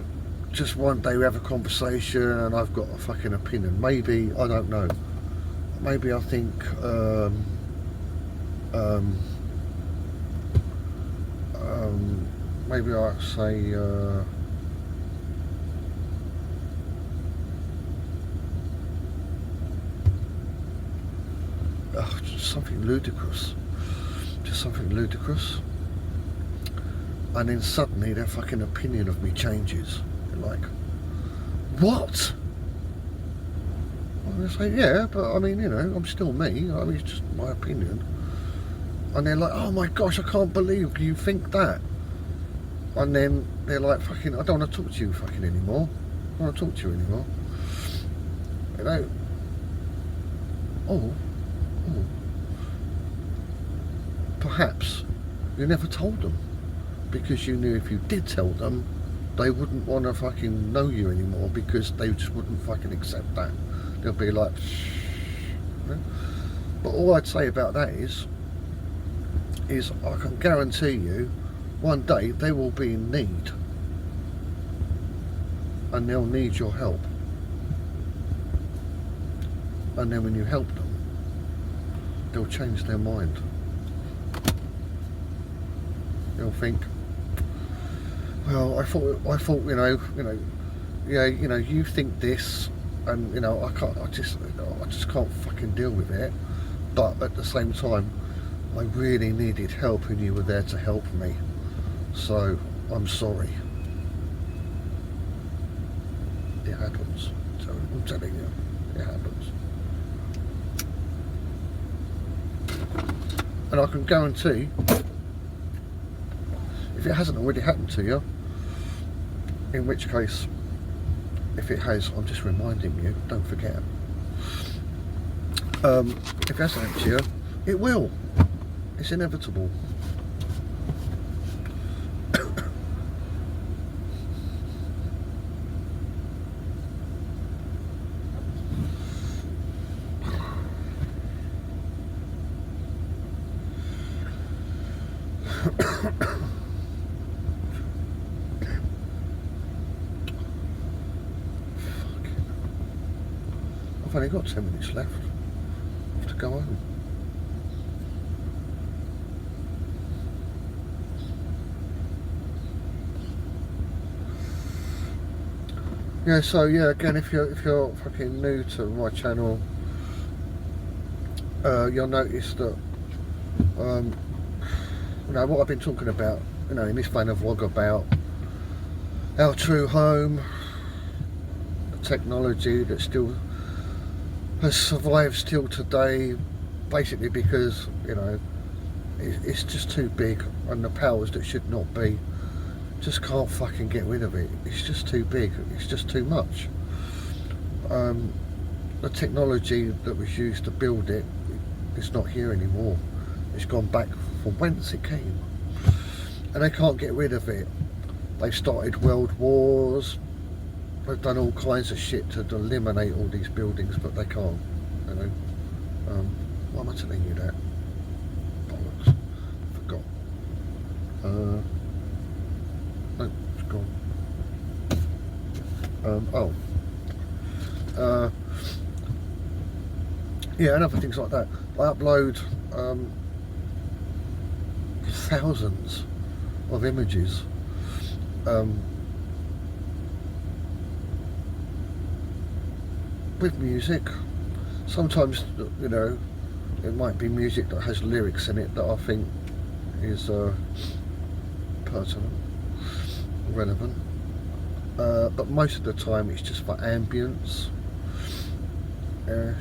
just one day we have a conversation and I've got a fucking opinion. Maybe, I don't know, maybe I think maybe I say just something ludicrous, and then suddenly their fucking opinion of me changes. They're like, what? I'm going to say, yeah, but I mean, you know, I'm still me. I mean, it's just my opinion. And they're like, oh my gosh, I can't believe you think that. And then they're like, fucking, I don't want to talk to you fucking anymore. I don't want to talk to you anymore. You know, oh. Perhaps you never told them, because you knew if you did tell them, they wouldn't want to fucking know you anymore, because they just wouldn't fucking accept that. They'll be like, you know? But all I'd say about that is I can guarantee you, one day they will be in need, and they'll need your help. And then when you help them, they'll change their mind. They'll think, well, I thought, you know, yeah, you know, you think this, and you know, I just can't fucking deal with it. But at the same time, I really needed help, and you were there to help me. So I'm sorry. It happens. So I'm telling you, it happens. And I can guarantee, if it hasn't already happened to you, in which case, if it has, I'm just reminding you, don't forget. If it hasn't happened to you, it will. It's inevitable. I've only got 10 minutes left. I have to go home. Yeah, so yeah, again, if you're fucking new to my channel, you'll notice that you know what I've been talking about, you know, in this vein of vlog, about our true home, the technology that still has survived still today, basically because, you know, it's just too big, and the powers that should not be just can't fucking get rid of it. It's just too big, it's just too much. The technology that was used to build it, it's not here anymore. It's gone back from whence it came. and they can't get rid of it. They've started world wars. They've done all kinds of shit to eliminate all these buildings, but they can't. You know. Why am I telling you that? Bollocks. Forgot. No, it's gone. Yeah, and other things like that. I upload thousands of images. With music. Sometimes, you know, it might be music that has lyrics in it that I think is pertinent, relevant. But most of the time it's just for ambience,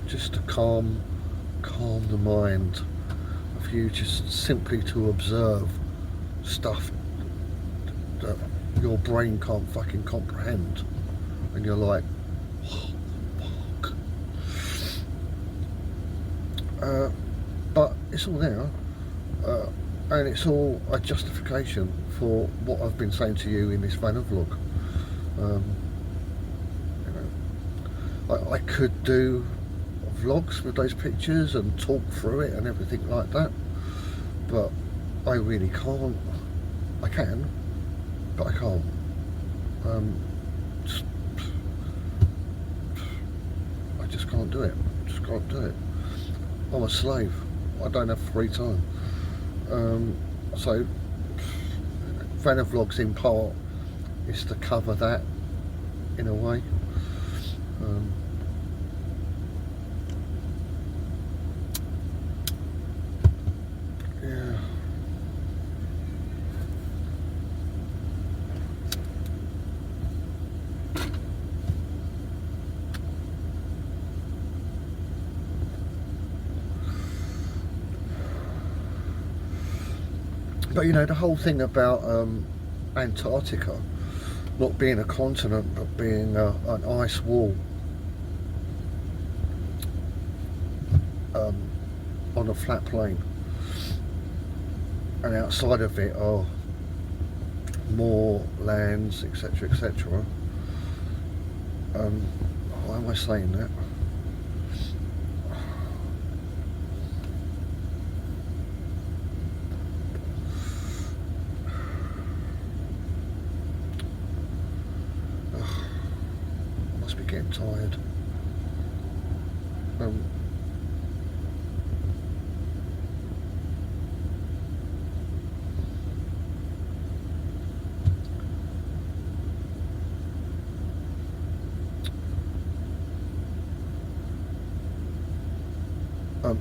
just to calm the mind of you, just simply to observe stuff that your brain can't fucking comprehend, and you're like, what the fuck? But it's all there, and it's all a justification for what I've been saying to you in this Vanna vlog. You know, I could do vlogs with those pictures and talk through it and everything like that, but I really can't. I can, but I can't. I just can't do it. Just can't do it. I'm a slave. I don't have free time. So Vanna vlogs in part is to cover that in a way. Yeah. But you know, the whole thing about Antarctica not being a continent but being an ice wall on a flat plain, and outside of it are more lands, etc, etc. Why am I saying that? Getting tired.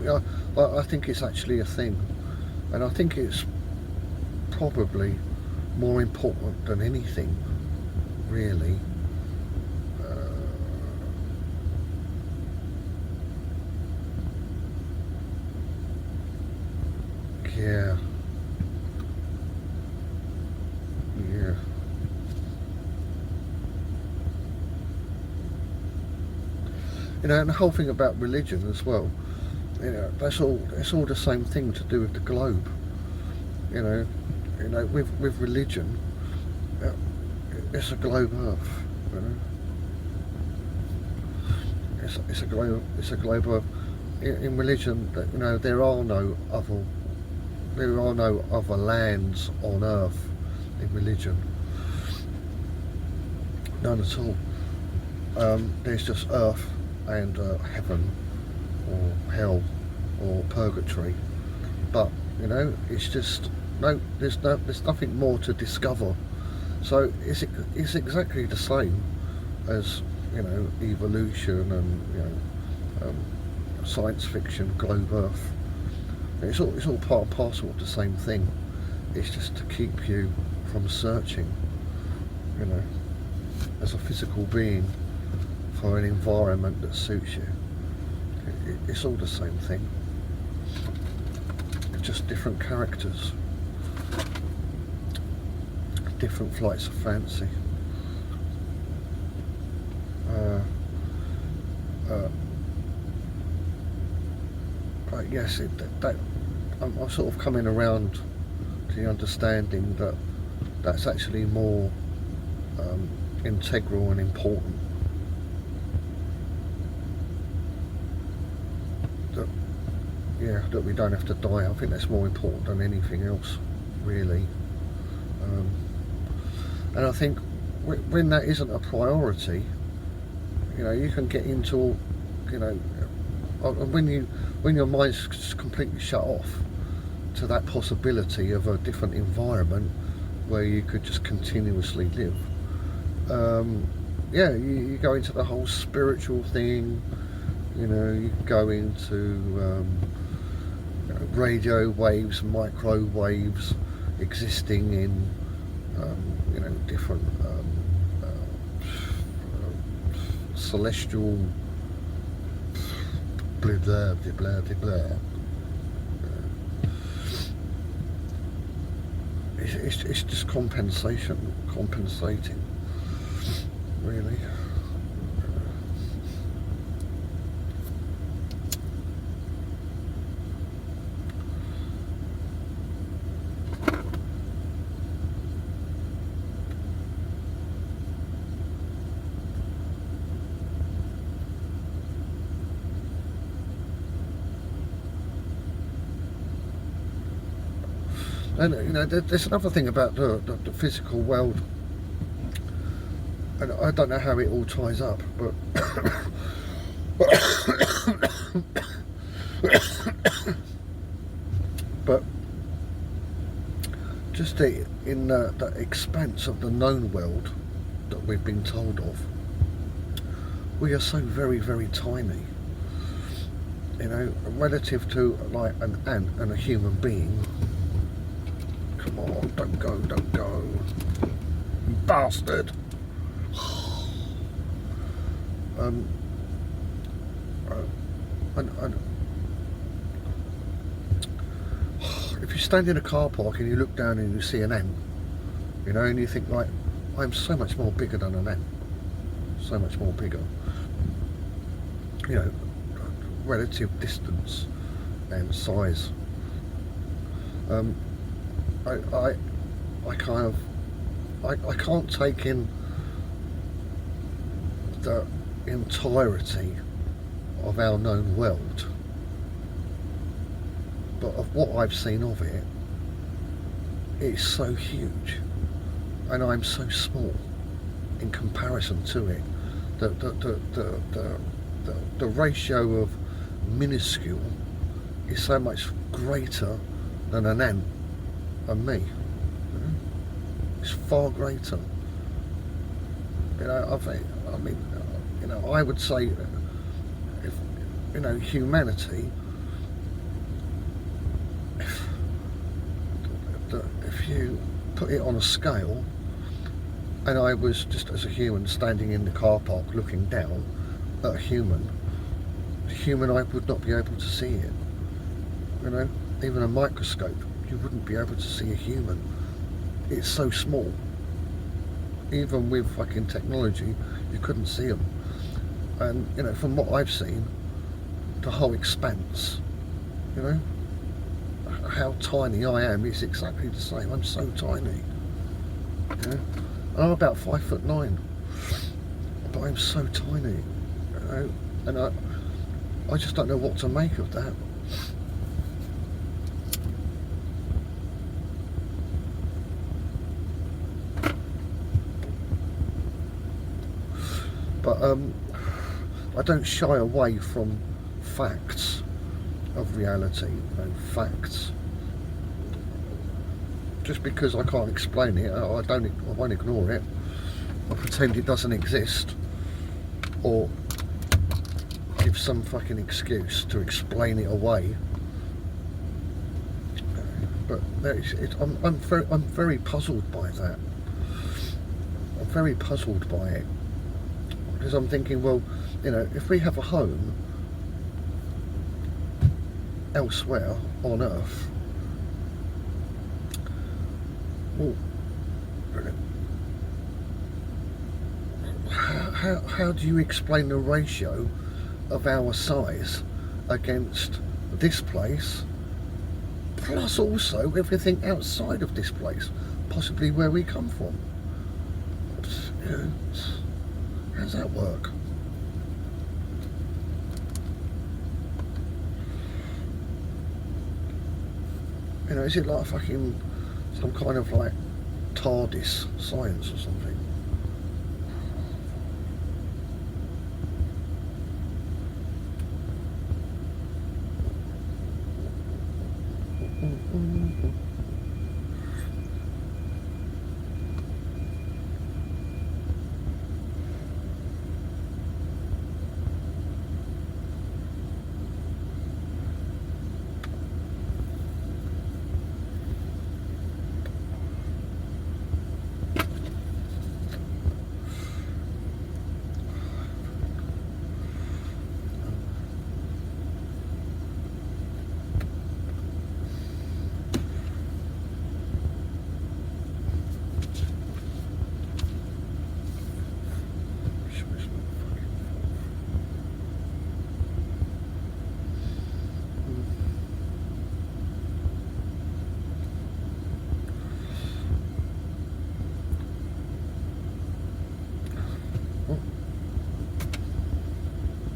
Yeah, I think it's actually a thing, and I think it's probably more important than anything, really. Yeah. Yeah. You know, and the whole thing about religion as well, you know, it's all the same thing to do with the globe. You know, with religion, it's a globe Earth. You know, it's a globe Earth. In religion, you know, there are no other lands on Earth in religion. None at all. There's just Earth and heaven or hell or purgatory. But you know, it's just there's nothing more to discover. So it's exactly the same as, you know, evolution and, you know, science fiction, globe Earth. It's all part and parcel of the same thing. It's just to keep you from searching, you know, as a physical being for an environment that suits you. It's all the same thing. It's just different characters, different flights of fancy. But yes, I'm sort of coming around to the understanding that that's actually more integral and important. That, yeah, that we don't have to die. I think that's more important than anything else, really. And I think when that isn't a priority, you know, you can get into, you know, when your mind's just completely shut off to that possibility of a different environment where you could just continuously live. Yeah, you go into the whole spiritual thing. You know, you go into radio waves, microwaves, existing in you know, different celestial blah blah blah blah blah. It's just compensating, really. And you know, there's another thing about the physical world, and I don't know how it all ties up, but but just in the expanse of the known world that we've been told of, we are so very, very tiny. You know, relative to like an ant and a human being. Come on, don't go, you bastard. If you stand in a car park and you look down and you see an ant, you know, and you think like, I'm so much more bigger than an ant, so much more bigger. You know, relative distance and size. I can't take in the entirety of our known world, but of what I've seen of it, it's so huge, and I'm so small in comparison to it. The ratio of minuscule is so much greater than an ant and me. It's far greater. You know, I mean, you know, I would say, if you know, humanity, if you put it on a scale, and I was just as a human standing in the car park looking down at a human, I would not be able to see it. You know, even a microscope, you wouldn't be able to see a human. It's so small. Even with fucking technology, you couldn't see them. And you know, from what I've seen, the whole expanse, you know, how tiny I am is exactly the same. I'm so tiny. You know? And I'm about 5'9", but I'm so tiny. You know, and I just don't know what to make of that. But I don't shy away from facts of reality, you know, facts. Just because I can't explain it, I won't ignore it. I pretend it doesn't exist, or give some fucking excuse to explain it away. But I'm very puzzled by that. I'm very puzzled by it. Because I'm thinking, well, you know, if we have a home elsewhere on Earth, well, how do you explain the ratio of our size against this place plus also everything outside of this place, possibly where we come from. You know, how's that work? You know, is it like fucking some kind of like TARDIS science or something?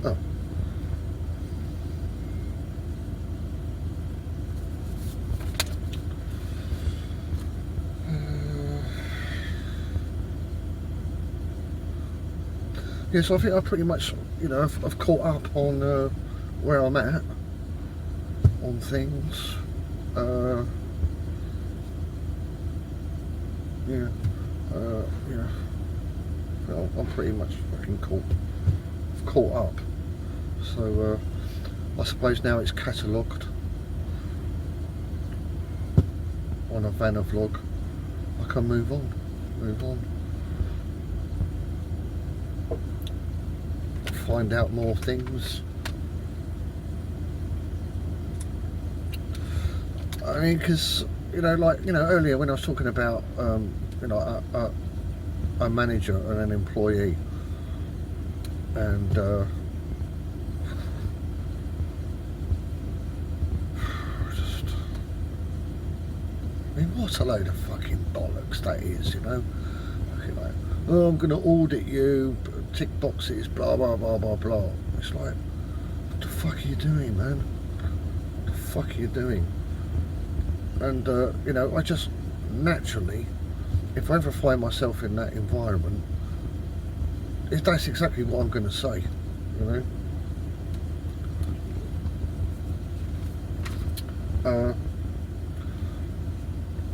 Oh. Yeah, so I think I pretty much, you know, I've caught up on where I'm at on things. Yeah, yeah. Well, I'm pretty much fucking caught up. So I suppose now it's catalogued on a Vanna vlog. I can move on. Find out more things. I mean, because you know, like earlier when I was talking about you know, a manager and an employee, and just, I mean, what a load of fucking bollocks that is, you know. Like, oh, I'm going to audit you, tick boxes, blah blah blah blah blah. It's like, what the fuck are you doing, man? What the fuck are you doing? And you know, I just naturally, if I ever find myself in that environment, that's exactly what I'm going to say, you know.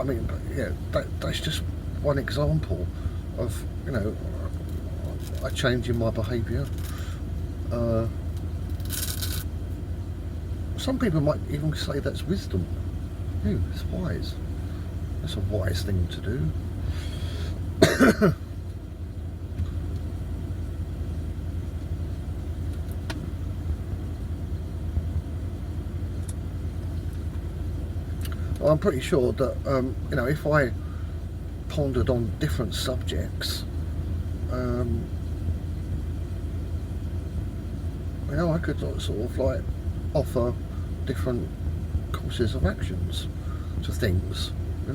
I mean, yeah, that's just one example of, you know, a change in my behaviour. Some people might even say that's wisdom. Ooh, it's wise. That's a wise thing to do. Well, I'm pretty sure that you know, if I pondered on different subjects, you know, I could sort of like offer different courses of actions to things. You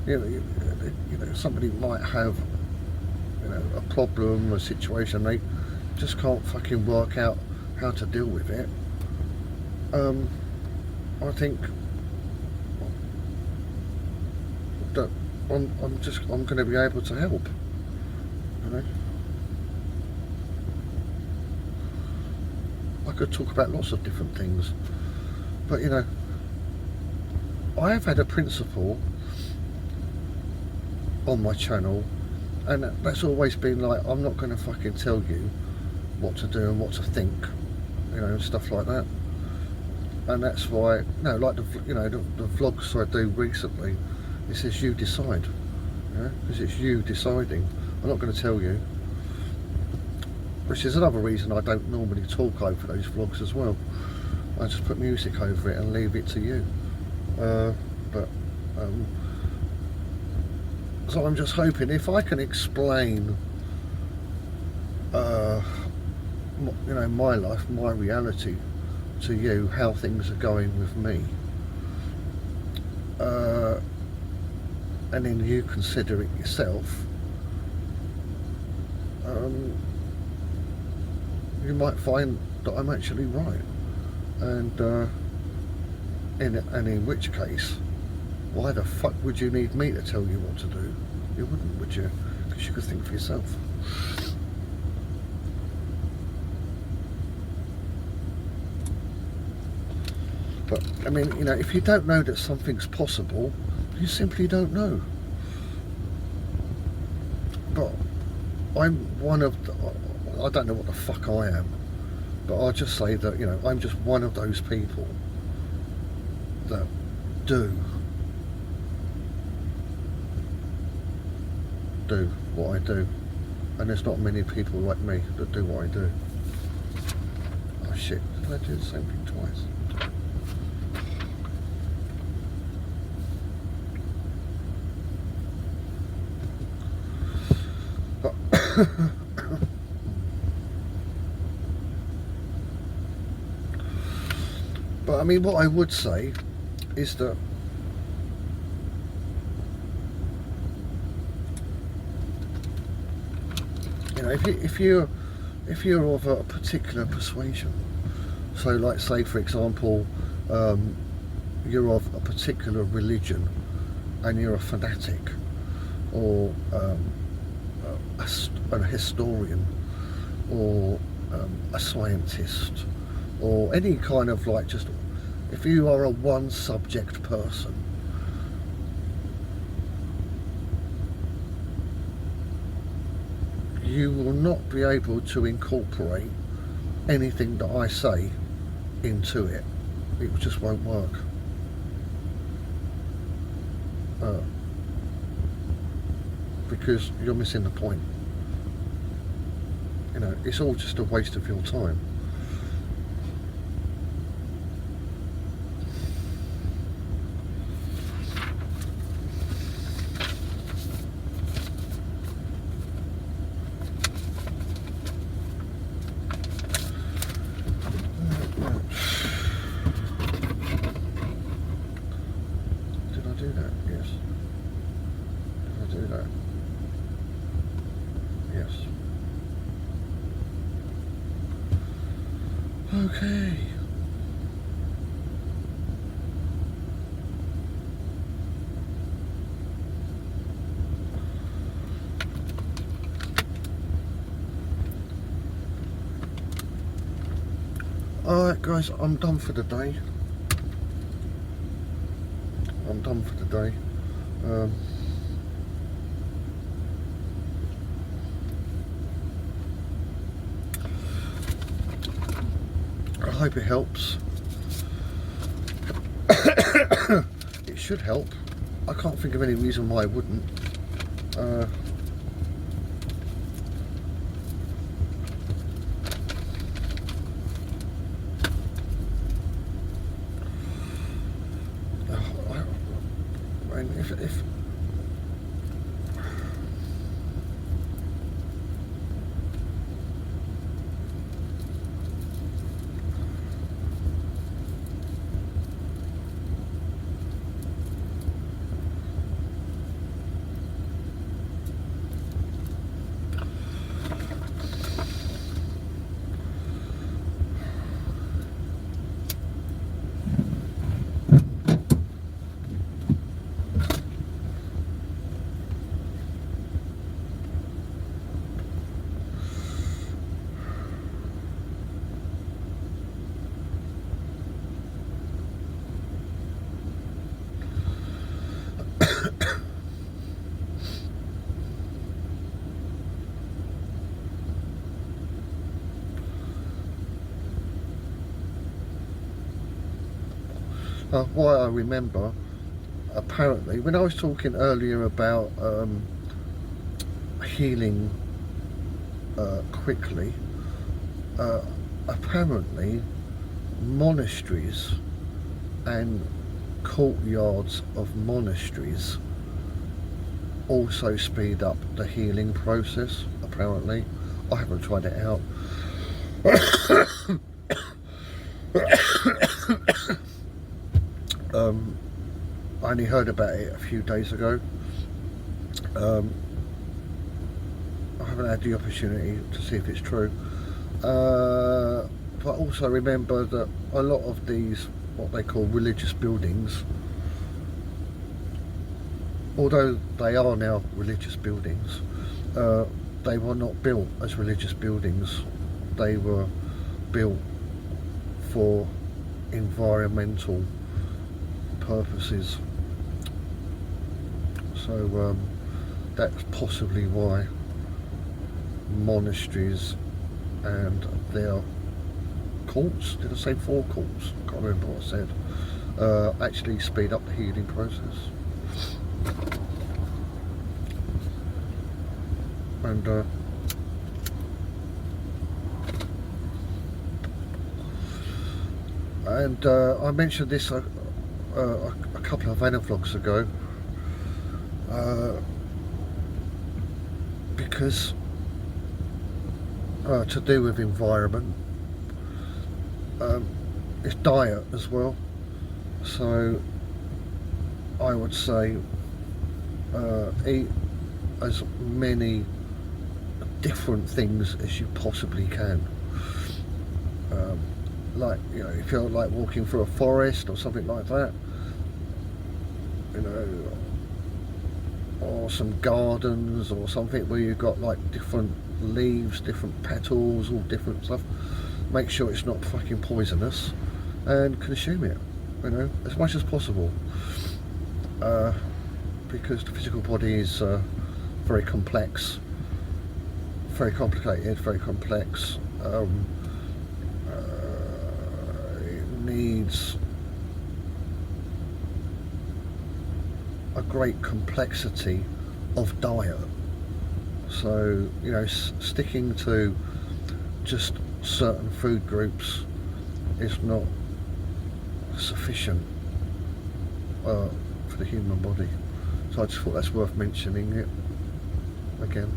know, somebody might have, you know, a problem, a situation, they just can't fucking work out how to deal with it. I think that I'm going to be able to help. You know, I could talk about lots of different things, but you know, I have had a principle on my channel, and that's always been like, I'm not going to fucking tell you what to do and what to think, you know, and stuff like that. And that's why, no, like the vlogs I do recently, it says you decide, because it's you deciding. I'm not going to tell you, which is another reason I don't normally talk over those vlogs as well. I just put music over it and leave it to you. So I'm just hoping if I can explain, you know, my life, my reality to you, how things are going with me, and then you consider it yourself, you might find that I'm actually right, and in which case, why the fuck would you need me to tell you what to do? You wouldn't, would you? Because you could think for yourself. But I mean, you know, if you don't know that something's possible, you simply don't know. But I'm one of the, I don't know what the fuck I am, but I'll just say that, you know, I'm just one of those people that do what I do, and there's not many people like me that do what I do. Oh shit, did I do the same thing twice? But I mean, what I would say is that you know, if you're of a particular persuasion, so like say for example, you're of a particular religion and you're a fanatic, or a historian, or a scientist, or any kind of like, just if you are a one subject person, you will not be able to incorporate anything that I say into it. It just won't work. Because you're missing the point. You know, it's all just a waste of your time. Did I do that? Yes. Did I do that? Yes. Okay. Alright guys, I'm done for the day. I'm done for the day. I hope it helps. It should help. I can't think of any reason why it wouldn't. If why I remember, apparently, when I was talking earlier about healing quickly, apparently monasteries and courtyards of monasteries also speed up the healing process, apparently. I haven't tried it out. only heard about it a few days ago. I haven't had the opportunity to see if it's true. But also remember that a lot of these, what they call religious buildings, although they are now religious buildings, they were not built as religious buildings. They were built for environmental purposes. So that's possibly why monasteries and their courts, did I say forecourts? I can't remember what I said. Actually speed up the healing process. And I mentioned this a couple of vlogs ago, because to do with environment, it's diet as well. So I would say eat as many different things as you possibly can. Like, you know, if you're like walking through a forest or something like that, you know, or some gardens or something where you've got like different leaves, different petals, all different stuff, make sure it's not fucking poisonous and consume it, you know, as much as possible, because the physical body is very complex, very complicated, very complex. It needs a great complexity of diet. So, you know, sticking to just certain food groups is not sufficient for the human body. So I just thought that's worth mentioning it again.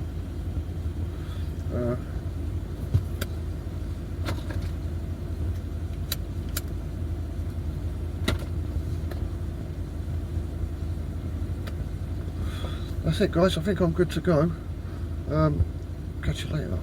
That's it, guys. I think I'm good to go. Catch you later.